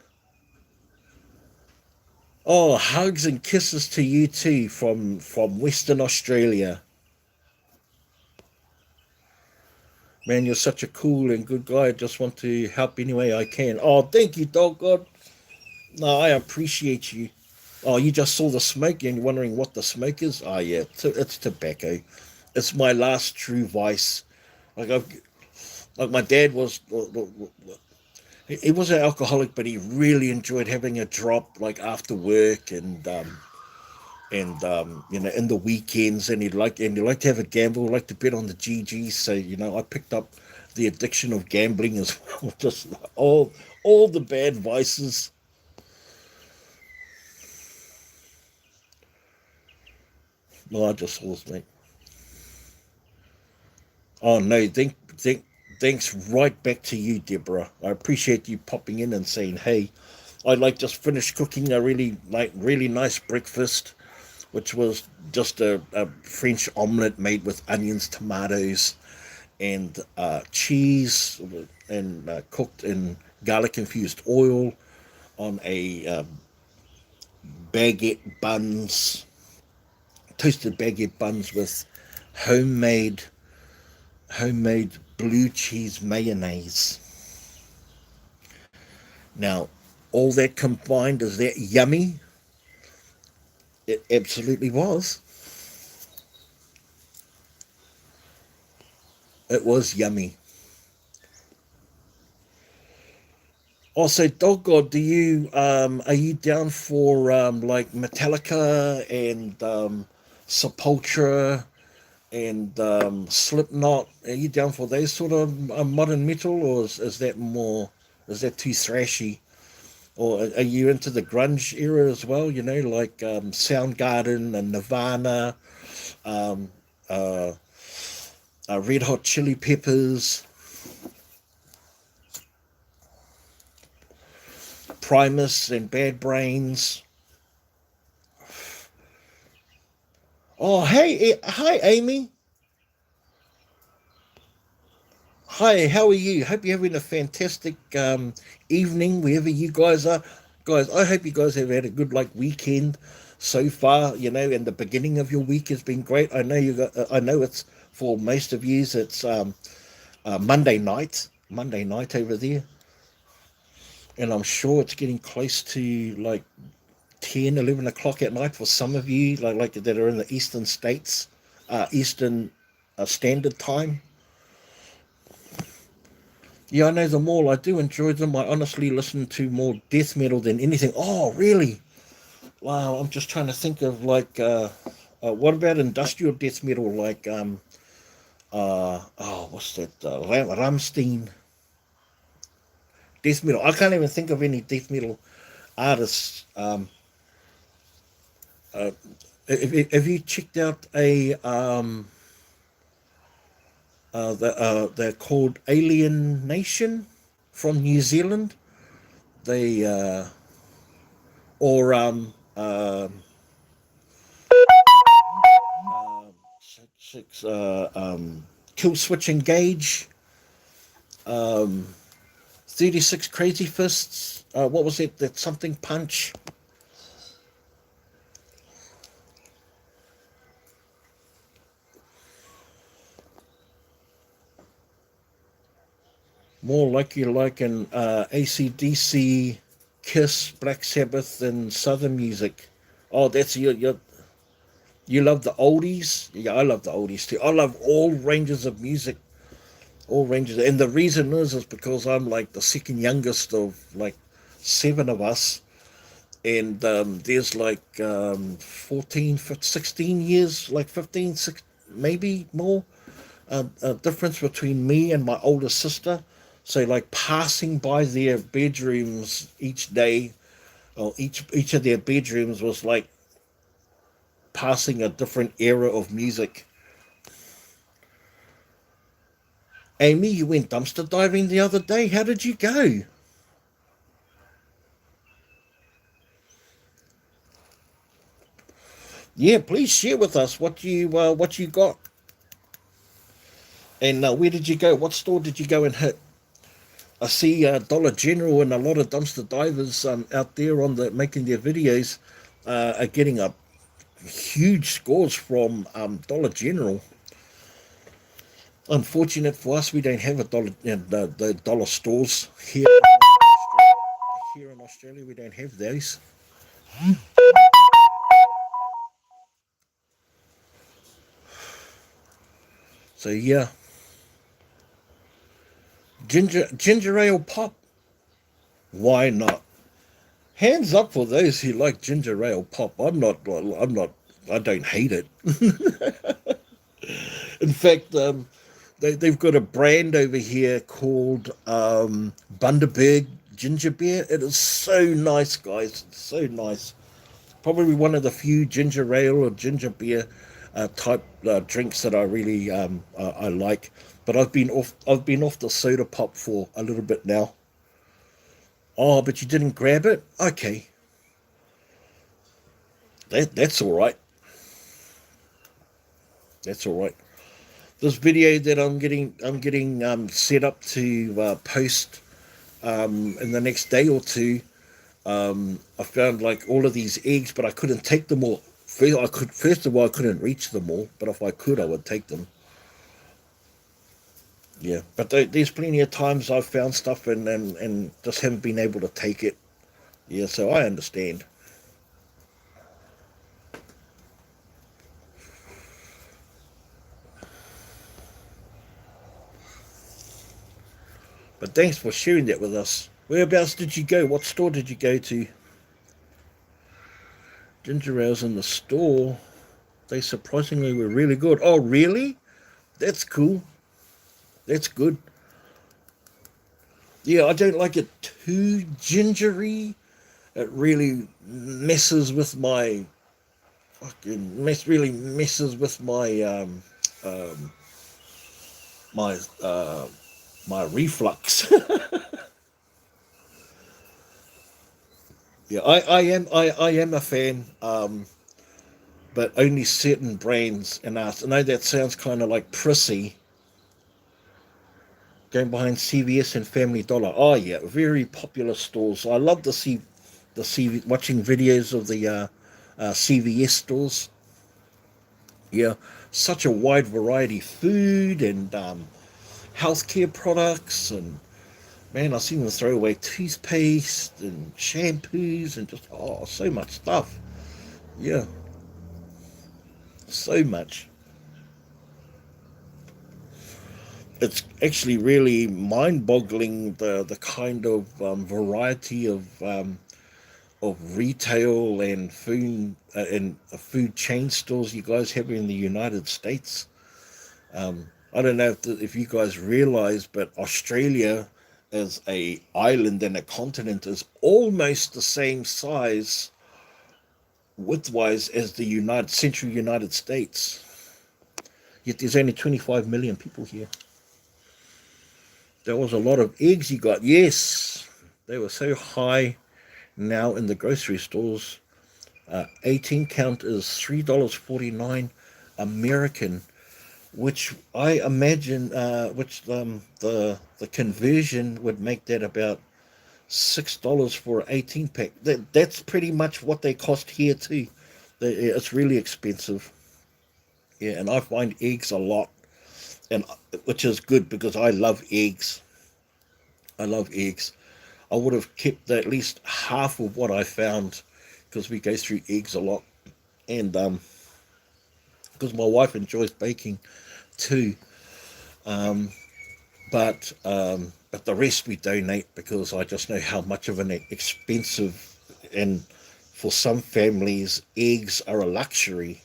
Oh, hugs and kisses to you too from Western Australia. Man, you're such a cool and good guy. I just want to help any way I can. Oh, thank you, dog God. No, I appreciate you. Oh, you just saw the smoke and you're wondering what the smoke is? Oh, yeah, it's tobacco. It's my last true vice. Like, like my dad was, he was an alcoholic, but he really enjoyed having a drop, like after work and in the weekends, and he liked to have a gamble, liked to bet on the GG. So I picked up the addiction of gambling as well. Just all the bad vices. No, I just was, mate. Oh no, thanks right back to you, Deborah. I appreciate you popping in and saying, hey, I just finished cooking a really nice breakfast, which was just a French omelette made with onions, tomatoes, and cheese, and cooked in garlic infused oil on a baguette buns, toasted baguette buns with homemade blue cheese mayonnaise. Now, all that combined, is that yummy? It absolutely was. It was yummy. Also, Dog God, are you down for like Metallica and Sepultura and Slipknot? Are you down for those sort of modern metal, or is that too thrashy? Or are you into the grunge era as well? Like Soundgarden and Nirvana, um, uh, Red Hot Chili Peppers, Primus and Bad Brains. Oh, hey, hi, Amy. Hi, how are you? Hope you're having a fantastic evening wherever you guys are. Guys, I hope you guys have had a good weekend so far, and the beginning of your week has been great. I know I know it's for most of you, it's Monday night over there, and I'm sure it's getting close to 10, 11 o'clock at night for some of you, like that are in the eastern states, Eastern Standard Time. Yeah, I know them all. I do enjoy them. I honestly listen to more death metal than anything. Oh, really? Wow, I'm just trying to think of what about industrial death metal, what's that? Ramstein death metal. I can't even think of any death metal artists. Uh, have you checked out they're called Alien Nation from New Zealand? They or six Kill Switch Engage. 36 Crazy Fists. What was it? That something punch. More like you like an AC/DC, Kiss, Black Sabbath, and Southern music. Oh, that's you love the oldies. Yeah, I love the oldies too. I love all ranges of music, all ranges. And the reason is because I'm like the second youngest of like seven of us, and there's like 14, 16 years, like 15, 16, maybe more, difference between me and my older sister. So like passing by their bedrooms each day, or each of their bedrooms was like passing a different era of music. Amy, you went dumpster diving the other day. How did you go? Yeah, please share with us what you got, and where did you go? What store did you go and hit? I see Dollar General and a lot of dumpster divers out there on the making their videos are getting up huge scores from Dollar General. Unfortunate for us, we don't have a dollar the dollar stores here. Here in Australia, we don't have those. So yeah, ginger ale pop. Why not? Hands up for those who like ginger ale pop. I'm not. I'm not. I don't hate it. In fact, they've got a brand over here called Bundaberg Ginger Beer. It is so nice, guys. It's so nice. Probably one of the few ginger ale or ginger beer type drinks that I really I like. But I've been off the soda pop for a little bit now. Oh, but you didn't grab it? Okay, that's all right. That's all right. This video that I'm getting set up to post in the next day or two. I found like all of these eggs, but I couldn't take them all. First of all, I couldn't reach them all, but if I could, I would take them. Yeah, but there's plenty of times I've found stuff and just haven't been able to take it. Yeah, so I understand. But thanks for sharing that with us. Whereabouts did you go? What store did you go to? Ginger ales in the store. They surprisingly were really good. Oh, really? That's cool. That's good. Yeah, I don't like it too gingery. It really messes with my really messes with um my my reflux. Yeah, I am a fan, but only certain brands. And I know that sounds kind of like prissy, going behind CVS and Family Dollar. Oh yeah, very popular stores. I love to see watching videos of the CVS stores. Yeah, such a wide variety of food and healthcare products, and man, I've seen them throw away toothpaste and shampoos and just so much stuff. Yeah, so much. It's actually really mind-boggling the kind of variety of retail and food chain stores you guys have in the United States. I don't know if you guys realize, but Australia as a island and a continent is almost the same size widthwise as the Central United States. Yet there's only 25 million people here. There was a lot of eggs you got. Yes, they were so high now in the grocery stores. 18 count is $3.49 American. which I imagine, which the conversion would make that about $6 for an 18 pack. That's pretty much what they cost here too. It's really expensive. Yeah, and I find eggs a lot, and which is good because I love eggs. I love eggs. I would have kept at least half of what I found because we go through eggs a lot, and because my wife enjoys baking too. Um, but the rest we donate because I just know how much of an expensive, and for some families eggs are a luxury.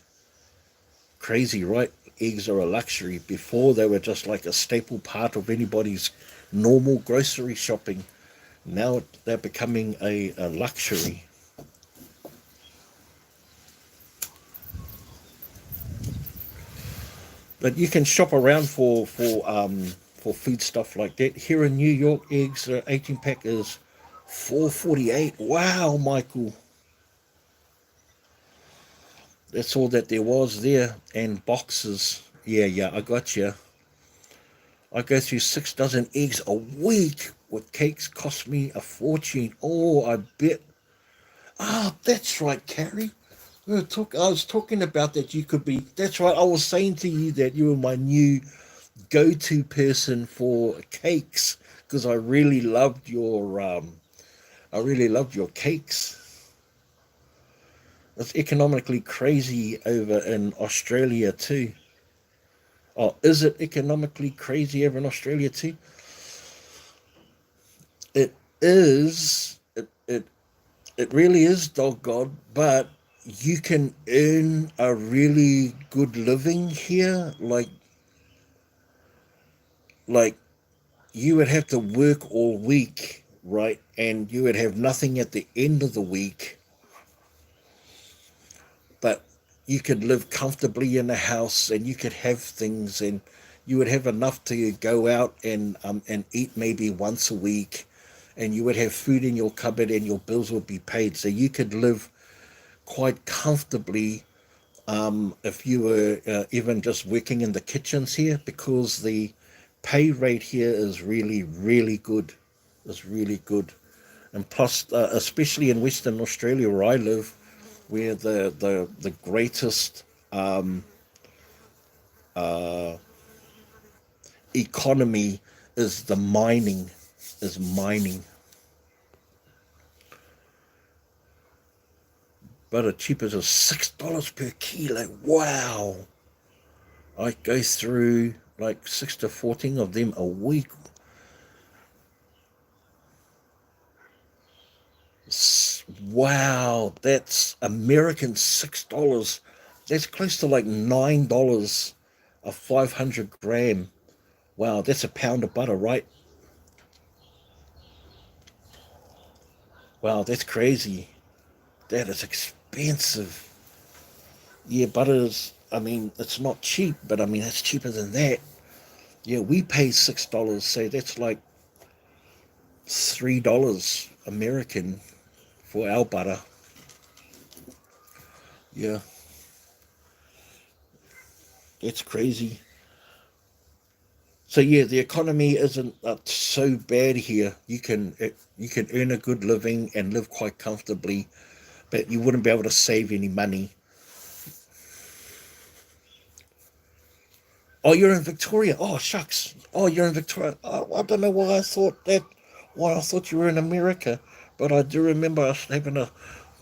Crazy, right? Eggs are a luxury. Before they were just like a staple part of anybody's normal grocery shopping. Now they're becoming a luxury. But you can shop around for food stuff like that. Here in New York, eggs 18 pack is 4.48. Wow, Michael, that's all that there was there. And boxes. Yeah, yeah, I got you. I go through 6 dozen eggs a week. With cakes cost me a fortune. Oh, I bet. Ah, that's right, Carrie. I was talking about that. You could be. That's right. I was saying to you that you were my new go-to person for cakes because I really loved your cakes. It's economically crazy over in Australia too. Oh, is it economically crazy over in Australia too? It is. It really is, dog god. But you can earn a really good living here. Like you would have to work all week, right? And you would have nothing at the end of the week, but you could live comfortably in a house and you could have things, and you would have enough to go out and eat maybe once a week, and you would have food in your cupboard and your bills would be paid. So you could live quite comfortably if you were even just working in the kitchens here, because the pay rate here is really, really good. It's really good. And plus, especially in Western Australia where I live, where the greatest economy is the mining, is mining. Butter cheapers are $6 per kilo. Wow. I go through like 6 to 14 of them a week. Wow, that's American $6. That's close to like $9 a 500 gram. Wow, that's a pound of butter, right? Wow, that's crazy. That is expensive. Yeah, butter is, I mean, it's not cheap, but I mean, it's cheaper than that. Yeah, we pay $6, so that's like $3 American for our butter. Yeah, it's crazy. So yeah, the economy isn't so bad here. You can earn a good living and live quite comfortably, but you wouldn't be able to save any money. Oh, you're in Victoria. Oh, shucks. Oh, you're in Victoria. I don't know why I thought you were in America, but I do remember us having a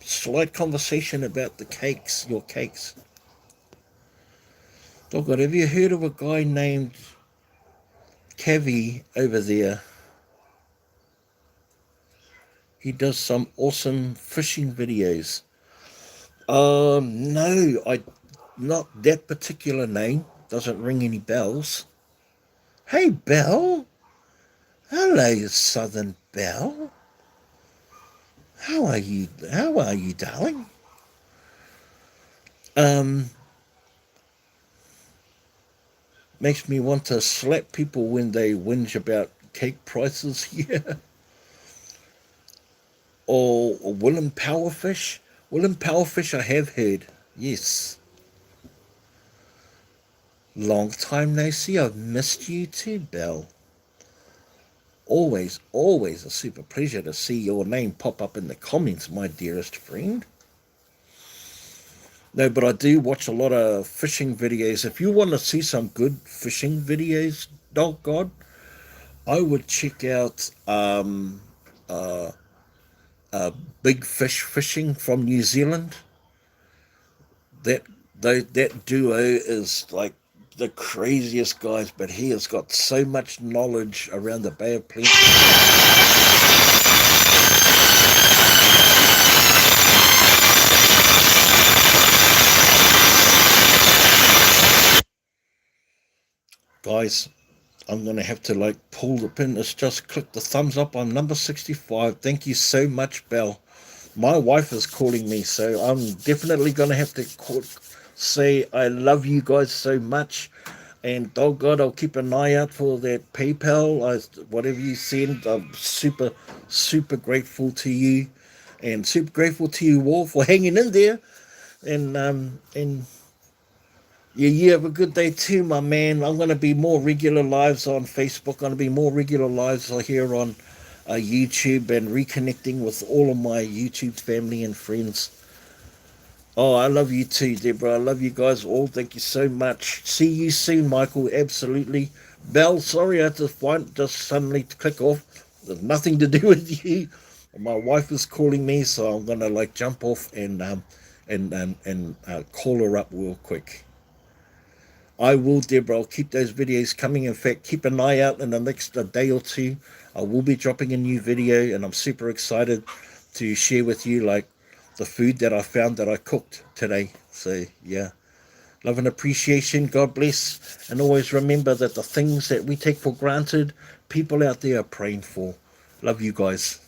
slight conversation about the cakes, your cakes. Oh God, have you heard of a guy named Cavi over there? He does some awesome fishing videos. No, not that particular name. Doesn't ring any bells. Hey, Belle. Hello, Southern Belle. How are you? How are you, darling? Um, Makes me want to slap people when they whinge about cake prices here. Or Willem Powerfish. Willem Powerfish, I have heard. Yes. Long time no see. I've missed you too, Belle. Always, always a super pleasure to see your name pop up in the comments, my dearest friend. No, but I do watch a lot of fishing videos. If you want to see some good fishing videos, dog God, I would check out uh, Big Fish Fishing from New Zealand. That that duo is like the craziest guys, but he has got so much knowledge around the Bay of Plenty. Guys, I'm gonna have to like pull the pin. It's just click the thumbs up on number 65. Thank you so much, Belle. My wife is calling me, so I'm definitely gonna have to say I love you guys so much. And oh God, I'll keep an eye out for that PayPal. Whatever you send, I'm super, super grateful to you, and super grateful to you all for hanging in there. And yeah, you have a good day too, my man. I'm going to be more regular lives on Facebook. Going to be more regular lives here on YouTube, and reconnecting with all of my YouTube family and friends. Oh, I love you too, Deborah. I love you guys all. Thank you so much. See you soon, Michael. Absolutely. Belle, sorry I had to just suddenly click off. There's nothing to do with you. My wife is calling me, so I'm gonna like jump off and call her up real quick. I will, Deborah. I'll keep those videos coming. In fact, keep an eye out in the next day or two. I will be dropping a new video, and I'm super excited to share with you like the food that I found that I cooked today. So yeah, love and appreciation. God bless, and always remember that the things that we take for granted, people out there are praying for. Love you guys.